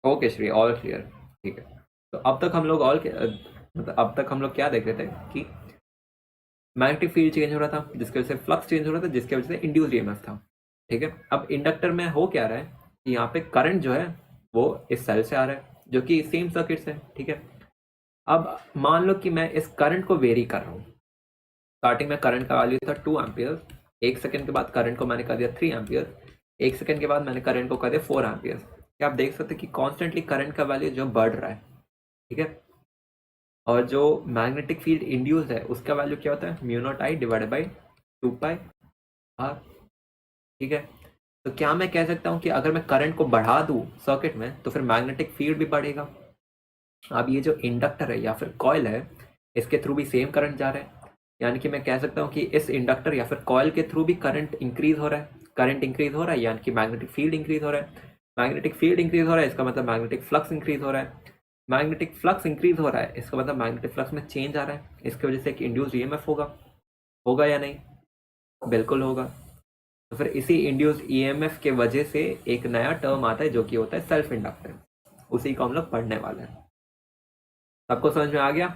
ओके श्री, ऑल क्लियर, ठीक है। तो अब तक हम लोग मतलब अब तक हम लोग क्या देख रहे थे कि मैग्नेटिक फील्ड चेंज हो रहा था जिसकी वजह से फ्लक्स चेंज हो रहा था, जिसकी वजह से इंड्यूस्ड ईएमएफ था। ठीक है, अब इंडक्टर में हो क्या रहा है कि यहाँ पे करंट जो है वो इस सेल से आ रहा है जो कि सेम सर्किट से। ठीक है, अब मान लो कि मैं इस करंट को वेरी कर रहा हूँ। स्टार्टिंग में करंट का वैल्यू था 2 एम्पियर, एक सेकंड के बाद करंट को मैंने कर दिया 3 एम्पियर, एक सेकंड के बाद मैंने करंट को कर दिया 4 एम्पियर। क्या आप देख सकते हैं कि कॉन्स्टेंटली करंट का वैल्यू जो बढ़ रहा है। ठीक है, और जो मैग्नेटिक फील्ड इंड्यूस्ड है उसका वैल्यू क्या होता है? Mu naught I divided by 2 pi R. ठीक है, तो क्या मैं कह सकता हूँ कि अगर मैं करंट को बढ़ा दूँ सर्किट में तो फिर मैग्नेटिक फील्ड भी बढ़ेगा। अब ये जो इंडक्टर है या फिर कॉइल है, इसके थ्रू भी सेम करंट जा रहा है, यानी कि मैं कह सकता हूँ कि इस इंडक्टर या फिर कॉइल के थ्रू भी करंट इंक्रीज हो रहा है। करंट इंक्रीज हो रहा है यानी कि मैग्नेटिक फील्ड इंक्रीज हो रहा है। मैग्नेटिक फील्ड इंक्रीज हो रहा है इसका मतलब मैग्नेटिक फ्लक्स इंक्रीज हो रहा है। मैग्नेटिक फ्लक्स इंक्रीज हो रहा है इसका मतलब मैग्नेटिक फ्लक्स में चेंज आ रहा है। इसकी वजह से एक इंड्यूस ईएमएफ होगा या नहीं? बिल्कुल होगा। तो फिर इसी इंड्यूस ईएमएफ के वजह से एक नया टर्म आता है जो कि होता है सेल्फ इंडक्टेंस। उसी को हम लोग पढ़ने वाले हैं। सबको समझ में आ गया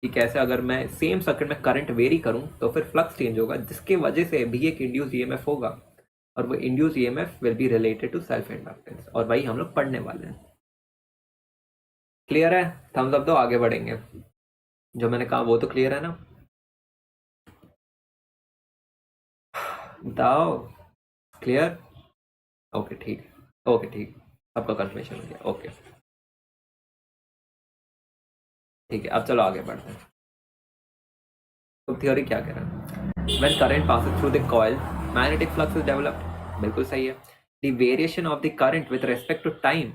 कि कैसे अगर मैं सेम सर्किट में करंट वेरी करूं तो फिर फ्लक्स चेंज होगा, जिसके वजह से भी एक इंड्यूस ईएमएफ होगा, और वो induce EMF will be related to self inductance, और वही हम लोग पढ़ने वाले हैं। क्लियर है? थम्स अप दो, आगे बढ़ेंगे। जो मैंने कहा वो तो क्लियर है ना? बताओ। क्लियर? ओके ठीक, ओके ठीक, सबका कंफर्मेशन हो गया। ओके ठीक है, अब चलो आगे बढ़ते हैं। तो थ्योरी क्या कह रहा है? When current passes through the coil magnetic flux is developed. बिल्कुल सही है। The variation of the current with respect to time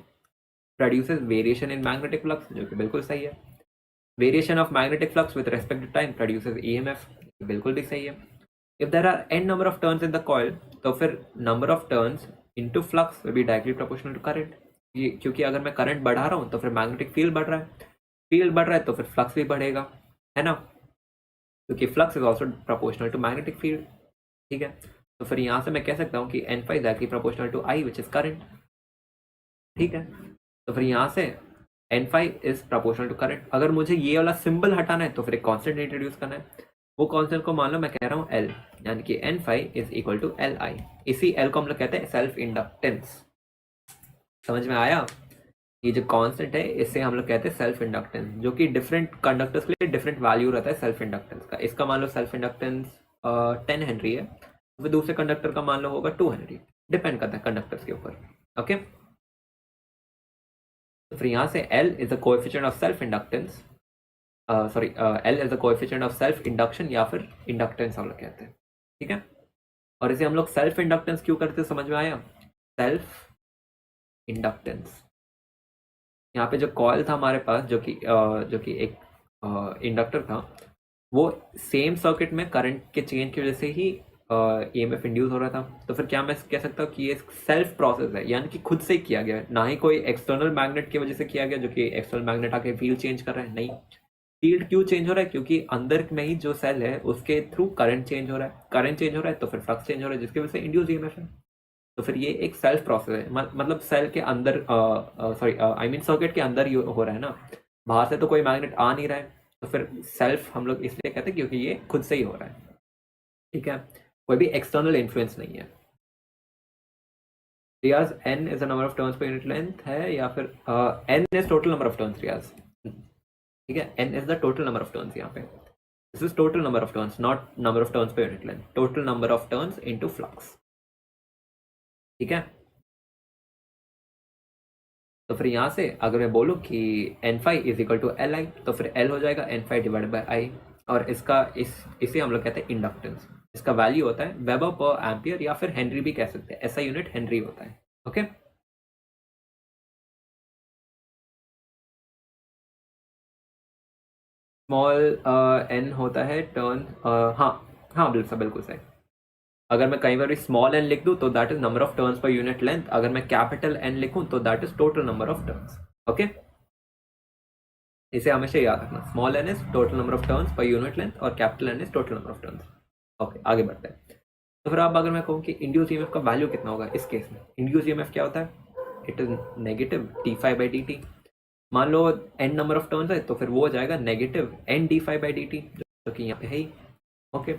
produces variation in magnetic flux, जो कि बिल्कुल सही है। Variation of magnetic flux with respect to time produces EMF, बिल्कुल भी सही है। If there are n number of turns in the coil तो फिर number of turns into flux will be directly proportional to current. क्योंकि अगर मैं करंट बढ़ा रहा हूँ तो फिर मैग्नेटिक फील्ड बढ़ रहा है, फील्ड बढ़ रहा है तो फिर फ्लक्स भी बढ़ेगा, है ना? क्योंकि flux is also proportional to magnetic field. ठीक है, तो फिर यहाँ से मैं कह सकता हूँ कि n five directly proportional to I which is current. ठीक है, तो फिर यहाँ से n five is proportional to current. अगर मुझे ये वाला सिंबल हटाना है तो फिर एक कांस्टेंट इंट्रोड्यूस करना है। वो कांस्टेंट को मान लो मैं कह रहा हूँ L, यानी कि n five is equal to Li। इसी L को हम लोग कहते हैं सेल्फ इंडक्टेंस। समझ में आया? ये जो कांस्टेंट है इससे हम लोग कहते हैं सेल्फ इंडक्टेंस, जो कि डिफरेंट कंडक्टर्स के लिए डिफरेंट वैल्यू रहता है सेल्फ इंडक्टेंस का। इसका मान लो सेल्फ इंडक्टेंस 10 हेनरी है, फिर दूसरे कंडक्टर का मान लो होगा 2 हेनरी। डिपेंड करता है कंडक्टर्स के ऊपर। ओके, तो फिर यहाँ से L is the coefficient of self inductance, sorry L is the coefficient of self induction या फिर इंडक्टेंस हम लोग कहते हैं। ठीक है, और इसे हम लोग सेल्फ इंडक्टेंस क्यों करते हैं, समझ में आया? सेल्फ इंडक्टेंस, यहाँ पे जो कॉइल था हमारे पास जो कि एक इंडक्टर था, वो सेम सर्किट में करंट के चेंज की वजह से ही ईएमएफ इंड्यूस हो रहा था। तो फिर क्या मैं कह सकता हूँ कि ये सेल्फ प्रोसेस है, यानी कि खुद से किया गया है, ना ही कोई एक्सटर्नल मैग्नेट की वजह से किया गया, जो कि एक्सटर्नल मैग्नेट आके फील्ड चेंज कर रहा है। नहीं, फील्ड क्यों चेंज हो रहा है? क्योंकि अंदर में ही जो सेल है उसके थ्रू करंट चेंज हो रहा है, करंट चेंज हो रहा है तो फिर फ्लक्स चेंज हो रहा है, जिसकी वजह से इंड्यूस ईएमएफ है। तो फिर ये एक सेल्फ प्रोसेस है, मतलब सेल के अंदर, सॉरी आई मीन सर्किट के अंदर ही हो रहा है ना, बाहर से तो कोई मैग्नेट आ नहीं रहा है। तो फिर सेल्फ हम लोग इसलिए कहते हैं क्योंकि ये खुद से ही हो रहा है। ठीक है, कोई भी एक्सटर्नल इन्फ्लुएंस नहीं है। Riyaz, n is the number of turns per unit length है या फिर n is total number of turns Riyaz. ठीक है, n is the total number of turns. यहाँ पे this is total number of turns, not number of turns per unit length, total number of turns into flux. ठीक है, तो फिर यहाँ से अगर मैं बोलूँ कि n five is equal to L I, तो फिर L हो जाएगा n five divide by I, और इसका इसे हम लोग कहते हैं इंडक्टेंस। इसका वैल्यू होता है वेबर पर एम्पियर या फिर हेनरी भी कह सकते हैं, ऐसा यूनिट हेनरी होता है। ओके, स्मॉल n होता है टर्न, हाँ हाँ बिल्कुल सही। अगर मैं कई बार स्मॉल n लिख दूँ तो that is number of turns per unit length, अगर मैं कैपिटल N लिखूँ तो that is total number of turns. Okay, इसे हमेशा याद रखना, small n is total number of turns per unit length और capital N is total number of turns. Okay, आगे बढ़ते हैं। तो फिर अब अगर मैं कहूँ कि इंड्यूस ईएमएफ का वैल्यू कितना होगा इस केस में, इंड्यूस ईएमएफ क्या होता है? It is negative D five by D T. मान लो n नंबर ऑफ टर्न्स है तो फिर वो हो जाएगा negative n D five by D T, जो कि यहाँ पे है ही। ओके,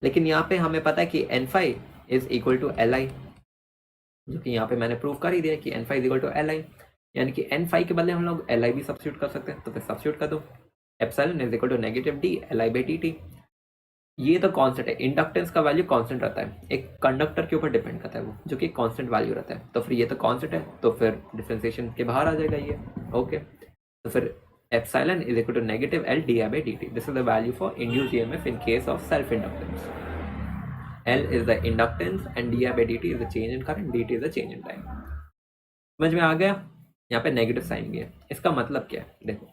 लेकिन यहाँ पे हमें पता है कि n five is equal to L I, जो कि यहाँ पे मैंने प्रूव कर ही दिया कि n five is equal to L I, यानी कि n फाइव के बदले हम लोग एल आई भी सब्सिट्यूट कर सकते हैं। तो फिर सब्सिट्यूट कर दो, epsilon is equal to negative D L I by D T. ये तो कांस्टेंट है, इंडक्टेंस का वैल्यू कांस्टेंट रहता है, एक कंडक्टर के ऊपर डिपेंड करता है वो, जो कि कांस्टेंट वैल्यू रहता है। तो फिर ये तो कांस्टेंट है, तो फिर डिफरेंशिएशन के बाहर आ जाएगा ये। ओके, तो फिर epsilon is equal to negative L D I by D T. This is the value for induced EMF in case of self inductance. L is the inductance and di by dt is the change in current, dt is the change in time. समझ में आ गया? यहाँ पे नेगेटिव साइन भी है। इसका मतलब क्या है? देखो,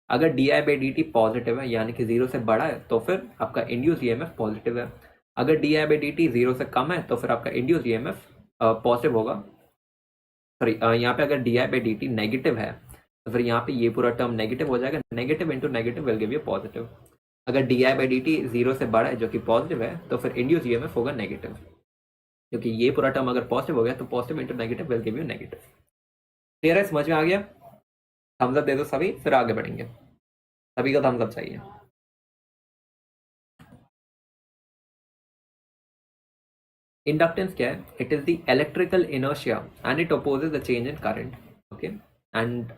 अगर d I by D T positive है यानी कि जीरो से बड़ा है तो फिर आपका इंड्यूस ईएमएफ पॉजिटिव है। अगर d I by D t zero से कम है तो फिर आपका इंड्यूस ईएमएफ पॉजिटिव होगा। सॉरी, यहाँ पे अगर d I by D T negative है तो फिर यहाँ पे ये पूरा टर्म नेगेटिव हो जाएगा। Negative into negative will give you positive. अगर d I by D t zero से बड़ा है जो कि पॉजिटिव है तो फिर इंड्यूस ईएमएफ होगा नेगेटिव, क्योंकि ये पूरा टर्म अगर पॉजिटिव हो गया तो positive into negative will give you negative. Clear है? समझ में आ गया? थम्स अप दे दो सभी, फिर आगे बढ़ेंगे। सभी का थम्स अप चाहिए। इंडक्टेंस क्या है? It is the electrical inertia and it opposes the change in current. Okay, and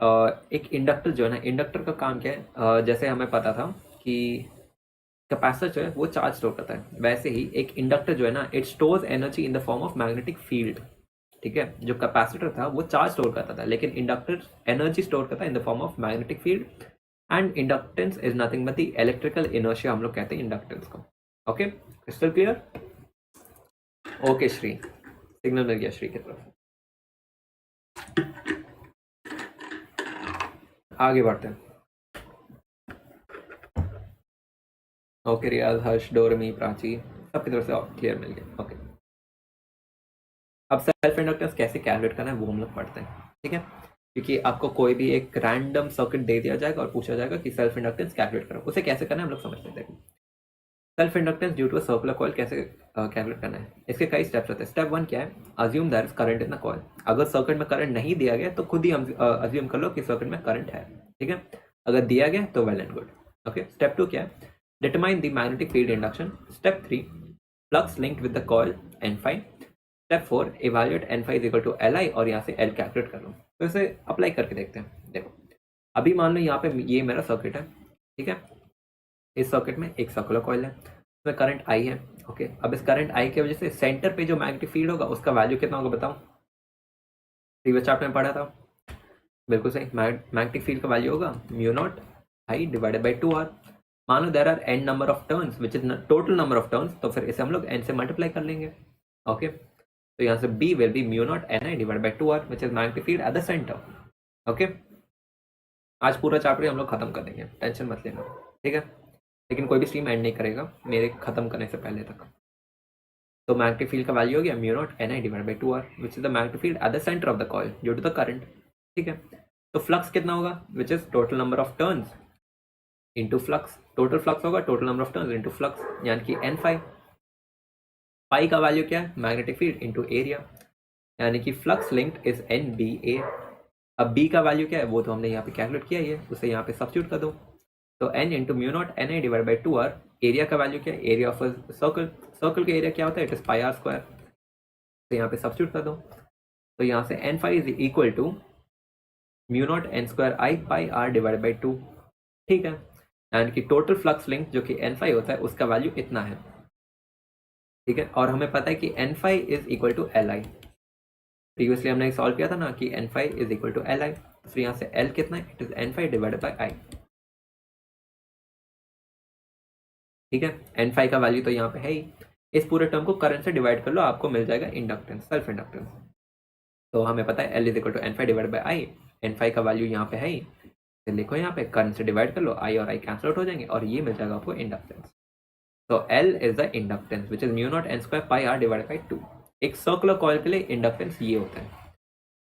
एक इंडक्टर जो है ना, इंडक्टर का काम क्या है? जैसे हमें पता था कि कैपेसिटर जो है वो चार्ज स्टोर करता है, वैसे ही एक इंडक्टर जो है ना, it stores energy in the form of magnetic field. ठीक है, जो कैपेसिटर था वो चार्ज स्टोर करता था, लेकिन इंडक्टर एनर्जी स्टोर करता है in the form of magnetic field. And inductance is nothing but the electrical inertia, हम लोग कहते हैं इंडक्टेंस को। Okay, crystal clear? Okay Shri, signal मिल गया श्री की तरफ। आगे बढ़ते हैं। ओके रियाज, हर्ष, डोरमी, प्राची, सबकी तरफ से क्लियर मिल गया। ओके, अब सेल्फ इंडक्टेंस कैसे कैलकुलेट करना है वो हम लोग पढ़ते हैं। ठीक है, क्योंकि आपको कोई भी एक रैंडम सर्किट दे दिया जाएगा और पूछा जाएगा कि सेल्फ इंडक्टेंस कैलकुलेट करो, उसे कैसे करना है हम लोग समझ लेते हैं। Self inductance due to a circular coil कैसे कैलकुलेट करना है, इसके कई स्टेप्स होते हैं। स्टेप 1 क्या है? Assume that is current in the coil. अगर सर्किट में करंट नहीं दिया गया तो खुद ही हम अज्यूम कर लो कि सर्किट में करंट है। ठीक है, अगर दिया गया तो well and good. Okay, step 2 क्या है? Determine the magnetic field induction. Step 3 flux linked with the coil N5। Step 4 evaluate N5 is equal to Li और यहाँ से L कैलकुलेट कर लो। तो इसे अप्लाई करके देखते हैं। देखो, अभी मान लो यहाँ पे ये मेरा सर्किट है। ठीक है, इस सर्किट में एक सर्कुलर कॉइल है, इसमें करंट I है। ओके, अब इस करंट I की वजह से सेंटर पे जो मैग्नेटिक फील्ड होगा उसका वैल्यू कितना होगा बताओ? प्रीवियस चैप्टर में पढ़ा था, बिल्कुल सही। मैग्नेटिक फील्ड का वैल्यू होगा mu naught I divided by 2R। मान लो there are n number of turns which is total number of turns, तो फिर इसे हम लोग n से मल्टीप्लाई कर लेंगे। ओके, तो यहाँ से B will be mu naught Ni divided by 2R which is magnetic field at the centre. Okay, आज पूरा चैप्टर हम लोग खत्म कर देंगे, टेंशन मत लेना। ठीक है, लेकिन कोई भी स्ट्रीम एंड नहीं करेगा मेरे खत्म करने से पहले तक। तो मैग्नेटिक फील्ड का वैल्यू हो गया mu naught Ni divided by 2R which is the magnetic field at the centre of the coil due to the current. ठीक है, तो फ्लक्स कितना होगा? Which is total number of turns into flux. Total flux होगा total number of turns into flux, यानी कि N5। पाई का वैल्यू क्या है? मैग्नेटिक फील्ड इंटू एरिया, यानी कि फ्लक्स लिंक्ड इज NBA। अब B का वैल्यू क्या है वो तो हमने यहाँ पे कैलकुलेट किया ही है, उसे यहाँ पे सब्स्टिट्यूट कर दो। तो n into mu naught Ni divide by 2R। Area का वैल्यू क्या है? Area of circle. सर्कल का एरिया क्या होता है? It is pi R square. तो यहाँ पे सब्स्टिट्यूट कर दो, तो यहाँ से N5 is equal to mu naught N square I pi R divide by 2। ठीक है, यानी कि टोटल फ्लक्स लिंक जो कि N5 होता है उसका वैल्यू इतना है। ठीक है, और हमें पता है कि N5 is equal to Li। Previously हमने सॉल्व किया था ना कि N5 is equal to Li, तो फिर यहाँ से L कितना है? It is N5 divided by I। ठीक है, N5 का वैल्यू तो यहाँ पे है ही। इस पूरे टर्म को करंट से डिवाइड कर लो, आपको मिल जाएगा इंडक्टेंस, सेल्फ इंडक्टेंस। तो हमें पता है L is equal to N5 divide by I। N5 का वैल्यू यहाँ पे है ही, तो लिखो यहाँ पे करंट से डिवाइड कर लो, I और I कैंसिल आउट हो जाएंगे और ये मिल जाएगा आपको इंडक्टेंस। तो L is the inductance which is mu naught N square pi R divide by 2। एक सर्कुलर कॉइल के लिए इंडक्टेंस ये होता है।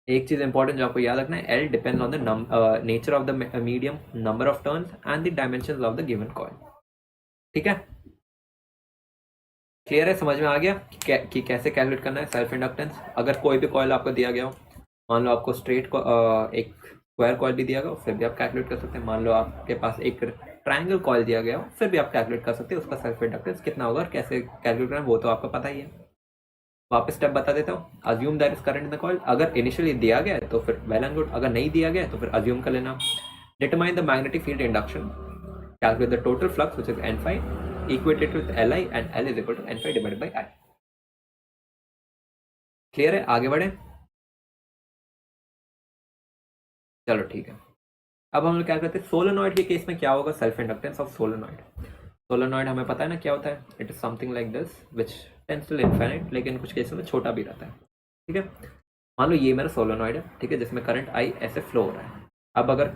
एक चीज इंपॉर्टेंट जो आपको याद रखना है, L depends on the nature of the medium, number of turns and the dimensions of the given coil. ठीक है, क्लियर है? समझ में आ गया कि कैसे कैलकुलेट करना है सेल्फ इंडक्टेंस। अगर कोई भी कॉइल आपको दिया गया हो, मान लो आपको स्ट्रेट एक स्क्वायर कॉइल भी दिया गया हो, फिर भी आप कैलकुलेट कर सकते हैं। मान लो आपके पास एक ट्रायंगल कॉइल दिया गया हो, फिर भी आप कैलकुलेट कर सकते हैं उसका सेल्फ इंडक्टेंस कितना होगा और कैसे कैलकुलेट करना है वो तो आपको पता ही है। वापस स्टेप बता देता हूँ। Assume that is current in the coil. अगर इनिशियली दिया गया है तो फिर वेल एंड गुड, अगर नहीं दिया गया है तो फिर अज्यूम कर लेना। Determine the magnetic field induction, calculate the total flux which is N5 equated with Li and L is equal to N5 divided by I। Clear है? आगे बढ़े, चलो ठीक है। अब हम लोग क्या करते हैं, सोलेनॉइड के केस में क्या होगा self inductance of solenoid. Solenoid हमें पता है ना क्या होता है, it is something like this which tends to infinite, लेकिन कुछ केसों में छोटा भी रहता है, ठीक है। मान लो ये मेरा सोलेनॉइड है, ठीक है, जिसमें करंट आई ऐसे फ्लो हो रहा है। अब अगर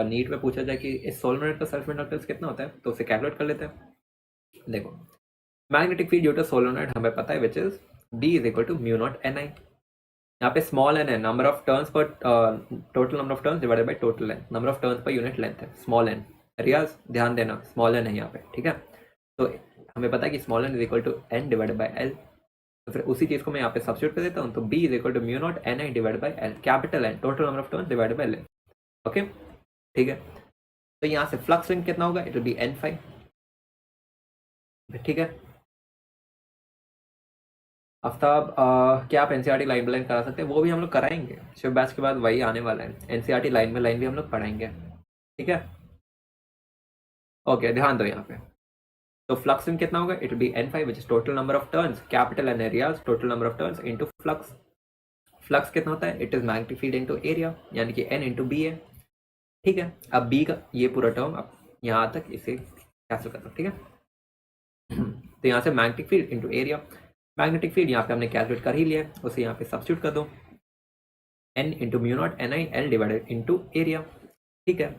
नीट में पूछा जाए कि इस सोलेनॉइड का सेल्फ इंडक्टेंस कितना होता है, तो उसे कैलकुलेट कर लेते हैं। देखो, magnetic field due to solenoid हमें पता है which is B is equal to mu naught N I. यहाँ पे स्मॉल एन है, number of turns per total number of turns divided by total length, number of turns per unit length है स्मॉल एन। रियाज ध्यान देना, स्मॉल एन है यहाँ पे, ठीक है। तो हमें पता है कि small N is equal to N divided by L, तो फिर उसी चीज को मैं यहाँ पे सब्स्टिट्यूट कर देता हूँ। तो B is equal to mu naught N I divided by L, capital N total number of turns divided by length, okay, ठीक है। तो यहाँ से फ्लक्स लिंक कितना होगा, इट विल बी N5, ठीक है। आफ्ताब क्या आप एनसीईआरटी लाइन बाय लाइन करा सकते हैं? वो भी हम लोग कराएंगे, शिव बैच के बाद वही आने वाला है, एनसीईआरटी लाइन बाय लाइन भी हम लोग पढ़ाएंगे, ठीक है। ओके, ध्यान दो यहाँ पे। तो फ्लक्स लिंक कितना होगा, it will be N5 which is total number of turns, capital N areas total number of turns into flux. Flux कितना होता है, it is magnetic field into area, यानी कि N इनटू B है, ठीक है। अब B का ये पूरा टर्म अब यहाँ तक इसे कैंसिल कर दो, ठीक है। तो यहाँ से magnetic field into area, magnetic field यहाँ पे हमने कैलकुलेट कर ही लिया है, उसे यहाँ पे सब्स्टिट्यूट कर दो, N into mu naught N I L divided into area, ठीक है।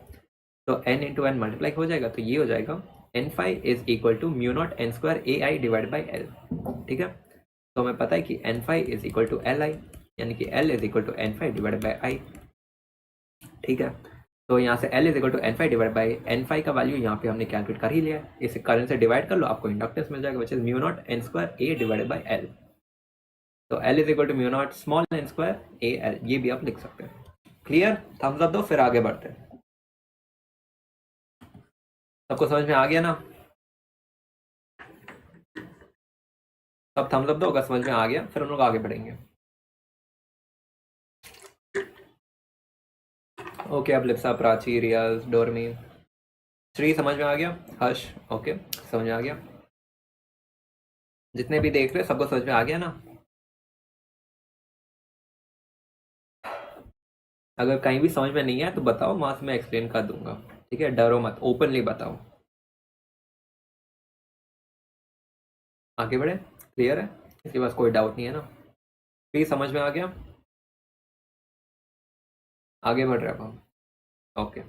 तो N इंटू एन मल्टीप्लाई हो जाएगा, तो ये हो जाएगा N5 is equal to mu naught N square A I divide by L, ठीक है। तो हमें पता है कि N5 is equal to L I, यानी कि L is equal to N5 divide by I, ठीक है। तो यहाँ से L is equal to N5 divide by N5 का वैल्यू यहाँ पे हमने कैलकुलेट कर ही लिया है, इसे करंट से डिवाइड कर लो, आपको इंडक्टेंस मिल जाएगा which is mu naught N square A divided by L. तो L is equal to mu naught small N square A L, ये भी आप लिख सकते हैं। क्लियर, थम्स अप दो, फिर आगे बढ़ते हैं। सबको समझ में आ गया ना? सब थम्स अप दो अगर समझ में आ गया, फिर हम लोग आगे बढ़ेंगे। ओके, अब लिप्सा, प्राची, रियाज, डोरमी, श्री समझ में आ गया, हर्ष ओके समझ में आ गया, जितने भी देख रहे सबको समझ में आ गया ना? अगर कहीं भी समझ में नहीं है तो बताओ, वहां से मैं एक्सप्लेन कर दूंगा, ठीक है, डरो मत, ओपनली बताओ। आगे बढ़े, क्लियर है, इसके पास कोई डाउट नहीं है ना? प्लीज समझ में आ गया, आगे बढ़ रहे हैं अब हम, ओके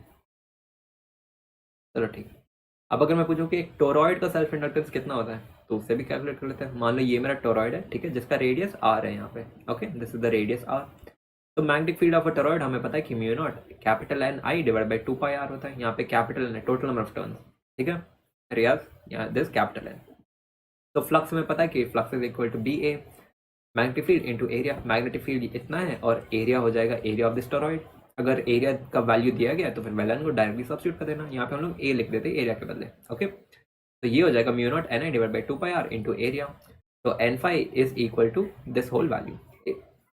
चलो ठीक है। अब अगर मैं पूछूं कि एक टोरॉइड का सेल्फ इंडक्टेंस कितना होता है, तो उससे भी कैलकुलेट कर लेते हैं। मान लो ये मेरा टोरॉइड है, ठीक है, जिसका रेडियस आर है यहाँ पे, okay, this is the radius r. तो magnetic field of a toroid हमें पता है कि mu naught capital N I divide by 2 pi r होता है। यहाँ पे कैपिटल एन है टोटल नंबर ऑफ टर्न्स, ठीक है, रियाज, यहाँ दिस कैपिटल एन। तो फ्लक्स में पता है कि flux is equal to B A magnetic field into area, magnetic field इतना है और एरिया हो जाएगा एरिया ऑफ दिस टोरॉइड। अगर एरिया का वैल्यू दिया गया तो फिर वेलन को डायरेक्टली सब्स्टिट्यूट कर देना, यहाँ पे हम लोग ए लिख देते हैं एरिया के बदले, ओके। तो ये हो जाएगा mu naught N I divide by 2 pi R into area. तो N5 is equal to this whole value,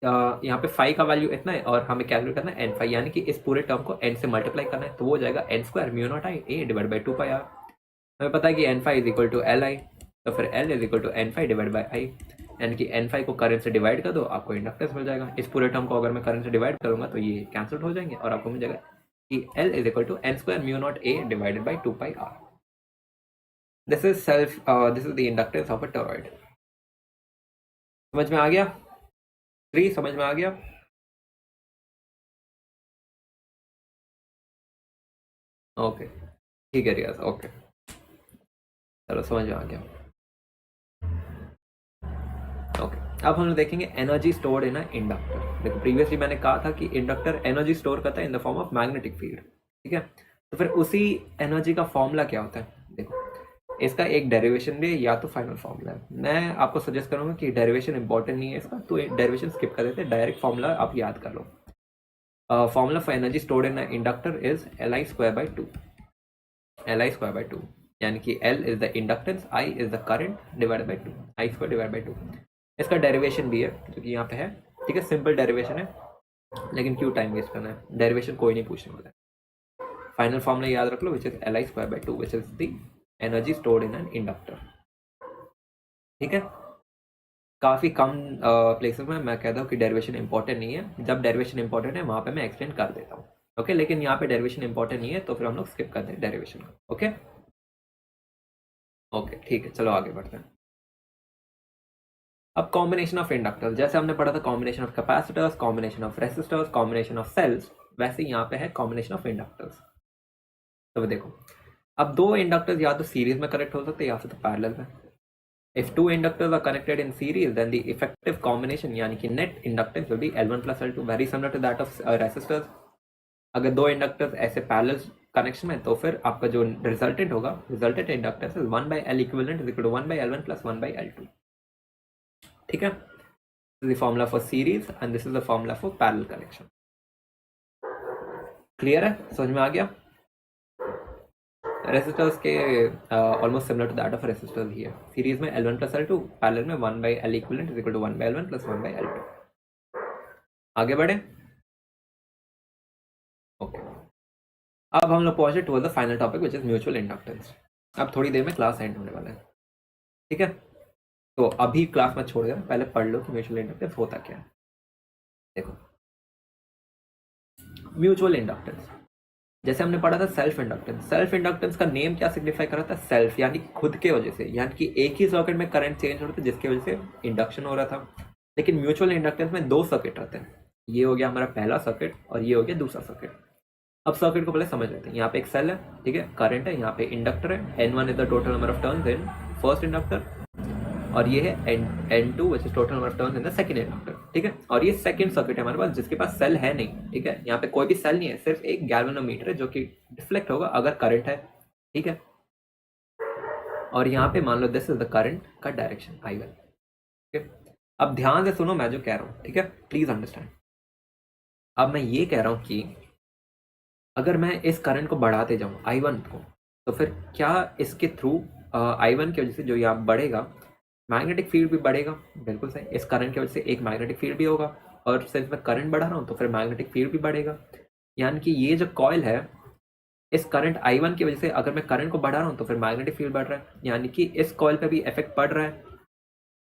यहाँ पे फाई का वैल्यू इतना है और हमें कैलकुलेट करना है N5, यानी कि इस पूरे टर्म को n से मल्टीप्लाई करना है, तो वो हो जाएगा n square mu naught I A divide by 2 pi R. हमें पता है कि N5 is equal to L I, तो फिर L is equal to N5 divide by I, यानी कि N5 को करंट से डिवाइड कर दो, आपको इंडक्टेंस मिल जाएगा। इस पूरे टर्म को अगर मैं करंट से डिवाइड करूंगा तो ये कैंसिल हो जाएंगे और आपको मिल जाएगा कि L is equal to n square mu naught A divided by 2 pi R. This is this is the inductance of a toroid. समझ में आ गया? 3 समझ में आ गया? ओके ठीक है रियाज, ओके चलो समझ में आ गया। ओके, अब हम लोग देखेंगे energy stored in a inductor. देखो प्रीवियसली मैंने कहा था कि इंडक्टर एनर्जी स्टोर करता है in the form of magnetic field, ठीक है। तो फिर उसी एनर्जी का फॉर्मूला क्या होता है? देखो, इसका एक डेरिवेशन भी या तो फाइनल फॉर्मूला है। मैं आपको सजेस्ट करूंगा कि डेरिवेशन इंपॉर्टेंट नहीं है इसका, तो डेरिवेशन स्किप कर देते हैं, डायरेक्ट फॉर्मूला आप याद कर लो। Formula for energy stored in a inductor is Li square by 2, Li square by 2, यानी कि L is the inductance, I is the current divided by 2, I square divide by 2। इसका डेरिवेशन भी है जो कि यहाँ पे है, ठीक है, सिंपल डेरिवेशन है, लेकिन क्यों टाइम वेस्ट करना है, डेरिवेशन कोई नहीं पूछने वाला है। फाइनल फॉर्मूला याद रख लो which is Li square by 2 which is the energy stored in an inductor, ठीक है। काफ़ी कम प्लेसेस में मैं कहता हूँ कि डेरिवेशन इंपॉर्टेंट नहीं है, जब डेरिवेशन इंपॉर्टेंट है वहाँ पे मैं एक्सप्लेन कर देता हूँ, ओके। लेकिन यहाँ पे डेरिवेशन इंपॉर्टेंट नहीं है तो फिर हम लोग स्किप कर दें डेरिवेशन को, ओके ओके ठीक है, चलो आगे बढ़ते हैं। अब कॉम्बिनेशन ऑफ इंडक्टर्स, जैसे हमने पढ़ा था combination of capacitors, combination of resistors, combination of cells, वैसे यहाँ पे है कॉम्बिनेशन ऑफ इंडक्टर्स। तो देखो, अब दो इंडक्टर्स या तो सीरीज में कनेक्ट हो सकते हैं या फिर तो पैरेलल में। If two inductors are connected in series, then the effective combination यानी कि net inductance will be L1 plus L2, very similar to that of resistors. अगर दो इंडक्टर्स ऐसे पैरेलल कनेक्शन में, तो फिर आपका जो रिजल्टेंट होगा, resultant inductance is 1 by L equivalent is equal to 1 by L1 plus 1 by L2. ठीक है, this is the formula for series and this is the formula for parallel connection. Clear है, समझ में आ गया? रेसिस्टर्स के almost similar to that of resistors ही है। सीरीज में L1 प्लस L2, पैरेलल में 1 by L equivalent is equal to 1 by L1 plus 1 by L2. आगे बढ़े। ओके, अब हम लोग पहुंचे toward the final topic which is mutual inductance. अब थोड़ी देर में क्लास एंड होने वाला है, ठीक है? तो अभी क्लास में छोड़ देना, पहले पढ़ लो कि म्यूचुअल इंडक्टेंस होता क्या है। देखो, म्यूचुअल इंडक्टेंस जैसे हमने पढ़ा था सेल्फ इंडक्टेंस। सेल्फ इंडक्टेंस का नेम क्या सिग्निफाई कर रहा था? सेल्फ, यानी खुद के वजह से, यानी कि एक ही सर्किट में करंट चेंज हो रहा था जिसकी वजह से इंडक्शन हो रहा था। लेकिन म्यूचुअल इंडक्टेंस में दो सर्किट रहते हैं, ये हो गया हमारा पहला सर्किट और ये हो गया दूसरा सर्किट। अब सर्किट को पहले समझ लेते हैं। यहाँ पे एक सेल है, ठीक है, करंट है, यहाँ पे इंडक्टर है, N1 is the total number of turns in first inductor, और ये है N2 which is total number of turns in the second inductor, ठीक है। और ये सेकंड सर्किट है हमारे पास जिसके पास सेल है नहीं, ठीक है। यहाँ पे कोई भी सेल नहीं है, सिर्फ एक गैल्वेनोमीटर है जो कि डिफ्लेक्ट होगा अगर करंट है, ठीक है। और यहाँ पे मान लो दिस इज द करंट का डायरेक्शन I1, ठीक है। अब ध्यान से सुनो मैं जो कह रहा हूँ, ठीक है, प्लीज अंडरस्टैंड। अब मैं ये कह रहा हूँ कि अगर मैं इस करंट को बढ़ाते जाऊँ I1 को, तो फिर क्या इसके थ्रू I1 की वजह से जो यहाँ बढ़ेगा मैग्नेटिक फील्ड भी बढ़ेगा? बिल्कुल सही, इस करंट की वजह से एक मैग्नेटिक फील्ड भी होगा, और सिर्फ मैं करंट बढ़ा रहा हूँ तो फिर मैग्नेटिक फील्ड भी बढ़ेगा। यानी कि ये जो कॉइल है, इस करंट I1 की वजह से अगर मैं करंट को बढ़ा रहा हूँ तो फिर मैग्नेटिक फील्ड बढ़ रहा है, यानी कि इस कॉइल पे भी इफेक्ट पड़ रहा है।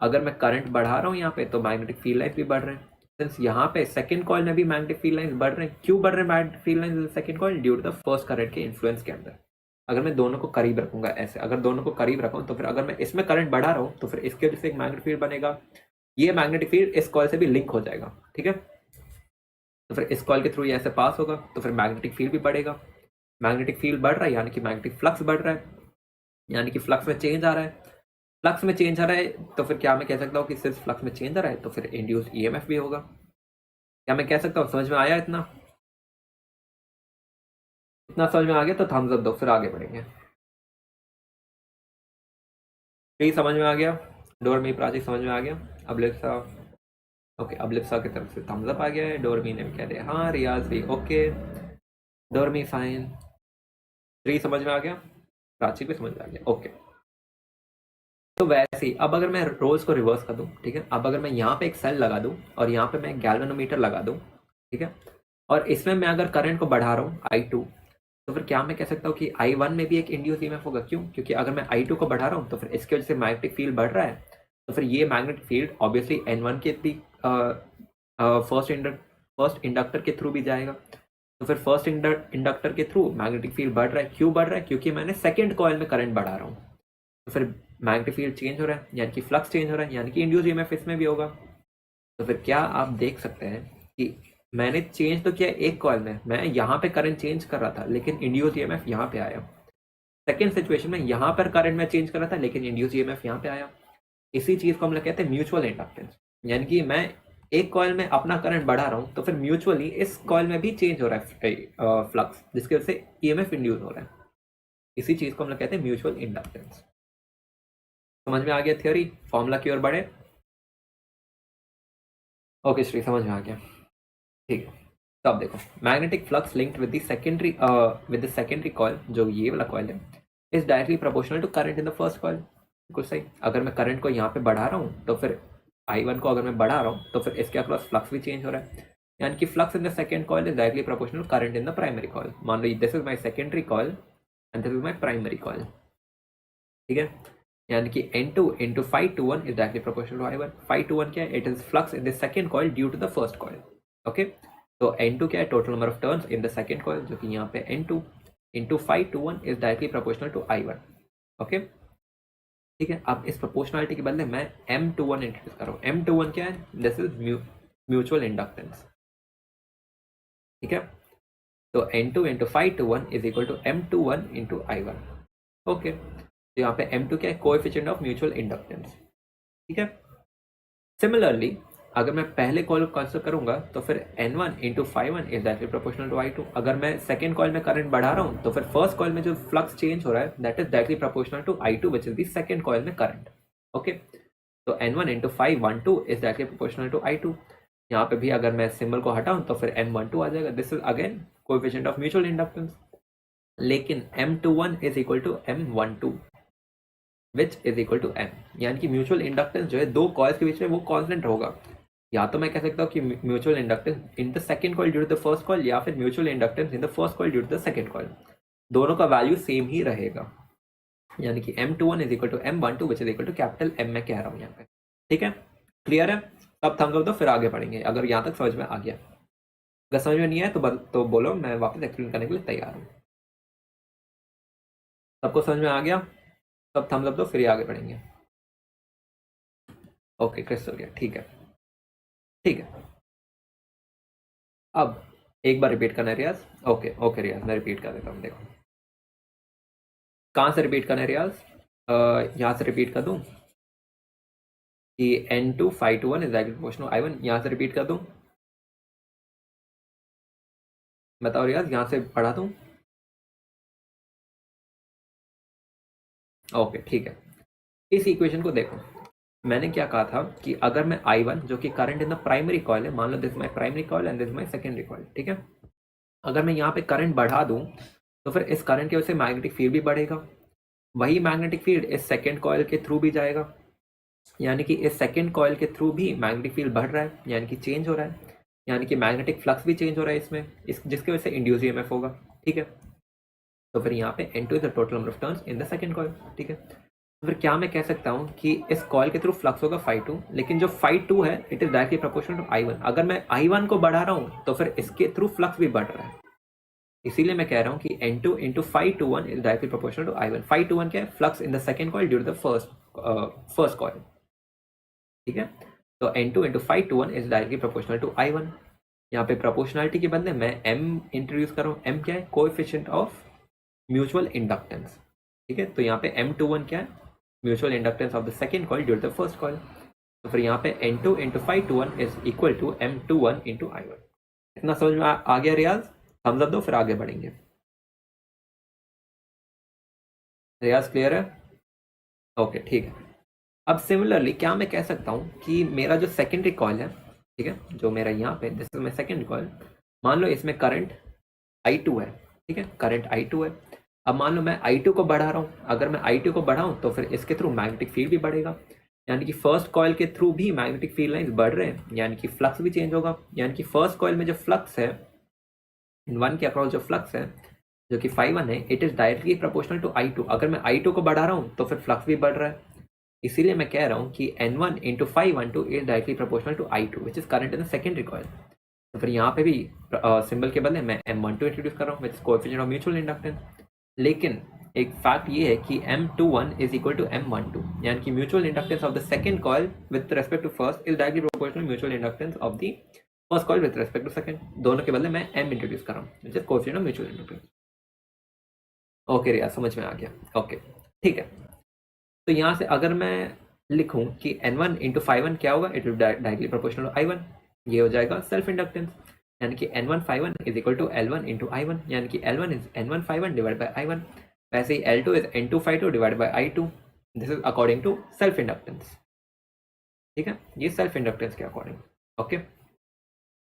अगर मैं करंट बढ़ा रहा हूँ यहाँ पे तो मैग्नेटिक फील्ड लाइन्स भी बढ़ रहे हैं। सिंस यहाँ पे सेकंड कॉइल में भी मैग्नेटिक फील्ड लाइन्स बढ़ रहे हैं, क्यों बढ़ रहे हैं magnetic field lines second coil? Due to the first current के इन्फ्लुएंस के अंदर। अगर मैं दोनों को करीब रखूंगा ऐसे, अगर दोनों को करीब रखूँ तो फिर अगर मैं इसमें करंट बढ़ा रहा हूँ तो फिर इसके वजह से एक मैग्नेटिक फील्ड बनेगा, ये मैग्नेटिक फील्ड इस कॉइल से भी लिंक हो जाएगा, ठीक है। तो फिर इस कॉइल के थ्रू ये ऐसे पास होगा तो फिर मैग्नेटिक फील्ड भी बढ़ेगा। मैग्नेटिक फील्ड बढ़ रहा है यानी कि मैग्नेटिक फ्लक्स बढ़ रहा है, यानी कि फ्लक्स में चेंज आ रहा है। फ्लक्स में चेंज आ रहा है तो फिर क्या मैं कह सकता हूँ कि सिर्फ फ्लक्स में चेंज आ रहा है तो फिर इंड्यूस्ड ईएमएफ भी होगा। क्या मैं कह सकता हूँ? समझ में आया? इतना समझ में आ गया तो थम्स अप दो, फिर आगे बढ़ेंगे। ठीक, समझ में आ गया? डोरमी प्राची समझ में आ गया? अबलिप्सा, ओके, अबलिप्सा की तरफ से थम्स अप आ गया है। डोरमी ने भी कह दिया हाँ, रियाज भी ओके, डोरमी फाइन। श्री समझ में आ गया, प्राची भी समझ में आ गया, ओके। तो वैसे ही अब अगर मैं रोल्स को रिवर्स कर दूं, ठीक है, अब अगर मैं यहाँ पे एक सेल लगा दूं और यहाँ पे मैं गैल्वेनोमीटर लगा दूं, ठीक है, और इसमें मैं अगर करंट को बढ़ा रहा हूँ I2, तो फिर क्या मैं कह सकता हूँ कि I1 में भी एक इंड्यूस ईएमएफ होगा? क्यों? क्योंकि अगर मैं I2 को बढ़ा रहा हूँ तो फिर इसकी वजह से मैग्नेटिक फील्ड बढ़ रहा है, तो फिर ये मैग्नेटिक फील्ड ऑब्वियसली N1 के भी फर्स्ट इंडक्टर के थ्रू भी जाएगा। तो फिर फर्स्ट इंडक्टर के थ्रू मैग्नेटिक फील्ड बढ़ रहा है, क्यों बढ़ रहा है? क्योंकि मैंने सेकेंड कॉइल में करंट बढ़ा रहा हूँ, तो फिर मैग्नेटिक फील्ड चेंज हो रहा है, यानी कि फ्लक्स चेंज हो रहा है, यानी कि इंड्यूस ईएमएफ इसमें भी होगा। तो फिर क्या आप देख सकते हैं कि मैंने चेंज तो किया एक कॉइल में, मैं यहाँ पे करंट चेंज कर रहा था लेकिन इंड्यूस ईएमएफ यहाँ पे आया। सेकेंड सिचुएशन में यहाँ पर करंट में चेंज कर रहा था लेकिन इंड्यूस ईएमएफ यहाँ पे आया। इसी चीज को हम लोग कहते हैं म्यूचुअल इंडक्टेंस, यानी कि मैं एक कॉइल में अपना करंट बढ़ा रहा हूँ तो फिर म्यूचुअली इस कॉइल में भी चेंज हो रहा है फ्लक्स, जिसकी वजह से ईएमएफ इंड्यूस हो रहा है। इसी चीज को हम लोग कहते हैं म्यूचुअल इंडक्टेंस। समझ में आ गया थियोरी? फॉर्मूला की ओर बढ़े? ओके श्री, समझ में आ गया, ठीक है। तो अब देखो, magnetic flux linked with the secondary coil, जो ये वाला कॉइल है, is directly proportional to current in the first coil. बिल्कुल सही। अगर मैं करंट को यहाँ पे बढ़ा रहा हूँ तो फिर I1 को अगर मैं बढ़ा रहा हूँ तो फिर इसके अक्रॉस फ्लक्स भी चेंज हो रहा है, यानी कि flux in the second coil is directly proportional current in the primary coil. मान लो this is my secondary coil and this is my primary coil, ठीक है, यानी कि N2 into phi21 is directly proportional to I1। phi21 क्या है? It is flux in the second coil due to the first coil, okay. तो N2 क्या है? Total number of turns in the second coil, जो कि यहाँ पे N2 into phi21 is directly proportional to I1, okay. ठीक है। अब इस प्रोपोर्शनलिटी के बदले मैं M21 इंट्रोड्यूस कर रहा हूँ। M21 क्या है? This is mutual inductance. ठीक है, तो N2 into 521 is equal to M21 into I1। Okay, तो यहाँ पे M2 क्या है? Coefficient of mutual inductance. ठीक है, सिमिलरली अगर मैं पहले कॉइल को कंसिडर करूंगा तो फिर N1 into 5 1 is directly proportional to I2। अगर मैं सेकेंड कॉइल में करंट बढ़ा रहा हूँ तो फिर फर्स्ट कॉइल में जो फ्लक्स चेंज हो रहा है that is directly proportional to I2 which is the second coil में करंट। ओके, तो N1 into 512 is directly proportional to I2। यहाँ पे भी अगर मैं सिंबल को हटाऊं तो फिर M12 आ जाएगा। This is again coefficient of mutual inductance. लेकिन M21 is equal to M12 which is equal to M, यानी कि म्यूचुअल इंडक्टेंस जो है दो कॉइल्स के बीच में वो कांस्टेंट होगा। या तो मैं कह सकता हूँ कि mutual inductance in the second coil due to the first coil, या फिर mutual inductance in the first coil due to the second coil. दोनों का वैल्यू सेम ही रहेगा, यानी कि M21 is equal to M12 which is equal to capital M मैं कह रहा हूँ यहाँ पे। ठीक है, क्लियर है? अब थम्स अप दो, फिर आगे बढ़ेंगे अगर यहाँ तक समझ में आ गया। अगर समझ में नहीं आया तो बोलो, मैं वापस एक्सप्लेन करने के लिए तैयार हूँ। सबको समझ में आ गया? सब थम्स अप दो, फिर आगे बढ़ेंगे। Okay, crystal clear. ठीक है, ठीक है। अब एक बार रिपीट करना है रियाज। ओके ओके रियाज, मैं रिपीट कर देता हूँ। देखो कहाँ से रिपीट करना है रियाज? यहाँ से रिपीट कर दूँ कि N2 521 is directly proportional I1। यहाँ से रिपीट कर दूँ? बताओ रियाज, यहाँ से पढ़ा दूँ? ओके ठीक है। इस इक्वेशन को देखो, मैंने क्या कहा था कि अगर मैं I1 जो कि current in the primary coil है, मान लो this my primary coil and this my secondary coil. ठीक है, अगर मैं यहाँ पे करंट बढ़ा दूँ तो फिर इस करंट की वजह से मैग्नेटिक फील्ड भी बढ़ेगा। वही मैग्नेटिक फील्ड इस सेकेंड कॉइल के थ्रू भी जाएगा, यानी कि इस सेकेंड कॉइल के थ्रू भी मैग्नेटिक फील्ड बढ़ रहा है, यानी कि चेंज हो रहा है, यानी कि मैग्नेटिक फ्लक्स भी चेंज हो रहा है इसमें, जिसकी वजह से इंड्यूस ईएमएफ होगा। ठीक है, तो फिर यहाँ पे N2 is the total number of turns in the second coil. ठीक है, तो फिर क्या मैं कह सकता हूँ कि इस कॉइल के थ्रू फ्लक्स होगा φ2, लेकिन जो φ2 है it is directly proportional to I1। अगर मैं I1 को बढ़ा रहा हूँ तो फिर इसके थ्रू फ्लक्स भी बढ़ रहा है, इसीलिए मैं कह रहा हूँ कि N2 into 521 is directly proportional to I1। 521 क्या है? Flux in the second coil due to the first coil. ठीक है, तो N2 into 521 is directly proportional to I1। यहाँ पे प्रोपोर्शनलिटी के बदले मैं M इंट्रोड्यूस कर रहा हूँ। M क्या है? Coefficient of mutual inductance. ठीक है, तो यहाँ पे M21 क्या है? Mutual inductance of the second coil due to the first coil. तो फिर यहाँ पे N2 into 521 is equal to M21 into I1। इतना समझ में आ गया रियाज? थम्स अप दो, फिर आगे बढ़ेंगे। रियाज क्लियर है? ओके ठीक है। अब सिमिलरली क्या मैं कह सकता हूँ कि मेरा जो सेकेंडरी कॉइल है, ठीक है, जो मेरा यहाँ पे this is my second coil, मान लो इसमें करंट I2 है। ठीक है, करंट I2 है। अब मान लो मैं I2 को बढ़ा रहा हूँ, अगर मैं I2 को बढ़ाऊँ तो फिर इसके थ्रू मैग्नेटिक फील्ड भी बढ़ेगा, यानी कि फर्स्ट कॉइल के थ्रू भी मैग्नेटिक फील्ड लाइंस बढ़ रहे हैं, यानी कि फ्लक्स भी चेंज होगा। यानी कि फर्स्ट कॉइल में जो फ्लक्स है, इन वन के अक्रॉस जो फ्लक्स है जो कि φ1 है, it is directly proportional to I2। अगर मैं I2 को बढ़ा रहा हूँ तो फिर फ्लक्स भी बढ़ रहा है, इसीलिए मैं कह रहा हूँ कि N1 into 512 is directly proportional to I2 which is current in the secondary coil. तो फिर यहाँ पे भी सिंबल के बदले मैं M12 इंट्रोड्यूस कर रहा हूँ which is coefficient of mutual inductance. लेकिन एक फैक्ट ये है कि M21 is equal to M12, यानी कि mutual inductance of the second coil with respect to first is directly proportional mutual inductance of the first coil with respect to second. दोनों के बदले मैं M इंट्रोड्यूस कर रहा हूँ which is coefficient of mutual inductance. Okay Riya, समझ में आ गया? ओके ठीक है, तो यहाँ से अगर मैं लिखूं कि N1 इंटू 5 क्या होगा? It will directly proportional to I1। ये हो जाएगा सेल्फ इंडक्टेंस, यानी कि N1 5 is equal to L1 into I1, यानी कि L1 is N1 5 divide by I1। वैसे ही L2 is N2 5 divide by I2। This is according to self inductance. ठीक है, ये सेल्फ इंडक्टेंस के अकॉर्डिंग। ओके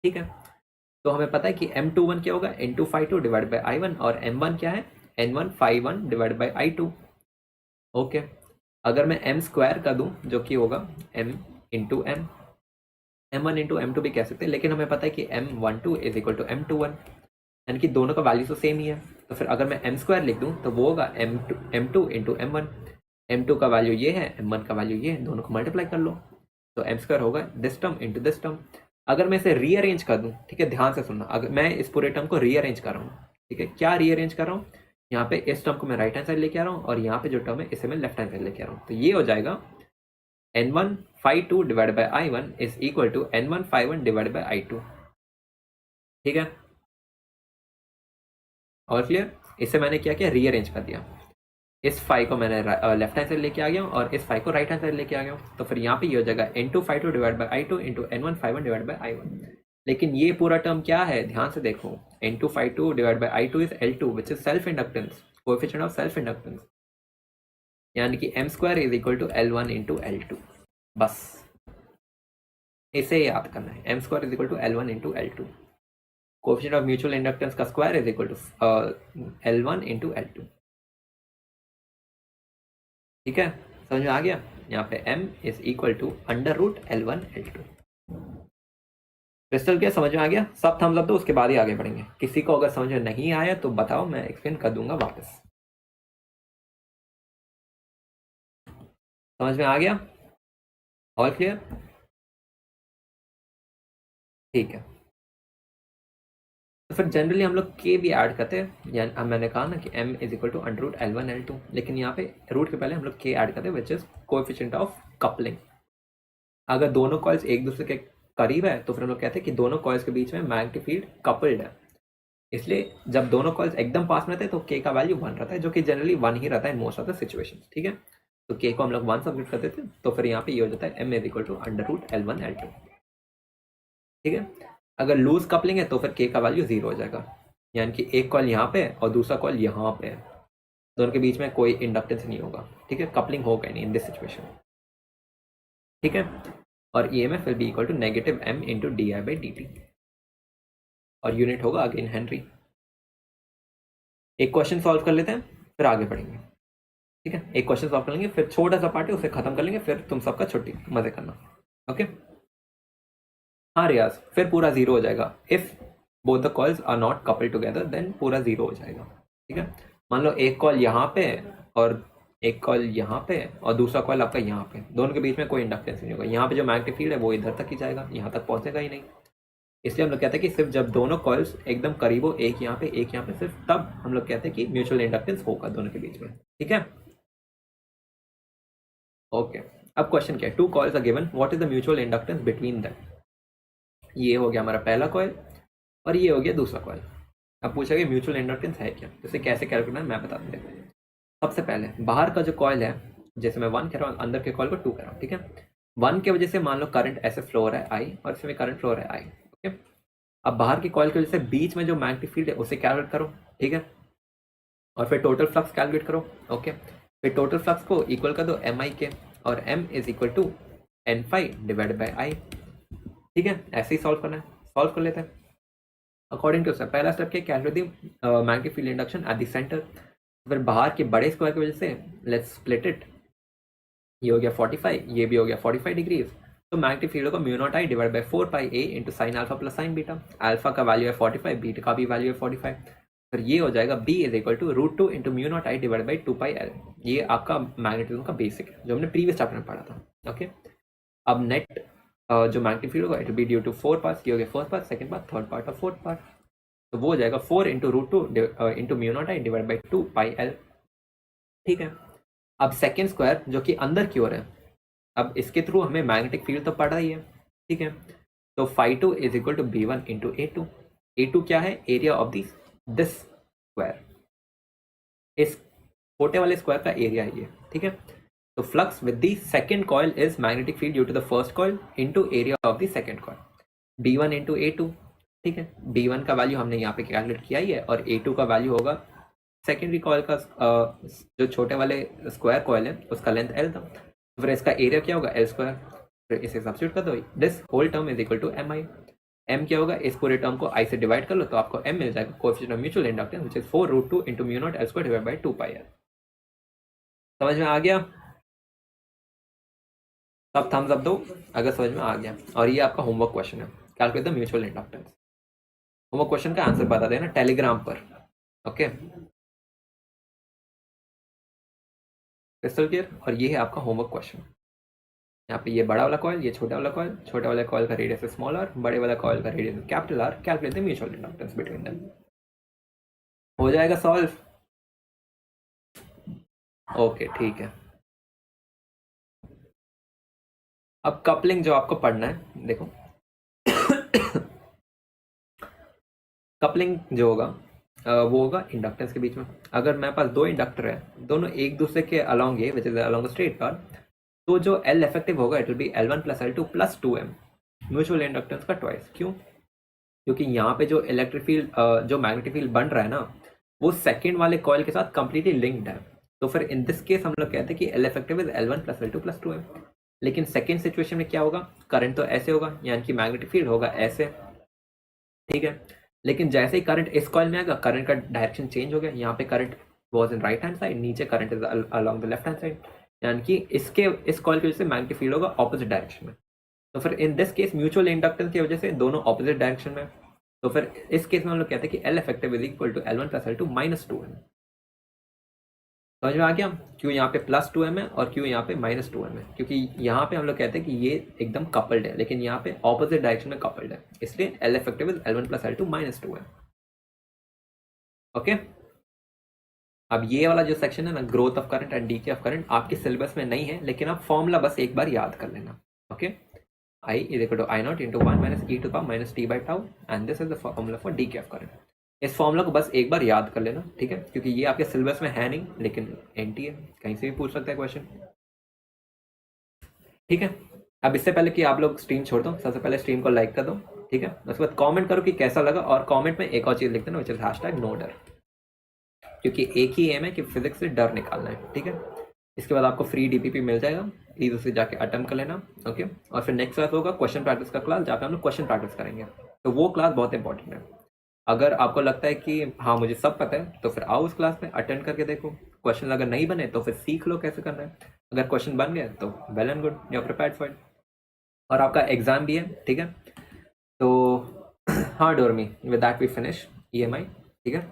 ठीक है, तो हमें पता है कि M21 क्या होगा? N2 5 डिवाइड बाई I1, और M1 क्या है? N1 5 divide by I2। Okay, अगर मैं M स्क्वायर का दूं जो कि होगा M into M, M1 into M2 भी कह सकते हैं, लेकिन हमें पता है कि M12 is equal to M21, यानी कि दोनों का वैल्यू तो सेम ही है। तो फिर अगर मैं M स्क्वायर लिख दूं तो वो होगा M2 इंटू M1। M2 का वैल्यू ये है, M1 का वैल्यू ये है, दोनों को मल्टीप्लाई कर लो तो M स्क्वायर होगा this term into this term. अगर मैं इसे रीअरेंज कर दूं, ठीक है, ध्यान से सुनना, अगर मैं इस पूरे टर्म को रीअरेंज कर रहा हूँ, ठीक है, क्या रीअरेंज कर रहा हूँ? यहाँ पे इस टर्म को मैं राइट हैंड साइड लेके आ रहा हूँ और यहाँ पे जो टर्म है इसे मैं लेफ्ट हैंड साइड लेके आ रहा हूँ। तो ये हो जाएगा N1 phi2 divide by I1 is equal to N1 phi1 divide by I2। ठीक है, और क्लियर? इसे मैंने क्या किया, रीअरेंज कर दिया। इस फाई को मैंने लेफ्ट हैंड साइड लेके आ गया हूँ और इस फाई को राइट हैंड साइड लेके आ गया हूँ। तो फिर यहाँ पे ये हो जाएगा N2 phi2 divide by I2 into N1 phi1 divide by I1। लेकिन ये पूरा टर्म क्या है, ध्यान से देखो, N2 phi2 divide by I2 is L2 which is self inductance, coefficient of self inductance, यानी कि m square is equal to L1 into L2। बस इसे याद करना है, m square is equal to L1 into L2। Coefficient of mutual inductance का square is equal to L1 into L2। ठीक है, समझ में आ गया? यहाँ पे m is equal to under root L1 L2। Crystal क्या समझ में आ गया? सब थम्स अप दो, उसके बाद ही आगे बढ़ेंगे। किसी को अगर समझ में नहीं आया तो बताओ, मैं एक्सप्लेन कर दूंगा वापस। समझ में आ गया? All clear? ठीक है, तो फिर जनरली हम लोग के भी ऐड करते हैं, यानी अब मैंने कहा ना कि m is equal to under root L1 L2, लेकिन यहाँ पे रूट के पहले हम लोग के ऐड करते हैं which is coefficient of coupling. अगर दोनों कॉइल्स एक दूसरे के करीब है तो फिर हम लोग कहते हैं कि दोनों कॉइल्स के बीच में मैग्नेटिक फील्ड कपल्ड है। इसलिए जब दोनों कॉइल्स एकदम पास में रहते हैं तो के का वैल्यू 1 रहता है, जो कि जनरली 1 ही रहता है in most of the situation. ठीक है, तो के को हम लोग 1 सब्सिट्यूट कर देते हैं, तो फिर यहाँ पे ये हो जाता है m is equal to under root L1 L2। ठीक है, अगर लूज कपलिंग है तो फिर के का वैल्यू 0 हो जाएगा, यानी कि एक कॉइल यहाँ पे और दूसरा कॉइल यहाँ पे है, दोनों के बीच में कोई इंडक्टेंस नहीं होगा। ठीक है, कपलिंग होगा नहीं इन दिस सिचुएशन। ठीक है, और EMF will be equal to negative m into di/dt और यूनिट होगा अगेन हेनरी। एक क्वेश्चन सॉल्व कर लेते हैं फिर आगे बढ़ेंगे। ठीक है, एक क्वेश्चन सॉल्व कर लेंगे, फिर छोटा सा पार्ट है उसे खत्म कर लेंगे, फिर तुम सबका छुट्टी, मजे करना। ओके, हाँ रियाज, फिर पूरा 0 हो जाएगा। If both the coils are not coupled together then पूरा 0 हो जाएगा। ठीक है, मान लो एक कॉइल यहाँ पे और एक कॉइल यहाँ पे और दूसरा कॉइल आपका यहाँ पे, दोनों के बीच में कोई इंडक्टेंस नहीं होगा। यहाँ पे जो मैग्नेटिक फील्ड है वो इधर तक ही जाएगा, यहाँ तक पहुंचेगा ही नहीं। इसलिए हम लोग कहते हैं कि सिर्फ जब दोनों कॉइल्स एकदम करीब हो, एक यहाँ पे एक यहाँ पे, सिर्फ तब हम लोग कहते हैं कि म्यूचुअल इंडक्टेंस होगा दोनों के बीच में। ठीक है, ओके। अब क्वेश्चन क्या है, two coils are given, what is the mutual inductance between them. ये हो गया हमारा पहला कॉइल और ये हो गया दूसरा कॉइल। अब पूछा कि म्यूचुअल इंडक्टेंस है क्या, इसे कैसे कैलकुलेट है मैं बता देता हूँ। सबसे पहले बाहर का जो कॉइल है, जैसे मैं 1 कह रहा हूँ, अंदर के कॉइल को 2 कह रहा हूँ। ठीक है, 1 की वजह से मान लो करंट ऐसे फ्लो हो रहा है I और इसमें करंट फ्लो हो रहा है I। ओके, अब बाहर की कॉइल की वजह से बीच में जो मैग्नेटिक फील्ड है उसे कैलकुलेट करो। ठीक है, और फिर टोटल फ्लक्स कैलकुलेट करो। ओके, फिर टोटल फ्लक्स को इक्वल कर दो MI के, और M is equal to N phi divide by I। ठीक है, ऐसे ही सॉल्व करना है, सॉल्व कर लेते हैं अकॉर्डिंग टू स्टेप। पहला स्टेप क्या, calculate the magnetic field induction eight the centre. फिर बाहर के बड़े स्क्वायर की वजह से लेट्स स्प्लिट इट, ये हो गया 45, ये भी हो गया 45 डिग्रीज। तो मैग्नेटिक फील्ड होगा mu naught I divide by 4 pi A into sine alpha plus sign beta. Alpha का वैल्यू है 45, बीटा का भी वैल्यू है 45। फिर ये हो जाएगा B is equal to root 2 into mu naught I divide by 2 pi L। ये आपका मैग्नेटिज्म का बेसिक है जो हमने प्रीवियस चैप्टर में पढ़ा था। ओके, अब नेट जो मैग्नेटिक फील्ड होगा it will be due to 4 parts. ये हो गया first part, second part, third part और फोर्थ पार्ट। तो वो हो जाएगा 4 into root 2 into mu naught I divide by 2 pi L। ठीक है, अब सेकेंड स्क्वायर जो कि अंदर की ओर है, अब इसके थ्रू हमें मैग्नेटिक फील्ड तो पढ़ा ही है। ठीक है, तो phi2 is equal to B1 into A2। A2 क्या है, एरिया ऑफ दिस स्क्वायर, इस छोटे वाले स्क्वायर का एरिया है ये। ठीक है, तो flux with the second coil is magnetic field due to the first coil into area of the second coil, B1 into A2। ठीक है, B1 का वैल्यू हमने यहाँ पे कैलकुलेट किया ही है और A2 का वैल्यू होगा सेकेंडरी कॉइल का, जो छोटे वाले स्क्वायर कॉइल है उसका लेंथ L था, फिर इसका एरिया क्या होगा L स्क्वायर। फिर इसे सब्स्टिट्यूट कर दो, this whole term is equal to MI। M क्या होगा, इस पूरे टर्म को I से डिवाइड कर लो तो आपको M मिल जाएगा, coefficient of mutual inductance which is 4 root 2 into mu naught L square divide by 2 pi L। समझ में आ गया? सब थम्स अप दो अगर समझ में आ गया। और ये आपका होमवर्क क्वेश्चन है, calculate the mutual inductance. Homework question का आंसर बता देना टेलीग्राम पर। Okay, crystal clear? और ये है आपका होमवर्क क्वेश्चन। यहाँ पे ये बड़ा वाला कॉइल, ये छोटा वाला कॉइल, छोटा वाला कॉइल का रेडियस है स्मॉल r, बड़े वाला कॉइल का रेडियस है capital R। Calculate the mutual inductance between them. हो जाएगा सॉल्व? ओके ठीक है। अब कपलिंग जो आपको पढ़ना है, देखो कपलिंग जो होगा वो होगा इंडक्टेंस के बीच में। अगर मेरे पास दो इंडक्टर है, दोनों एक दूसरे के अलोंग है, which is along straight path, तो जो एल इफेक्टिव होगा it will B L1 plus L2 plus 2M, mutual inductance का ट्वाइस। क्यों? क्योंकि यहाँ पे जो इलेक्ट्रिक फील्ड जो मैग्नेटिक फील्ड बन रहा है ना, वो सेकेंड वाले कॉइल के साथ कंप्लीटली लिंक्ड है। तो फिर इन दिस केस हम लोग कहते हैं कि L effective is L1 plus L2 plus 2M। लेकिन सेकेंड सिचुएशन में क्या होगा, करंट तो ऐसे होगा, यानी कि मैग्नेटिक फील्ड होगा ऐसे, ठीक है। लेकिन जैसे ही करंट इस कॉइल में आएगा, करंट का डायरेक्शन चेंज हो गया। यहाँ पे current was in right hand side, नीचे current is along the left hand side, यानी कि इस कॉइल की वजह से मैग्नेटिक फील्ड होगा ऑपोजिट डायरेक्शन में। तो फिर in this case mutual inductance की वजह से दोनों ऑपोजिट डायरेक्शन में। तो फिर इस केस में हम लोग कहते हैं कि L effective is equal to L1 plus L2 minus 2M। समझ में आ गया क्यों यहाँ पे प्लस 2M है और क्यों यहाँ पे माइनस 2M है? क्योंकि यहाँ पे हम लोग कहते हैं कि ये एकदम कपल्ड है, लेकिन यहाँ पे ऑपोजिट डायरेक्शन में कपल्ड है, इसलिए L effective is L1 plus L2 minus 2M। Okay. अब ये वाला जो सेक्शन है ना, growth of current and DK of current, आपके सिलेबस में नहीं है, लेकिन आप फॉर्मूला बस एक बार याद कर लेना। Okay, I is equal to I naught into 1 minus e to the power minus t by tau, and this is the formula for decay of current। इस फॉर्मूला को बस एक बार याद कर लेना, ठीक है, क्योंकि ये आपके सिलेबस में है नहीं, लेकिन एनटी है, कहीं से भी पूछ सकता है क्वेश्चन, ठीक है। अब इससे पहले कि आप लोग स्ट्रीम छोड़ दो, सबसे पहले स्ट्रीम को लाइक कर दो, ठीक है। उसके बाद कमेंट करो कि कैसा लगा, और कमेंट में एक और चीज़ लिख देना, विच इज हैशटैग नो डर, क्योंकि एक ही एम है कि फिजिक्स से डर निकालना है, ठीक है। इसके बाद आपको फ्री डीपीपी मिल जाएगा, प्लीज़ उसे जाके अटेम्प्ट कर लेना, ओके। और फिर नेक्स्ट क्लास होगा क्वेश्चन प्रैक्टिस का क्लास, जहाँ पे हम लोग क्वेश्चन प्रैक्टिस करेंगे। तो वो क्लास बहुत इंपॉर्टेंट है। अगर आपको लगता है कि हाँ मुझे सब पता है, तो फिर आओ उस क्लास में अटेंड करके देखो। क्वेश्चन अगर नहीं बने तो फिर सीख लो कैसे करना है। अगर क्वेश्चन बन गए तो well and good, you are prepared for it. और आपका एग्जाम भी है, ठीक है। तो हाँ डोरमी, with that we finish EMI, ठीक है।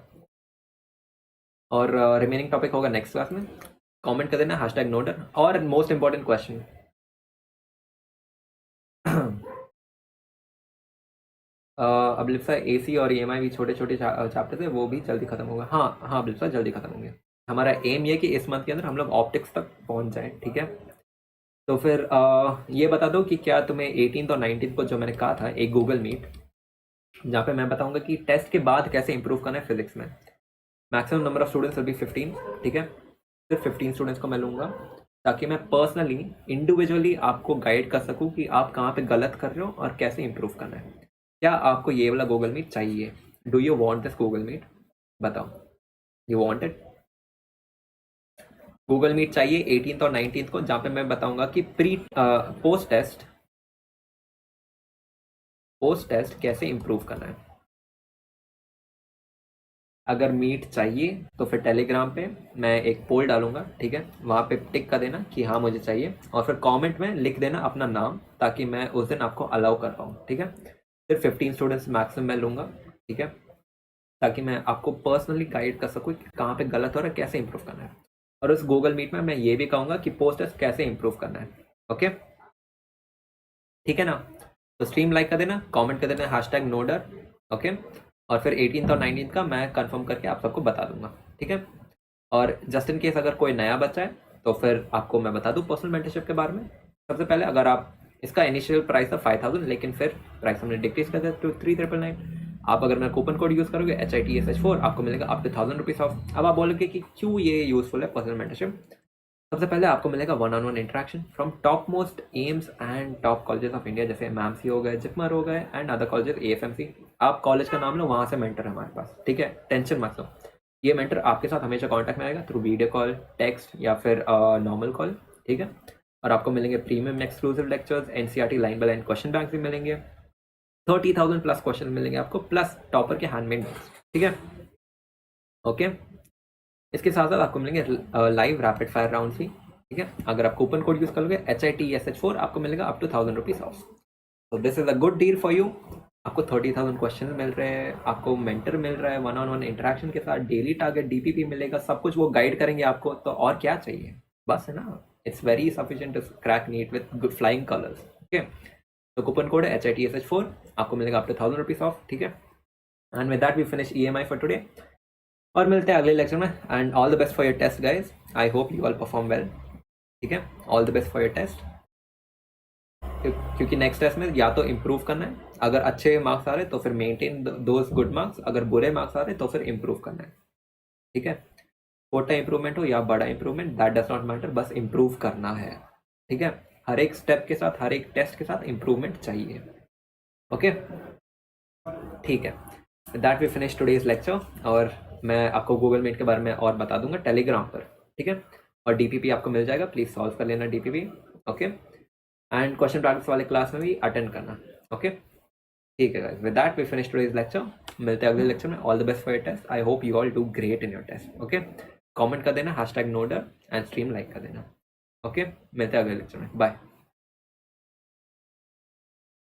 और रिमेनिंग टॉपिक होगा नेक्स्ट क्लास में। कमेंट कर देना हैशटैग नोडर। और most important question, Ablipsa AC और EMI भी छोटे छोटे चैप्टर थे, वो भी जल्दी खत्म होगा। हाँ हाँ अब्लिप्सा जल्दी खत्म होंगे। हमारा एम ये कि इस मंथ के अंदर हम लोग ऑप्टिक्स तक पहुंच जाएं, ठीक है। तो फिर ये बता दो कि क्या तुम्हें 18 और 19 को जो मैंने कहा था एक गूगल मीट, जहाँ पे मैं बताऊंगा कि टेस्ट के बाद कैसे इंप्रूव करना है फिजिक्स में। Maximum number of students will be 15, ठीक है। सिर्फ 15 स्टूडेंट्स को मैं लूँगा, ताकि मैं पर्सनली इंडिविजुअली आपको गाइड कर सकूँ कि आप कहाँ पे गलत कर रहे हो और कैसे इंप्रूव करना है। क्या आपको ये वाला गूगल मीट चाहिए? Do you want this Google Meet? बताओ, you want it? Google Meet चाहिए 18 और 19 को, जहाँ पे मैं बताऊंगा कि पोस्ट टेस्ट कैसे इंप्रूव करना है। अगर मीट चाहिए तो फिर टेलीग्राम पे मैं एक पोल डालूंगा, ठीक है। वहाँ पे टिक कर देना कि हाँ मुझे चाहिए, और फिर कमेंट में लिख देना अपना नाम, ताकि मैं उस दिन आपको अलाउ कर पाऊँ, ठीक है। सिर्फ 15 स्टूडेंट्स मैक्सिमम मैं लूँगा, ठीक है, ताकि मैं आपको पर्सनली गाइड कर सकूँ कि कहाँ पे गलत हो रहा है, कैसे इंप्रूव करना है। और उस गूगल मीट में मैं ये भी कहूँगा कि पोस्ट टेस्ट कैसे इंप्रूव करना है, ओके, ठीक है ना। तो स्ट्रीम लाइक कर देना, कमेंट कर देना हैशटैग नो डर, ओके। और फिर 18 और 19 का मैं कंफर्म करके आप सबको बता दूंगा, ठीक है। और जस्ट इन केस अगर कोई नया बच्चा है तो फिर आपको मैं बता दूं पर्सनल मेंटरशिप के बारे में। सबसे पहले अगर आप, इसका इनिशियल प्राइस था 5000, लेकिन फिर प्राइस हमने डिक्रीज कर दिया टू 3999। आप अगर मेरा कूपन कोड यूज़ करोगे HITSH4, आपको मिलेगा अप टू 1000 रुपीज़ ऑफ। अब आप बोलोगे कि क्यों ये यूजफुल है पर्सनल मेंटरशिप? सबसे पहले आपको मिलेगा 1-on-1 interaction from top most AIIMS and top colleges of India, जैसे MAMC हो गए, जिपमर हो गए, एंड अदर कॉलेजेस, AFMC। आप कॉलेज का नाम लो, वहाँ से मेंटर है हमारे पास, ठीक है, टेंशन मत लो। ये मेंटर आपके साथ हमेशा कांटेक्ट में आएगा थ्रू वीडियो कॉल, टेक्स्ट या फिर नॉर्मल कॉल, ठीक है। और आपको मिलेंगे premium exclusive lectures, NCERT line by line question bank भी मिलेंगे, 30,000 प्लस क्वेश्चन मिलेंगे आपको, प्लस टॉपर के हैंडमेड नोट्स, ठीक है, ओके। इसके साथ साथ आपको मिलेंगे लाइव रैपिड फायर राउंड भी, ठीक है। अगर आप कूपन कोड यूज करोगे HITSH4, आपको मिलेगा अप टू 1000 रुपीज़ ऑफ। तो this is a good deal for you. आपको 30,000 क्वेश्चन मिल रहे हैं, आपको मेंटर मिल रहा है, 1-on-1 इंटरेक्शन के साथ, डेली टारगेट DPP मिलेगा, सब कुछ वो गाइड करेंगे आपको। तो और क्या चाहिए? बस है ना, it's very sufficient to crack NEET with good flying colours, okay. तो कूपन कोड है HITSH4, आपको मिलेगा अप टू 1000 रुपीज़ ऑफ, ठीक है। And with that we finish EMI for today, और मिलते हैं अगले लेक्चर में। And all the best for your test guys. I hope you all perform well, ठीक है। All the best for your test, क्योंकि नेक्स्ट टेस्ट में या तो इम्प्रूव करना है, अगर अच्छे मार्क्स आ रहे तो फिर मेंटेन दोज गुड मार्क्स, अगर बुरे मार्क्स आ रहे तो फिर इम्प्रूव करना है, ठीक है। छोटा इंप्रूवमेंट हो या बड़ा improvement, that does not matter, बस इम्प्रूव करना है, ठीक है। हर एक स्टेप के साथ, हर एक टेस्ट के साथ इम्प्रूवमेंट चाहिए, ओके, ठीक है। That we finish today's lecture, और मैं आपको गूगल मीट के बारे में और बता दूंगा टेलीग्राम पर, ठीक है। और डीपीपी आपको मिल जाएगा, प्लीज सॉल्व कर लेना DPP, okay. And question practice वाले क्लास में भी अटेंड करना, ओके, ठीक है guys. With that we finish today's lecture, मिलते हैं अगले लेक्चर में। All the best for your test, I hope you all do great in your test, okay. Comment कर देना #नोडर एंड स्ट्रीम लाइक कर देना, ओके। मिलते हैं अगले लेक्चर में, बाय।